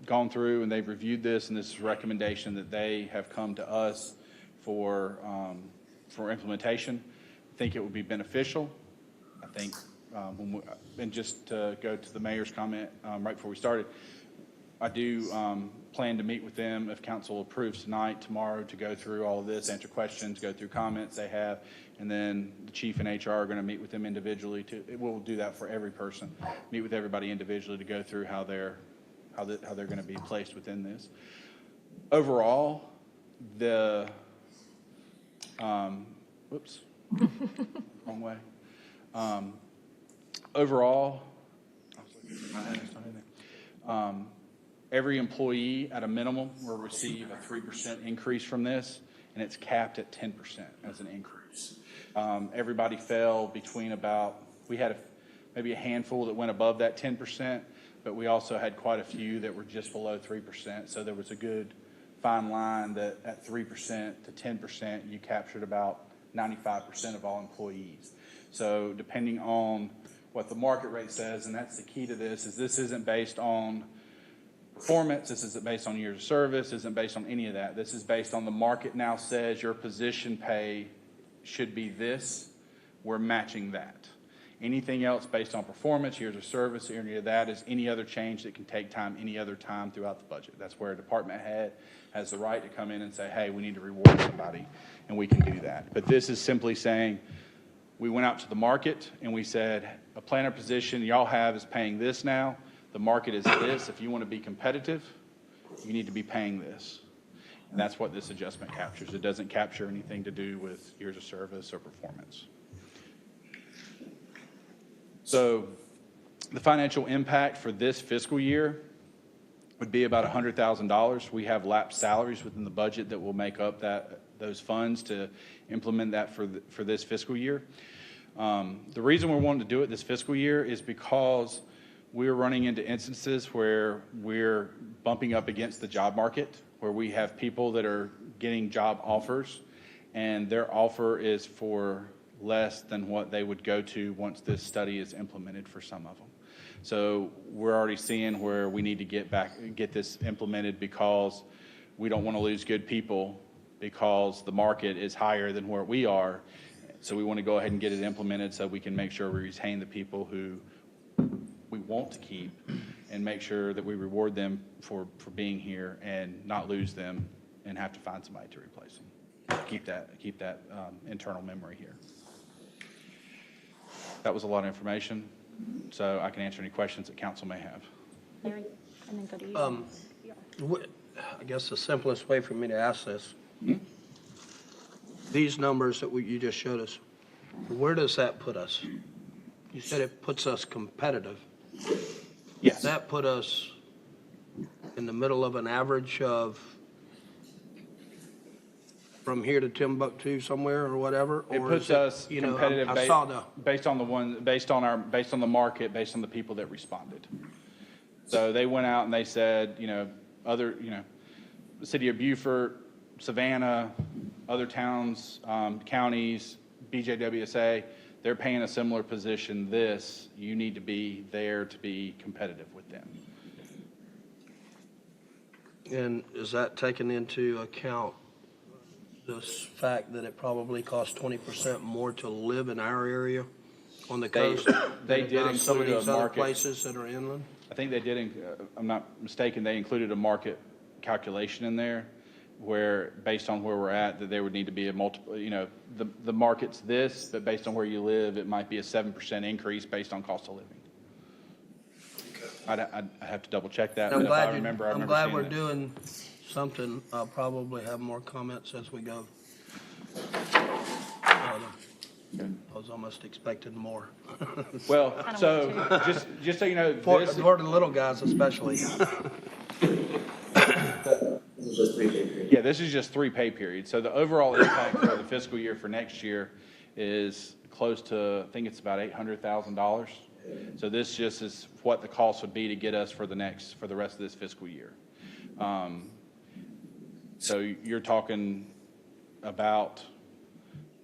gone through and they've reviewed this, and this is a recommendation that they have come to us for implementation. I think it would be beneficial. I think, and just to go to the mayor's comment right before we started, I do plan to meet with them if council approves tonight, tomorrow, to go through all of this, answer questions, go through comments they have, and then the chief and HR are going to meet with them individually. We'll do that for every person, meet with everybody individually to go through how they're going to be placed within this. Overall, the whoops, wrong way. Overall, every employee at a minimum will receive a 3% increase from this, and it's capped at 10% as an increase. Everybody fell between we had maybe a handful that went above that 10%, but we also had quite a few that were just below 3%. So there was a good fine line that at 3% to 10%, you captured about 95% of all employees. So depending on what the market rate says, and that's the key to this, is this isn't based on performance, this isn't based on years of service, isn't based on any of that. This is based on the market now says your position pay should be this, we're matching that. Anything else based on performance, years of service, any of that is any other change that can take time any other time throughout the budget. That's where a department head has the right to come in and say, hey, we need to reward somebody, and we can do that. But this is simply saying, we went out to the market and we said, a planner position y'all have is paying this now. The market is this. If you want to be competitive, you need to be paying this. And that's what this adjustment captures. It doesn't capture anything to do with years of service or performance. So the financial impact for this fiscal year would be about $100,000. We have lapsed salaries within the budget that will make up those funds to implement that for this fiscal year. The reason we're wanting to do it this fiscal year is because we're running into instances where we're bumping up against the job market, where we have people that are getting job offers, and their offer is for less than what they would go to once this study is implemented for some of them. So we're already seeing where we need to get this implemented because we don't want to lose good people because the market is higher than where we are. So we want to go ahead and get it implemented so we can make sure we retain the people who we want to keep and make sure that we reward them for being here and not lose them and have to find somebody to replace them. Keep that internal memory here. That was a lot of information, so I can answer any questions that council may have. Larry, and then go to you. I guess the simplest way for me to ask this, these numbers that you just showed us, where does that put us? You said it puts us competitive. Yes. Does that put us in the middle of an average of from here to Timbuktu somewhere or whatever? It Or puts is it, us you know, competitive I saw the, based on the market, based on the people that responded. So they went out and they said, the city of Beaufort, Savannah, other towns, counties, BJWSA, they're paying a similar position. You need to be there to be competitive with them. and is that taken into account this fact that it probably costs 20% more to live in our area on the coast? They than it did does some of include a these other market. places that are inland? I think they did, I'm not mistaken, they included a market calculation in there where, based on where we're at, that there would need to be a multiple, the market's this, but based on where you live, it might be a 7% increase based on cost of living. I'd have to double check that, but if I remember, I I'm remember glad seeing we're that. doing something. I'll probably have more comments as we go. I was almost expecting more. Well, so just so you know, For the little guys especially. Yeah, this is just 3 pay periods. So the overall impact for the fiscal year for next year is close to, I think it's about $800,000. So this just is what the cost would be to get us for the rest of this fiscal year. So you're talking about,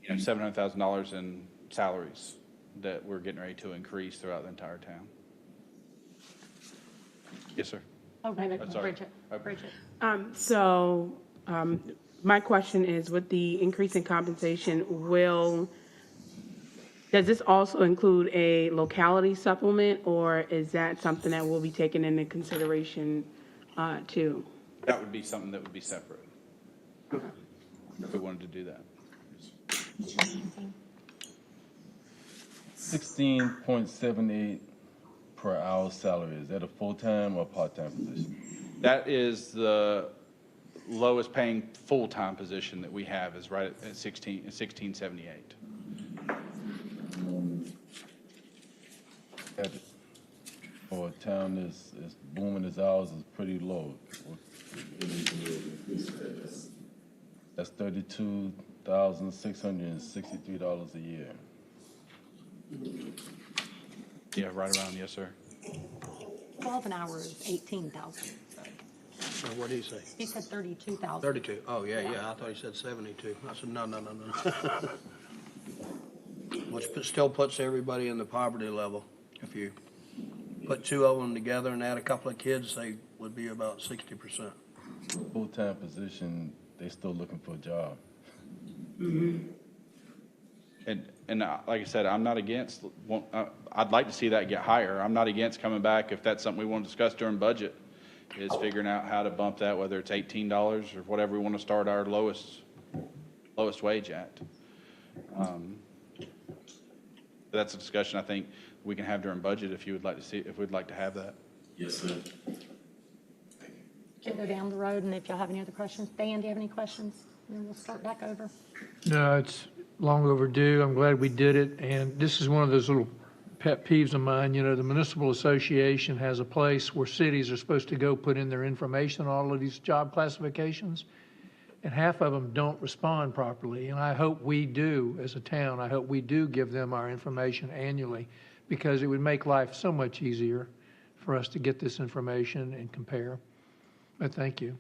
$700,000 in salaries that we're getting ready to increase throughout the entire town. Yes, sir. Oh, sorry. Bridget. My question is, with the increase in compensation, does this also include a locality supplement, or is that something that will be taken into consideration too? That would be something that would be separate if we wanted to do that. 16.78 per hour salary. Is that a full-time or part-time position? That is the lowest paying full-time position that we have, is right at 1678. For a town as booming as ours is pretty low. That's $32,663 a year. Yeah, right around, yes, sir. 12 an hour is 18,000. So what did he say? He said 32,000. 32. Oh, yeah. I thought he said 72. I said, no. Which still puts everybody in the poverty level. If you put 2 of them together and add a couple of kids, they would be about 60%. Full-time position, they still looking for a job. Mm-hmm. And like I said, I'm not against, I'd like to see that get higher. I'm not against coming back if that's something we want to discuss during budget, is figuring out how to bump that, whether it's $18 or whatever we want to start our lowest wage at. That's a discussion I think we can have during budget if you would like to see, if we'd like to have that. Yes, sir. Can go down the road, and if y'all have any other questions. Dan, do you have any questions? And then we'll start back over. No, it's long overdue. I'm glad we did it. And this is one of those little pet peeves of mine. The Municipal Association has a place where cities are supposed to go put in their information on all of these job classifications, and half of them don't respond properly. And I hope we do, as a town, I hope we do give them our information annually, because it would make life so much easier for us to get this information and compare. But thank you.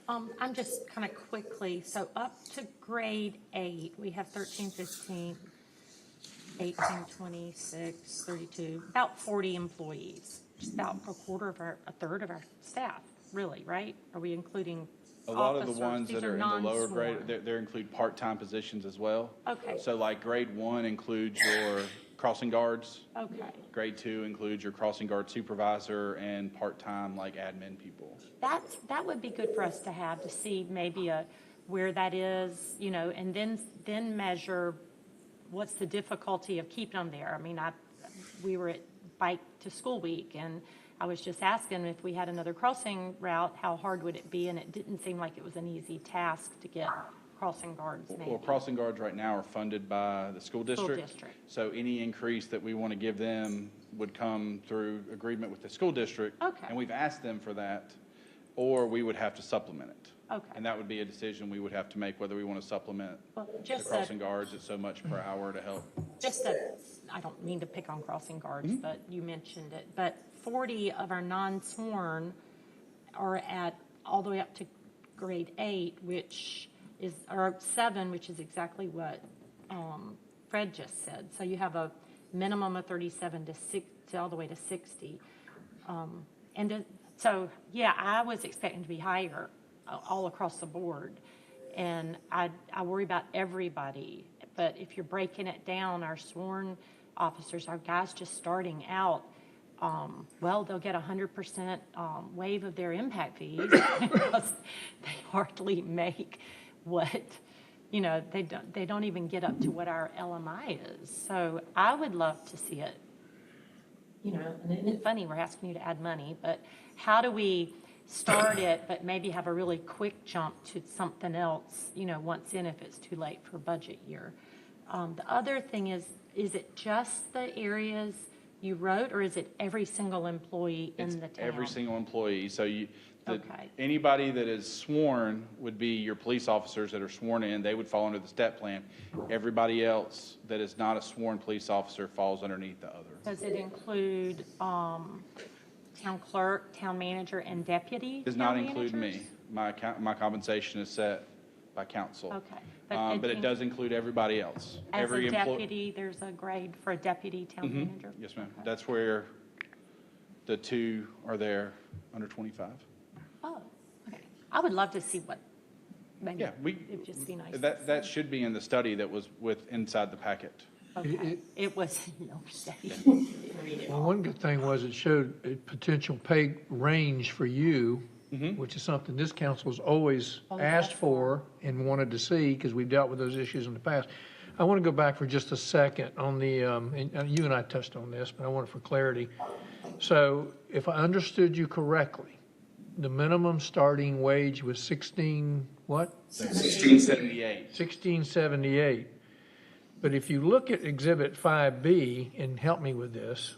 I'm just kind of quickly, so up to grade 8, we have 13, 15, 18, 26, 32, about 40 employees. Just about a third of our staff, really, right? Are we including A lot officers? of the ones These that are in the lower grade, non-sworn. they include part-time positions as well. Okay. So like grade 1 includes your crossing guards. Okay. Grade 2 includes your crossing guard supervisor and part-time like admin people. That would be good for us to have, to see maybe where that is, and then measure what's the difficulty of keeping them there. I mean, we were at Bike to School Week, and I was just asking if we had another crossing route, how hard would it be? And it didn't seem like it was an easy task to get crossing guards maybe? Well, crossing guards right now are funded by the school district. So any increase that we want to give them would come through agreement with the school district. Okay. And we've asked them for that, or we would have to supplement it. Okay. And that would be a decision we would have to make, whether we want to supplement Well, the just crossing guards at so much per hour to help. Just that, I don't mean to pick on crossing guards, Mm-hmm. but you mentioned it. But 40 of our non-sworn are at, all the way up to grade 8, which is, or 7, which is exactly what Fred just said. So you have a minimum of 37 to 6, to all the way to 60. So, yeah, I was expecting to be higher all across the board. And I worry about everybody. But if you're breaking it down, our sworn officers, our guys just starting out, well, they'll get 100% waive of their impact fees because they hardly make what, you know, they don't even get up to what our LMI is. So I would love to see it. You know, and it's funny, we're asking you to add money, but how do we start it, but maybe have a really quick jump to something else, you know, once in if it's too late for budget year? The other thing is it just the areas you wrote, or is it every single employee in the town? Every single employee. So Okay. anybody that is sworn would be your police officers that are sworn in. They would fall under the step plan. Everybody else that is not a sworn police officer falls underneath the other. Does it include town clerk, town manager, and deputy? Does not include me. My compensation is set by council. Okay. But it does include everybody else. As a deputy, there's a grade for a deputy town manager? Yes, ma'am. That's where the two are there under 25. Oh, okay. I would love to see what, maybe, Yeah, it'd just be nice. that should be in the study that was inside the packet. Okay. It was no study. Well, one good thing was it showed a potential pay range for you, which is something this council's always asked for and wanted to see because we've dealt with those issues in the past. I want to go back for just a second on the, and you and I touched on this, but I want it for clarity. So if I understood you correctly, the minimum starting wage was 16, what? 1678. 1678. But if you look at Exhibit 5B, and help me with this,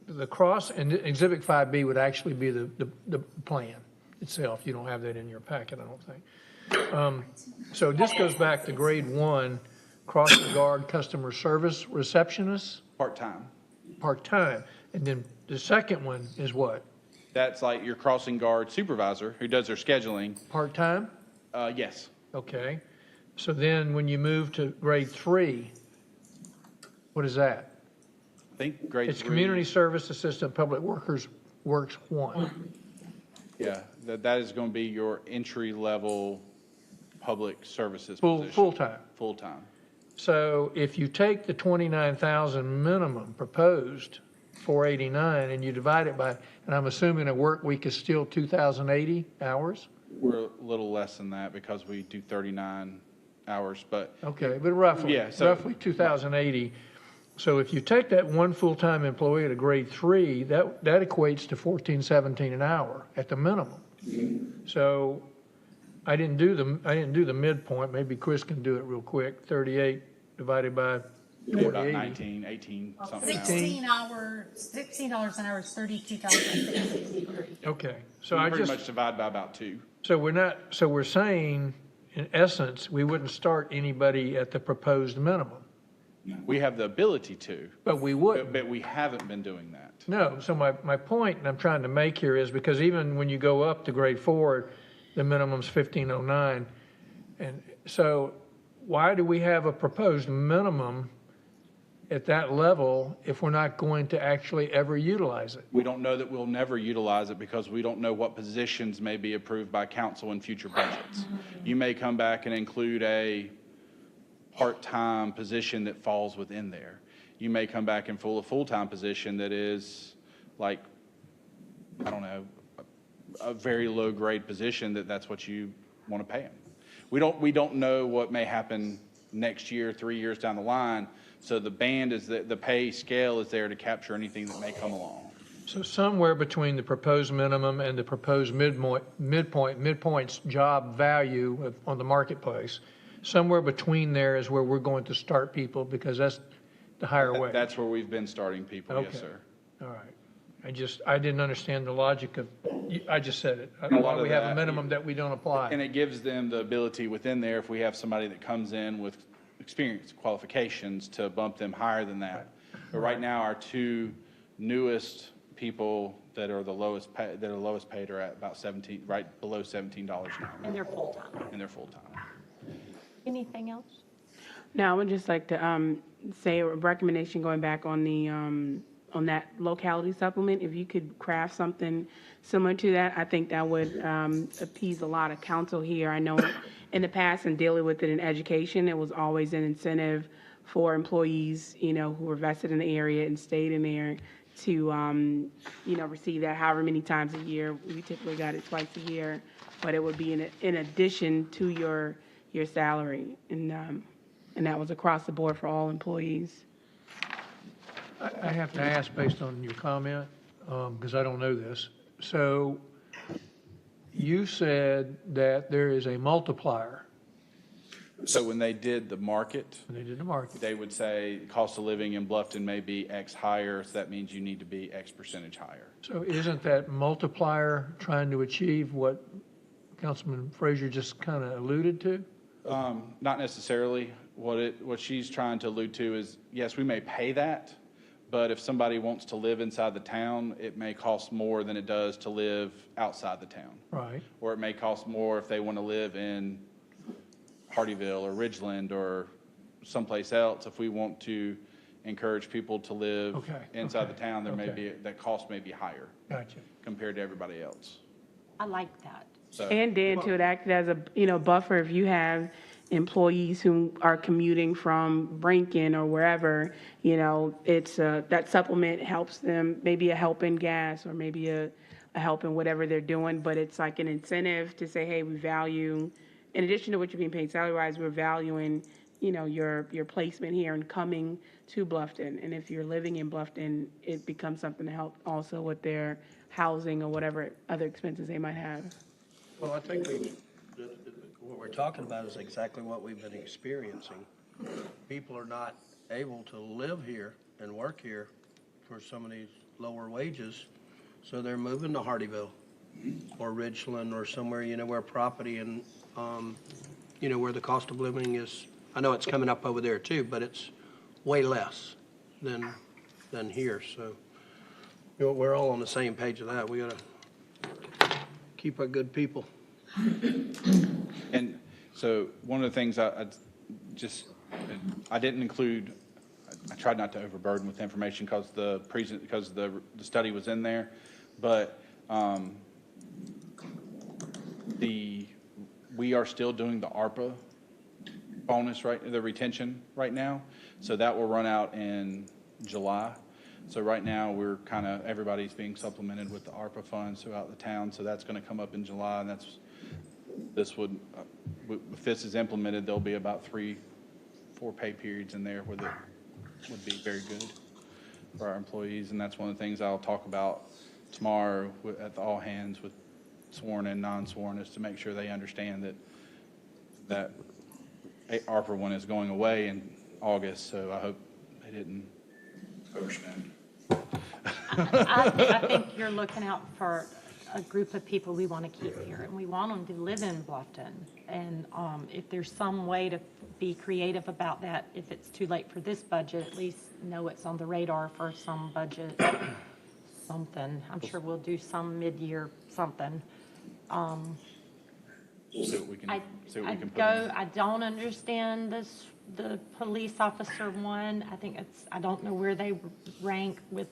the cross, and Exhibit 5B would actually be the plan itself. You don't have that in your packet, I don't think. So this goes back to grade 1, crossing guard customer service receptionist. Part-time. Part-time. And then the second one is what? That's like your crossing guard supervisor who does their scheduling. Part-time? Yes. Okay. So then when you move to grade 3, what is that? I think grade 3. It's community service assistant, public works 1. Yeah, that is going to be your entry-level public services position. Full-time. Full-time. So if you take the 29,000 minimum proposed, 489, and you divide it by, and I'm assuming a work week is still 2,080 hours? We're a little less than that because we do 39 hours, but. Okay, but roughly, Yeah, so- roughly 2,080. So if you take that one full-time employee at a grade 3, that equates to 14, 17 an hour at the minimum. So I didn't do the midpoint. Maybe Chris can do it real quick. 38 divided by About 480. 19, 18, something like that. $16 an hour is $32,663. Okay, so We I pretty just, much divide by about 2. so we're saying, in essence, we wouldn't start anybody at the proposed minimum, We have the ability to, but we would. but we haven't been doing that. No, so my point I'm trying to make here is because even when you go up to grade 4, the minimum's 1509. And so why do we have a proposed minimum at that level if we're not going to actually ever utilize it? We don't know that we'll never utilize it because we don't know what positions may be approved by council in future budgets. You may come back and include a part-time position that falls within there. You may come back and fill a full-time position that is like, I don't know, a very low-grade position that's what you want to pay them. We don't know what may happen next year, 3 years down the line. So the band is the pay scale is there to capture anything that may come along. So somewhere between the proposed minimum and the proposed midpoint's job value on the marketplace, somewhere between there is where we're going to start people, because that's the higher wage. That's where we've been starting people, yes, Okay. sir. All right. I didn't understand the logic of, I just said it. And a lot Why of we have a that- minimum that we don't apply. And it gives them the ability within there, if we have somebody that comes in with experience, qualifications, to bump them higher than that. But right now, our two newest people that are the lowest paid are at about 17, right below $17 an hour. And they're full-time. And they're full-time. Anything else? No, I would just like to say a recommendation going back on the on that locality supplement. If you could craft something similar to that, I think that would appease a lot of council here. I know in the past, and dealing with it in education, it was always an incentive for employees, who were vested in the area and stayed in there to, receive that however many times a year. We typically got it twice a year, but it would be in addition to your salary, and that was across the board for all employees. I have to ask based on your comment, because I don't know this. So you said that there is a multiplier. So when they did the market, they would say cost of living in Bluffton may be X higher, so that means you need to be X percentage higher. So isn't that multiplier trying to achieve what Councilman Frazier just kind of alluded to? Not necessarily. What she's trying to allude to is, yes, we may pay that, but if somebody wants to live inside the town, it may cost more than it does to live outside the town. Right. Or it may cost more if they want to live in Hardyville or Ridgeland or someplace else. If we want to encourage people to live inside the town, that cost may be higher. Gotcha. Compared to everybody else. I like that. So, And then to act as a buffer, if you have employees who are commuting from Brinken or wherever, it's that supplement helps them, maybe a help in gas or maybe a help in whatever they're doing, but it's like an incentive to say, hey, we value, in addition to what you're being paid salary-wise, we're valuing, your placement here and coming to Bluffton. And if you're living in Bluffton, it becomes something to help also with their housing or whatever other expenses they might have. Well, I think what we're talking about is exactly what we've been experiencing. People are not able to live here and work here for some of these lower wages, so they're moving to Hardyville or Ridgeland or somewhere, where property and, where the cost of living is, I know it's coming up over there too, but it's way less than here, so we're all on the same page of that. We gotta keep our good people. and so one of the things I didn't include, I tried not to overburden with information because the study was in there, but we are still doing the Arpa bonus, the retention right now. So that will run out in July. So right now, everybody's being supplemented with the Arpa funds throughout the town. So that's going to come up in July, and if this is implemented, there'll be about 3-4 pay periods in there where that would be very good for our employees. And that's one of the things I'll talk about tomorrow at the all hands with sworn and non-sworn, is to make sure they understand that ARPA one is going away in August. So I hope they didn't overspend. I think you're looking out for a group of people we want to keep here, and we want them to live in Bluffton. And if there's some way to be creative about that, if it's too late for this budget, at least know it's on the radar for some budget, something. I'm sure we'll do some mid-year something. See what we can put in. I don't understand the police officer one. I don't know where they rank with,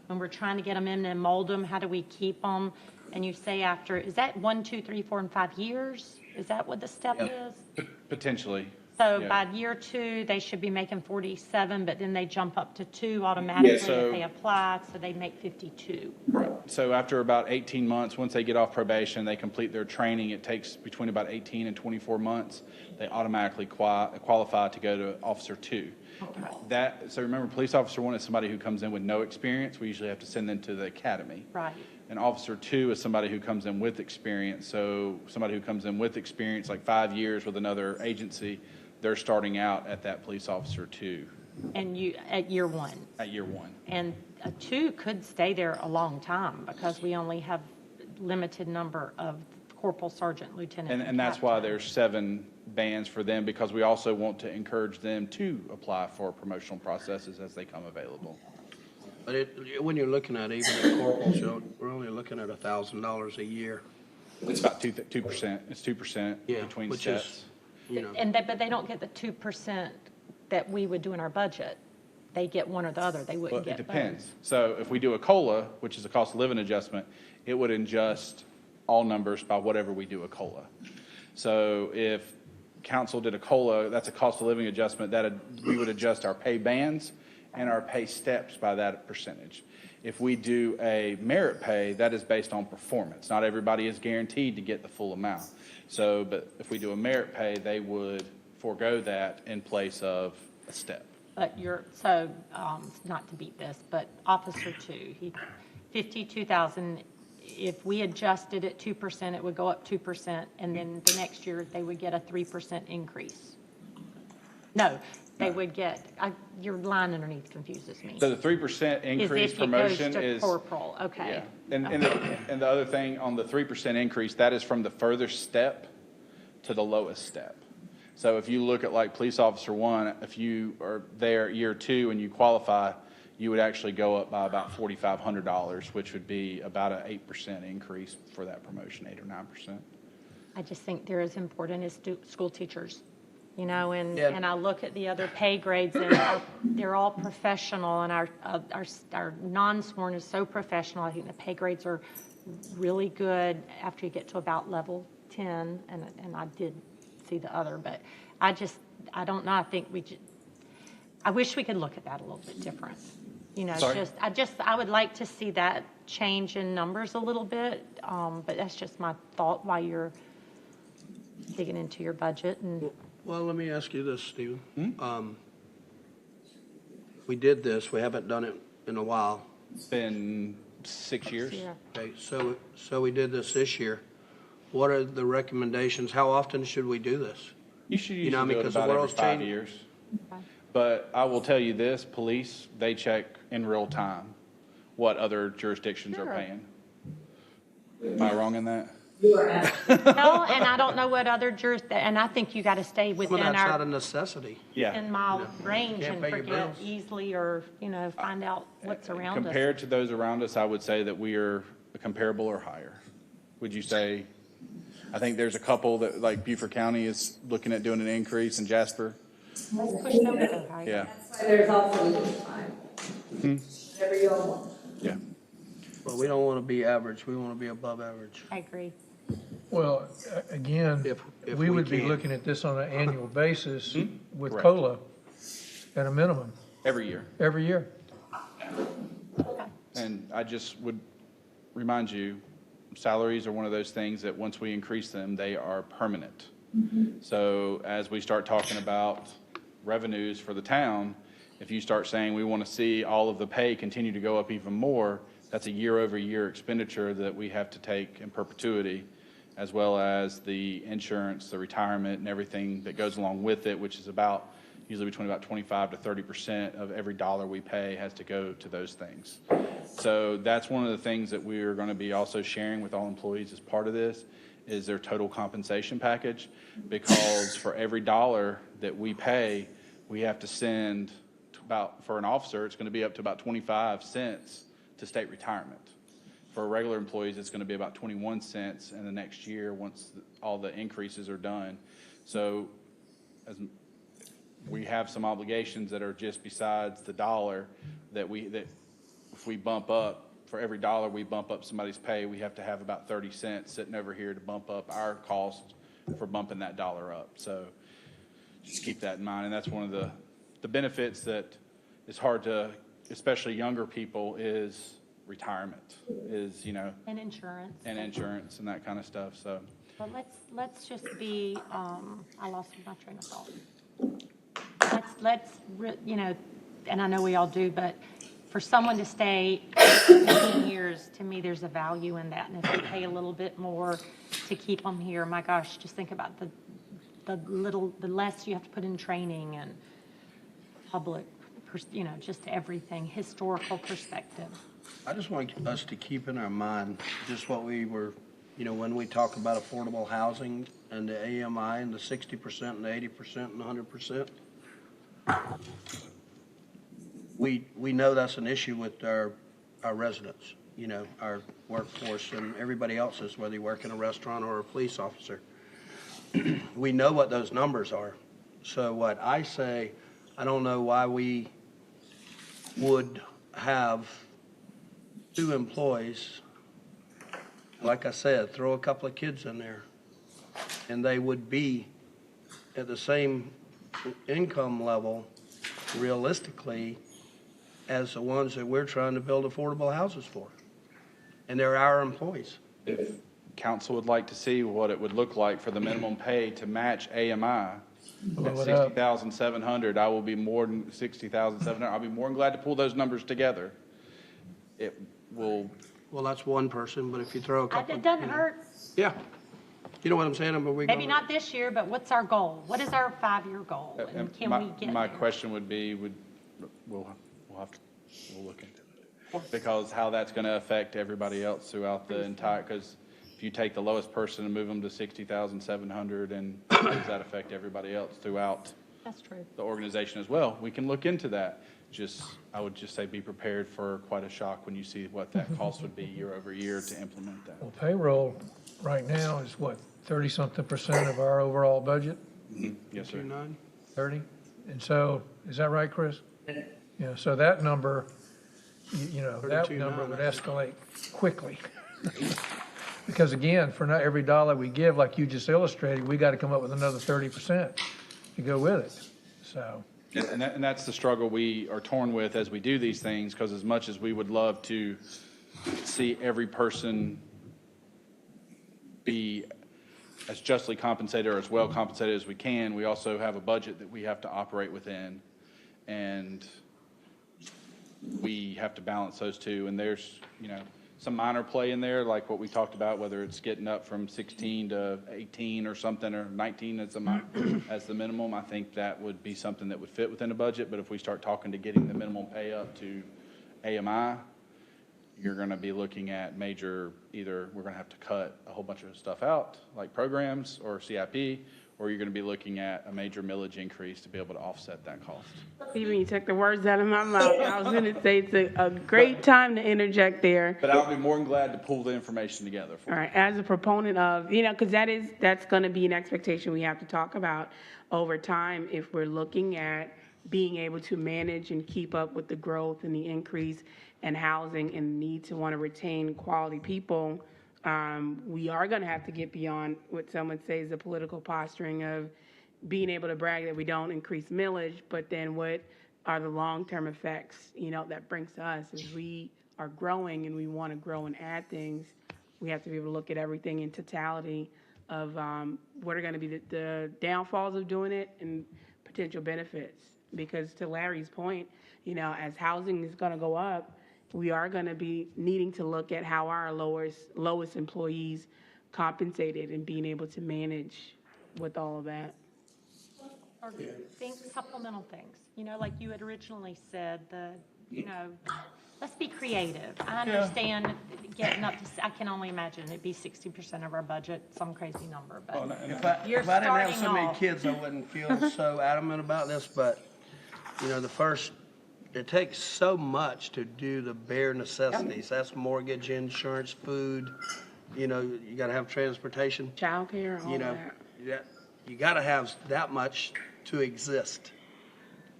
when we're trying to get them in and mold them, how do we keep them? And you say is that 1, 2, 3, 4, and 5 years? Is that what the step is? Potentially. So yeah. by year 2, they should be making 47, but then they jump up to 2 automatically if they apply, so they make 52. Right. So after about 18 months, once they get off probation, they complete their training. It takes between about 18 and 24 months. They automatically qualify to go to Officer 2. So remember, Police Officer 1 is somebody who comes in with no experience. We usually have to send them to the academy. Right. And Officer 2 is somebody who comes in with experience. So somebody who comes in with experience, like 5 years with another agency, they're starting out at that Police Officer 2. And you, at year 1? At year 1. And a 2 could stay there a long time because we only have limited number of corporal, sergeant, lieutenant. And that's why there's 7 bands for them, because we also want to encourage them to apply for promotional processes as they come available. But when you're looking at even the corporals, we're only looking at $1,000 a year. It's about 2%. It's 2% between which steps. is, you know. But they don't get the 2% that we would do in our budget. They get one or the other. They wouldn't Well, get it depends. So if we do a COLA, which is a cost of living adjustment, it would adjust all numbers by whatever we do a COLA. So if council did a COLA, that's a cost of living adjustment, that we would adjust our pay bands and our pay steps by that percentage. If we do a merit pay, that is based on performance. Not everybody is guaranteed to get the full amount. So, but if we do a merit pay, they would forego that in place of a step. But not to beat this, but Officer 2, 52,000, if we adjusted it 2%, it would go up 2%, and then the next year they would get a 3% increase. No, they would get, your line underneath confuses me. So the 3% increase promotion is corporal, okay. Yeah. And the other thing on the 3% increase, that is from the furthest step to the lowest step. So if you look at like Police Officer 1, if you are there year 2 and you qualify, you would actually go up by about $4,500, which would be about an 8% increase for that promotion, 8 or 9%. I just think they're as important as school teachers, you know, and I look at the other pay grades and they're all professional, and our non-sworn is so professional. I think the pay grades are really good after you get to about level 10, and I did see the other, but I don't know. I think I wish we could look at that a little bit different. You know, Sorry? I would like to see that change in numbers a little bit, but that's just my thought while you're digging into your budget. And Well, let me ask you this, Stephen. We did this. We haven't done it in a while. It's been 6 years. Yeah. Okay, so we did this year. What are the recommendations? How often should we do this? You should usually do it because the about every world's 5 changing. years. But I will tell you this, police, they check in real time what other jurisdictions are paying. Am I wrong in that? No, and I don't know what other and I think you got to stay within Well, that's not a our necessity. 10-mile range Can't and pay your forget bills. easily, or, you know, find out what's around us. Compared to those around us, I would say that we are comparable or higher. Would you say? I think there's a couple that, like Beaufort County is looking at doing an increase, in Jasper. Let's push them to go higher. Yeah. That's why there's also a time. Whatever you all want. Yeah. Well, we don't want to be average. We want to be above average. I agree. Well, again, If we would be can. looking at this on an annual basis with Correct. COLA at a minimum, Every year. every year. And I just would remind you, salaries are one of those things that once we increase them, they are permanent. So as we start talking about revenues for the town, if you start saying we want to see all of the pay continue to go up even more, that's a year-over-year expenditure that we have to take in perpetuity, as well as the insurance, the retirement, and everything that goes along with it, which is usually between about 25 to 30% of every dollar we pay has to go to those things. So that's one of the things that we are going to be also sharing with all employees as part of this, is their total compensation package, because for every dollar that we pay, we have to send for an officer, it's going to be up to about 25 cents to state retirement. For regular employees, it's going to be about 21 cents in the next year once all the increases are done. So as we have some obligations that are just besides the dollar that if we bump up, for every dollar we bump up somebody's pay, we have to have about 30 cents sitting over here to bump up our cost for bumping that dollar up. So just keep that in mind. And that's one of the benefits that is hard to, especially younger people, is retirement is, you know, And insurance. and insurance and that kind of stuff, so. But let's just be, I lost my train of thought. You know, and I know we all do, but for someone to stay 15 years, to me, there's a value in that. And if we pay a little bit more to keep them here, my gosh, just think about the less you have to put in training and public, you know, just everything, historical perspective. I just want us to keep in our mind just what we were, you know, when we talk about affordable housing and the AMI and the 60% and the 80% and the 100%. We know that's an issue with our residents, you know, our workforce and everybody else's, whether you work in a restaurant or a police officer. We know what those numbers are. So what I say, I don't know why we would have 2 employees. Like I said, throw a couple of kids in there and they would be at the same income level realistically as the ones that we're trying to build affordable houses for. And they're our employees. If council would like to see what it would look like for the minimum pay to match AMI at 60,700, I will be more than 60,700. I'll be more than glad to pull those numbers together. It will. Well, that's one person, but if you throw a couple. It doesn't hurt. Yeah. You know what I'm saying? Maybe not this year, but what's our goal? What is our 5-year goal? And can we get My there? question would be, we'll look into it. Because how that's going to affect everybody else throughout the entire, because if you take the lowest person and move them to 60,700, and how does that affect everybody else throughout That's true. the organization as well? We can look into that. I would just say be prepared for quite a shock when you see what that cost would be year over year to implement that. Well, payroll right now is what, 30-something% of our overall budget? Yes, sir. 30? And so, is that right, Chris? Yeah, so that number, you know, that number would escalate quickly. Because again, for not every dollar we give, like you just illustrated, we got to come up with another 30% to go with it, so. And that's the struggle we are torn with as we do these things, because as much as we would love to see every person be as justly compensated or as well compensated as we can, we also have a budget that we have to operate within. And we have to balance those two. And there's, you know, some minor play in there, like what we talked about, whether it's getting up from 16 to 18 or something, or 19 as the minimum. I think that would be something that would fit within a budget. But if we start talking to getting the minimum pay up to AMI, you're going to be looking at major, either we're going to have to cut a whole bunch of stuff out, like programs or CIP, or you're going to be looking at a major millage increase to be able to offset that cost. Even you took the words out of my mouth. I was going to say it's a great time to interject there. But I'll be more than glad to pull the information together for you. All right, as a proponent of, you know, because that's going to be an expectation we have to talk about over time if we're looking at being able to manage and keep up with the growth and the increase in housing and need to want to retain quality people. We are going to have to get beyond what someone says the political posturing of being able to brag that we don't increase millage, but then what are the long-term effects, you know, that brings to us as we are growing and we want to grow and add things. We have to be able to look at everything in totality of what are going to be the downfalls of doing it and potential benefits. Because to Larry's point, you know, as housing is going to go up, we are going to be needing to look at how our lowest employees compensated and being able to manage with all of that. Or supplemental things, you know, like you had originally said, you know, let's be creative. I understand getting up to, I can only imagine it'd be 60% of our budget, some crazy number, but If I didn't have so many kids, I wouldn't feel so adamant about this, but, you know, it takes so much to do the bare necessities. That's mortgage, insurance, food, you know, you gotta have transportation. Childcare, all that. You gotta have that much to exist.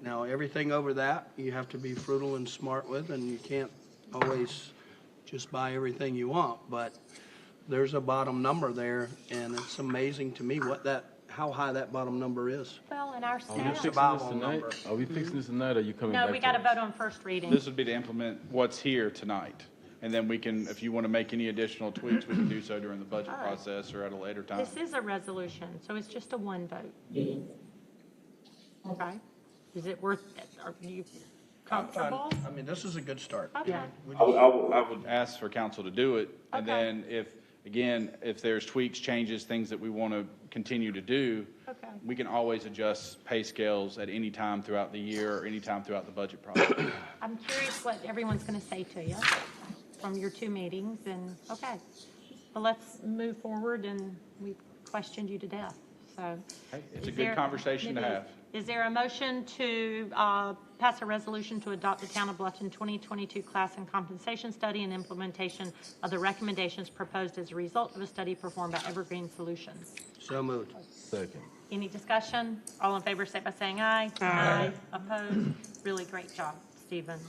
Now, everything over that, you have to be frugal and smart with, and you can't always just buy everything you want, but there's a bottom number there, and it's amazing to me how high that bottom number is. Well, and our Are we staff. fixing this tonight? Are we fixing this tonight, or are you coming back? No, we got to vote on first reading. This would be to implement what's here tonight. And then we can, if you want to make any additional tweaks, we can do so during the budget process or at a later time. This is a resolution, so it's just a one vote. Okay? Is it worth it? Are you comfortable? I mean, this is a good start. Okay. I would ask for council to do it. And Okay. then if there's tweaks, changes, things that we want to continue to do, Okay. we can always adjust pay scales at any time throughout the year or any time throughout the budget process. I'm curious what everyone's going to say to you from your two meetings, and, okay. Well, let's move forward, and we've questioned you to death, so. It's a Is good there- conversation to maybe- have. Is there a motion to pass a resolution to adopt the Town of Bluffton 2022 Class and Compensation Study and implementation of the recommendations proposed as a result of a study performed by Evergreen Solutions? So moved. Second. Any discussion? All in favor, say by saying aye. Aye. Opposed? Really great job, Stephen.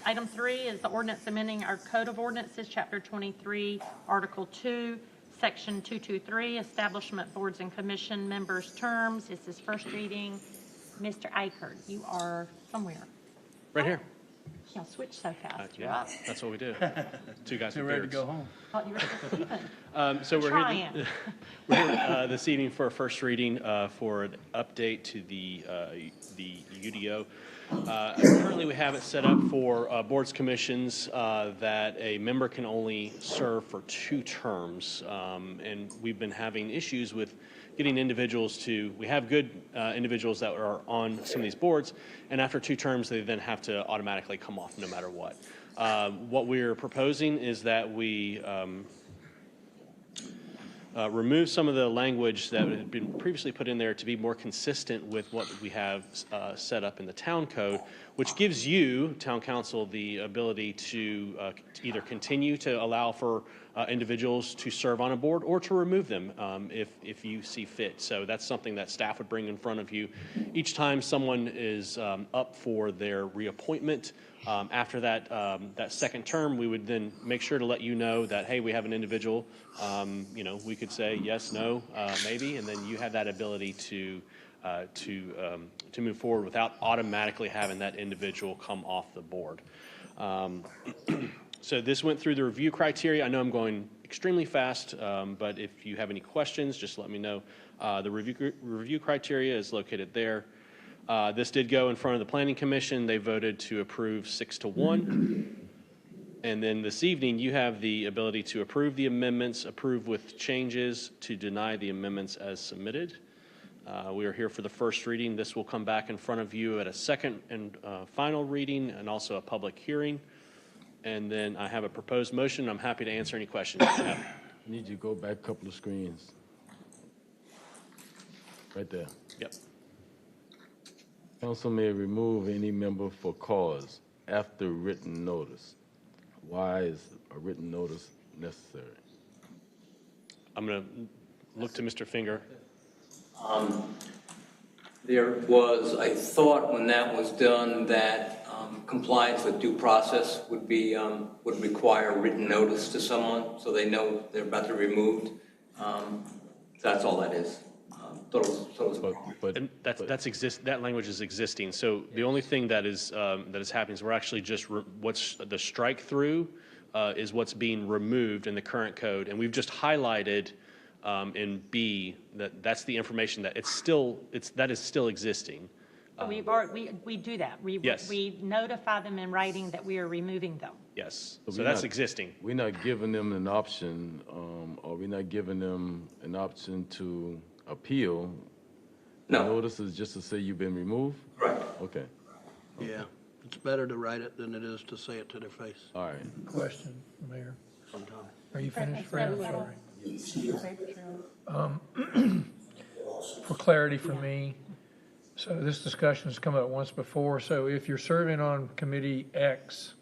Item 3 is the ordinance amending our Code of Ordinances, Chapter 23, Article 2, Section 223, Establishment Boards and Commission Members' Terms. This is first reading. Mr. Eichert, you are somewhere. Right here. Y'all switch so fast. You're Yeah, up. that's what we do. Two guys with Ready to beards. go home. Oh, you're Stephen. So we're Trying. here, we're here this evening for a first reading for an update to the UDO. Currently, we have it set up for boards, commissions, that a member can only serve for 2 terms. And we've been having issues with getting individuals to, we have good individuals that are on some of these boards, and after 2 terms, they then have to automatically come off no matter what. What we're proposing is that we remove some of the language that had been previously put in there to be more consistent with what we have set up in the town code, which gives you, town council, the ability to either continue to allow for individuals to serve on a board or to remove them if you see fit. So that's something that staff would bring in front of you each time someone is up for their reappointment. After that second term, we would then make sure to let you know that, hey, we have an individual. We could say yes, no, maybe, and then you have that ability to move forward without automatically having that individual come off the board. So this went through the review criteria. I know I'm going extremely fast, but if you have any questions, just let me know. The review criteria is located there. This did go in front of the Planning Commission. They voted to approve 6-1. And then this evening, you have the ability to approve the amendments, approve with changes, to deny the amendments as submitted. We are here for the first reading. This will come back in front of you at a second and final reading and also a public hearing. And then I have a proposed motion. I'm happy to answer any questions you have. I need you to go back a couple of screens. Right there. Yep. Council may remove any member for cause after written notice. Why is a written notice necessary? I'm going to look to Mr. Finger. There was, I thought when that was done, that compliance with due process would require written notice to someone so they know they're about to be removed. That's all that is. And that language is existing. So the only thing that is happening is we're actually just what's the strike through is what's being removed in the current code, and we've just highlighted in B that's the information that that is still existing. We do that. Yes. We notify them in writing that we are removing them. Yes. So that's existing. We're not giving them an option, or we're not giving them an option to appeal. No. The notice is just to say you've been removed? Right. Okay. Yeah, it's better to write it than it is to say it to their face. All right. Question, Mayor. Sometimes. Are you finished, Fred? I'm sorry. For clarity for me, so this discussion has come up once before. So if you're serving on committee X,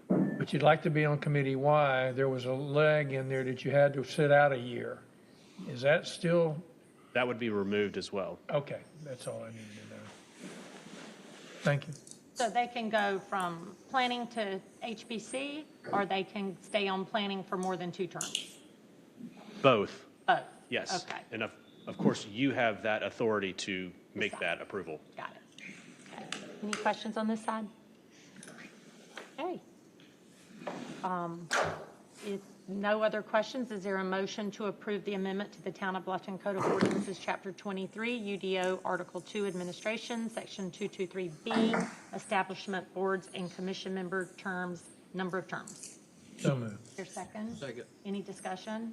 but you'd like to be on committee Y, there was a leg in there that you had to sit out a year. Is that still? That would be removed as well. Okay, that's all I needed to know. Thank you. So they can go from planning to HBC, or they can stay on planning for more than 2 terms? Both. Both? Yes. Okay. And of course, you have that authority to make that approval. Got it. Okay. Any questions on this side? Okay. If no other questions, is there a motion to approve the amendment to the Town of Bluffton Code of Ordinances, Chapter 23, UDO, Article 2, Administration, Section 223B, Establishment Boards and Commission member terms, number of terms? So moved. Is there a second? Second. Any discussion?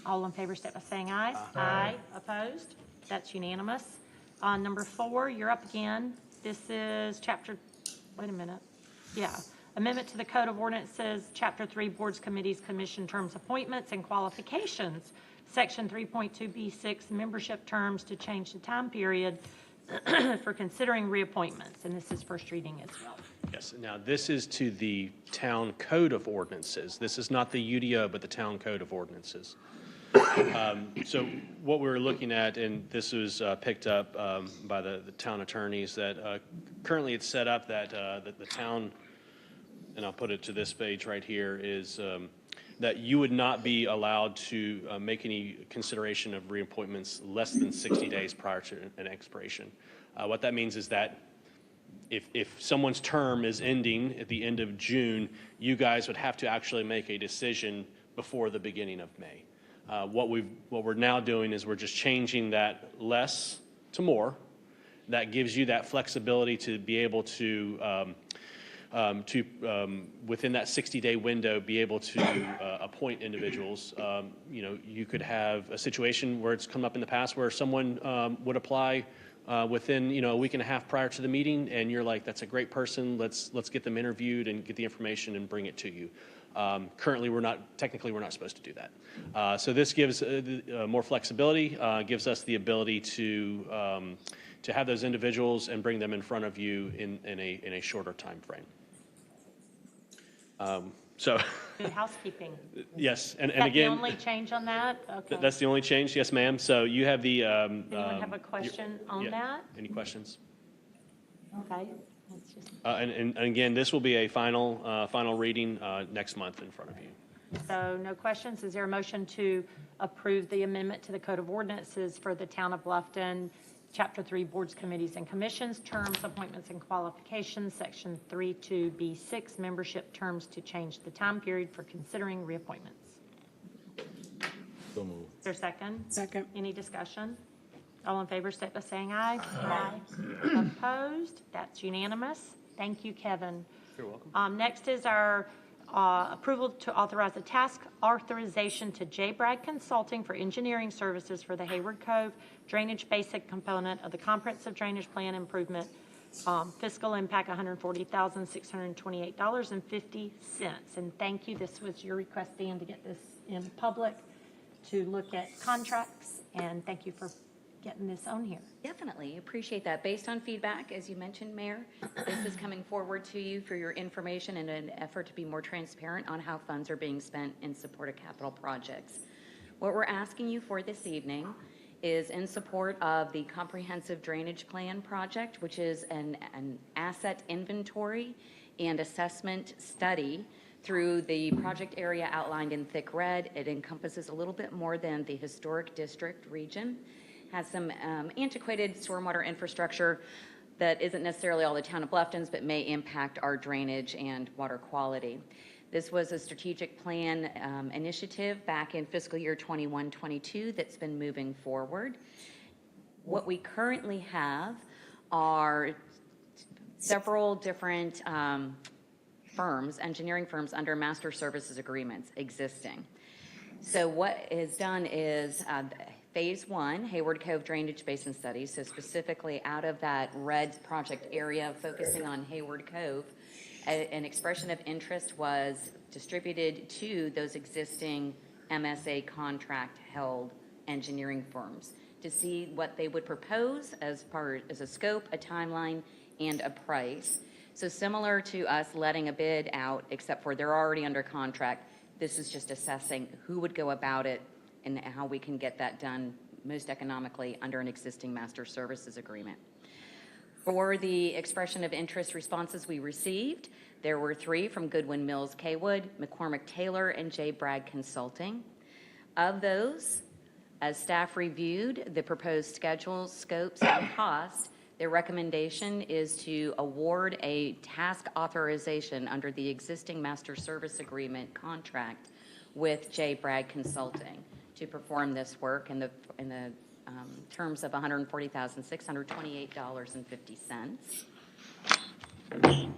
All in favor, state by saying aye. Aye. Opposed? That's unanimous. Number 4, you're up again. This is chapter, wait a minute. Yeah. Amendment to the Code of Ordinances, Chapter 3, Boards, Committees, Commission Terms, Appointments, and Qualifications, Section 3.2B6, Membership Terms to change the time period for considering reappointments. And this is first reading as well. Yes, now this is to the Town Code of Ordinances. This is not the UDO, but the Town Code of Ordinances. So what we're looking at, and this was picked up by the town attorneys, that currently it's set up that the town, and I'll put it to this page right here, is that you would not be allowed to make any consideration of reappointments less than 60 days prior to an expiration. What that means is that if someone's term is ending at the end of June, you guys would have to actually make a decision before the beginning of May. What we're now doing is we're just changing that less to more. That gives you that flexibility to be able to within that 60-day window, be able to appoint individuals. You could have a situation where it's come up in the past where someone would apply within, a week and a half prior to the meeting, and you're like, that's a great person, let's get them interviewed and get the information and bring it to you. Currently, we're not supposed to do that. So this gives more flexibility, gives us the ability to have those individuals and bring them in front of you in a shorter time frame. So Good housekeeping. yes, and Is that again, the only change on that? Okay. that's the only change. Yes, ma'am. So you have the. Anyone have a question on that? Any questions? Okay. Let's just- And again, this will be a final reading next month in front of you. So no questions. Is there a motion to approve the amendment to the Code of Ordinances for the Town of Bluffton, Chapter 3, Boards, Committees, and Commissions, Terms, Appointments, and Qualifications, Section 32B6, Membership Terms to change the time period for considering reappointments? So moved. Is there a second? Second. Any discussion? All in favor, state by saying aye. Aye. Opposed? That's unanimous. Thank you, Kevin. You're welcome. Next is our approval to authorize a task authorization to J. Bragg Consulting for engineering services for the Hayward Cove drainage basic component of the comprehensive drainage plan improvement. Fiscal impact $140,628.50. And thank you. This was your request, Dan, to get this in public to look at contracts. And thank you for getting this on here. Definitely appreciate that. Based on feedback, as you mentioned, Mayor, this is coming forward to you for your information in an effort to be more transparent on how funds are being spent in support of capital projects. What we're asking you for this evening is in support of the comprehensive drainage plan project, which is an asset inventory and assessment study through the project area outlined in thick red. It encompasses a little bit more than the historic district region, has some antiquated stormwater infrastructure that isn't necessarily all the town of Bluffton's, but may impact our drainage and water quality. This was a strategic plan initiative back in fiscal year 21-22 that's been moving forward. What we currently have are several different firms, engineering firms under master services agreements existing. So what is done is Phase 1, Hayward Cove Drainage Basin Study, so specifically out of that red project area focusing on Hayward Cove, an expression of interest was distributed to those existing MSA contract held engineering firms to see what they would propose as a scope, a timeline, and a price. So similar to us letting a bid out, except for they're already under contract, this is just assessing who would go about it and how we can get that done most economically under an existing master services agreement. For the expression of interest responses we received, there were 3 from Goodwin Mills Kaywood, McCormick Taylor, and J. Bragg Consulting. Of those, as staff reviewed the proposed schedules, scopes, and costs, Their recommendation is to award a task authorization under the existing master service agreement contract with J. Bragg Consulting to perform this work in the terms of $140,628.50.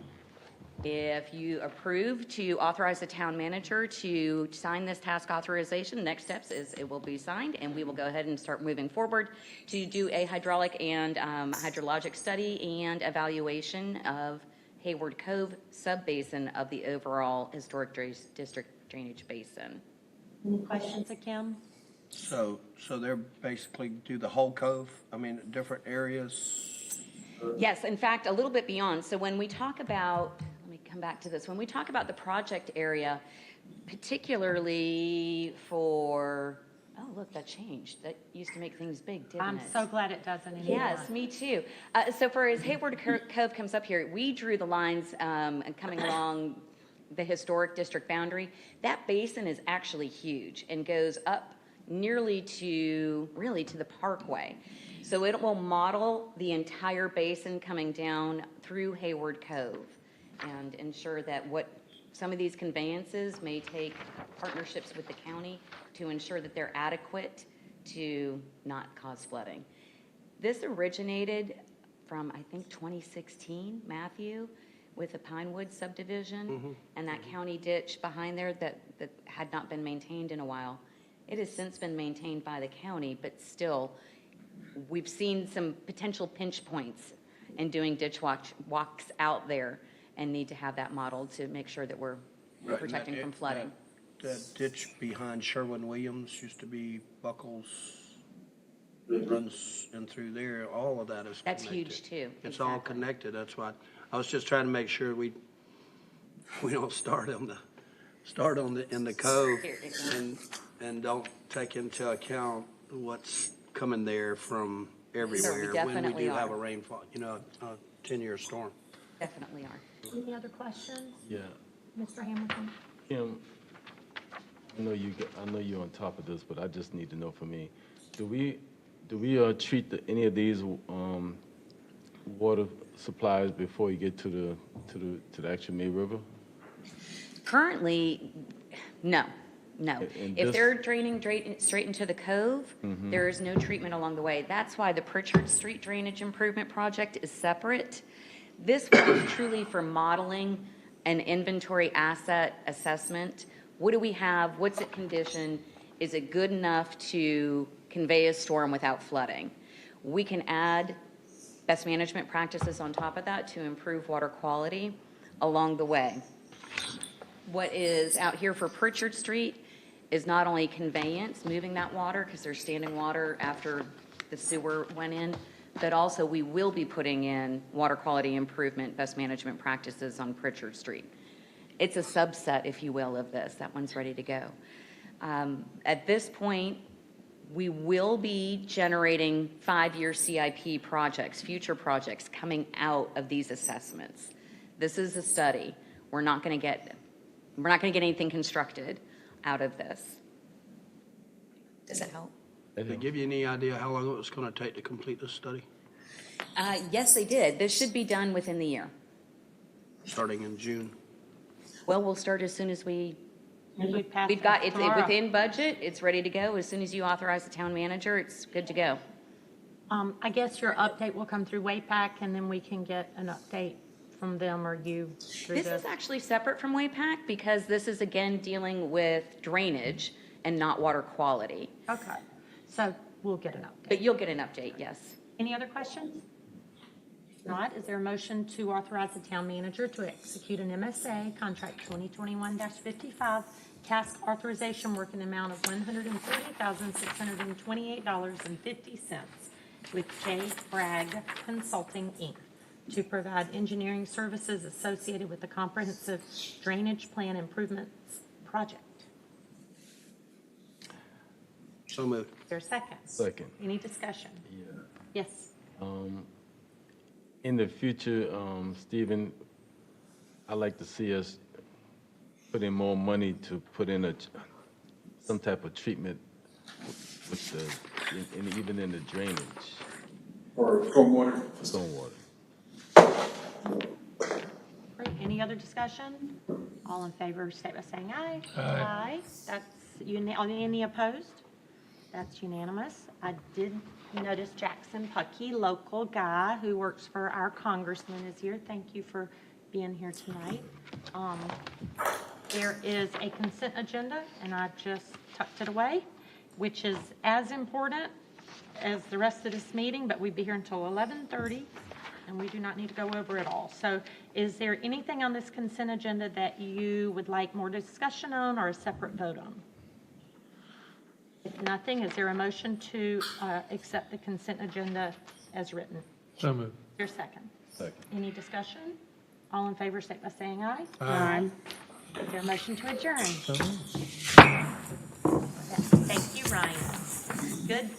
If you approve to authorize the town manager to sign this task authorization, next steps is it will be signed, and we will go ahead and start moving forward to do a hydraulic and hydrologic study and evaluation of Hayward Cove sub-basin of the overall historic district drainage basin. Any questions of Kim? So they're basically do the whole cove, I mean, different areas? Yes, in fact, a little bit beyond. So when we talk about, let me come back to this. When we talk about the project area, particularly for, oh, look, that changed. That used to make things big, didn't it? I'm so glad it doesn't anymore. Yes, me too. So for as Hayward Cove comes up here, we drew the lines coming along the historic district boundary. That basin is actually huge and goes up nearly to, really to the parkway. So it will model the entire basin coming down through Hayward Cove and ensure that what some of these conveyances may take partnerships with the county to ensure that they're adequate to not cause flooding. This originated from, I think, 2016, Matthew, with the Pinewood subdivision and that county ditch behind there that had not been maintained in a while. It has since been maintained by the county, but still, we've seen some potential pinch points in doing ditch walks out there and need to have that modeled to make sure that we're protecting from flooding. That ditch behind Sherwin-Williams used to be Buckles, it runs in through there, all of that is connected. That's huge too. It's all connected, that's why, I was just trying to make sure we don't start in the cove and don't take into account what's coming there from everywhere when we do have a rainfall, a 10-year storm. Definitely are. Any other questions? Yeah. Mr. Hamilton? Kim, I know you're on top of this, but I just need to know for me, do we treat any of these water supplies before you get to the actual May River? Currently, no. And If this- they're draining straight into the cove, there is no treatment along the way. That's why the Pritchard Street Drainage Improvement Project is separate. This one is truly for modeling an inventory asset assessment. What do we have? What's its condition? Is it good enough to convey a storm without flooding? We can add best management practices on top of that to improve water quality along the way. What is out here for Pritchard Street is not only conveyance, moving that water because there's standing water after the sewer went in, but also we will be putting in water quality improvement, best management practices on Pritchard Street. It's a subset, if you will, of this. That one's ready to go. At this point, we will be generating 5-year CIP projects, future projects coming out of these assessments. This is a study. We're not going to get anything constructed out of this. Does that help? Did they give you any idea how long it was going to take to complete this study? Yes, they did. This should be done within the year. Starting in June? Well, we'll start as soon as we've got it tomorrow. within budget. It's ready to go. As soon as you authorize the town manager, it's good to go. I guess your update will come through WAPAC, and then we can get an update from them or you through This is actually separate from WAPAC because this is again dealing with drainage and not water quality. Okay, so we'll get an update. But you'll get an update, yes. Any other questions? If not, is there a motion to authorize the town manager to execute an MSA contract 2021-55 task authorization work in the amount of $130,628.50 with J. Bragg Consulting, Inc. to provide engineering services associated with the comprehensive drainage plan improvements project? So moved. Is there a second? Second. Any discussion? Yeah. Yes. In the future, Stephen, I'd like to see us put in more money to put in some type of treatment with and even in the drainage. or stormwater. Stormwater. Great. Any other discussion? All in favor, state by saying aye. Aye. That's any opposed? That's unanimous. I did notice Jackson Puckey, local guy who works for our congressman, is here. Thank you for being here tonight. There is a consent agenda, and I've just tucked it away, which is as important as the rest of this meeting, but we'd be here until 11:30, and we do not need to go over it all. So is there anything on this consent agenda that you would like more discussion on or a separate vote on? If nothing, is there a motion to accept the consent agenda as written? So moved. Your second. Second. Any discussion? All in favor, state by saying aye. Aye. Is there a motion to adjourn? So moved. Thank you, Ryan. Good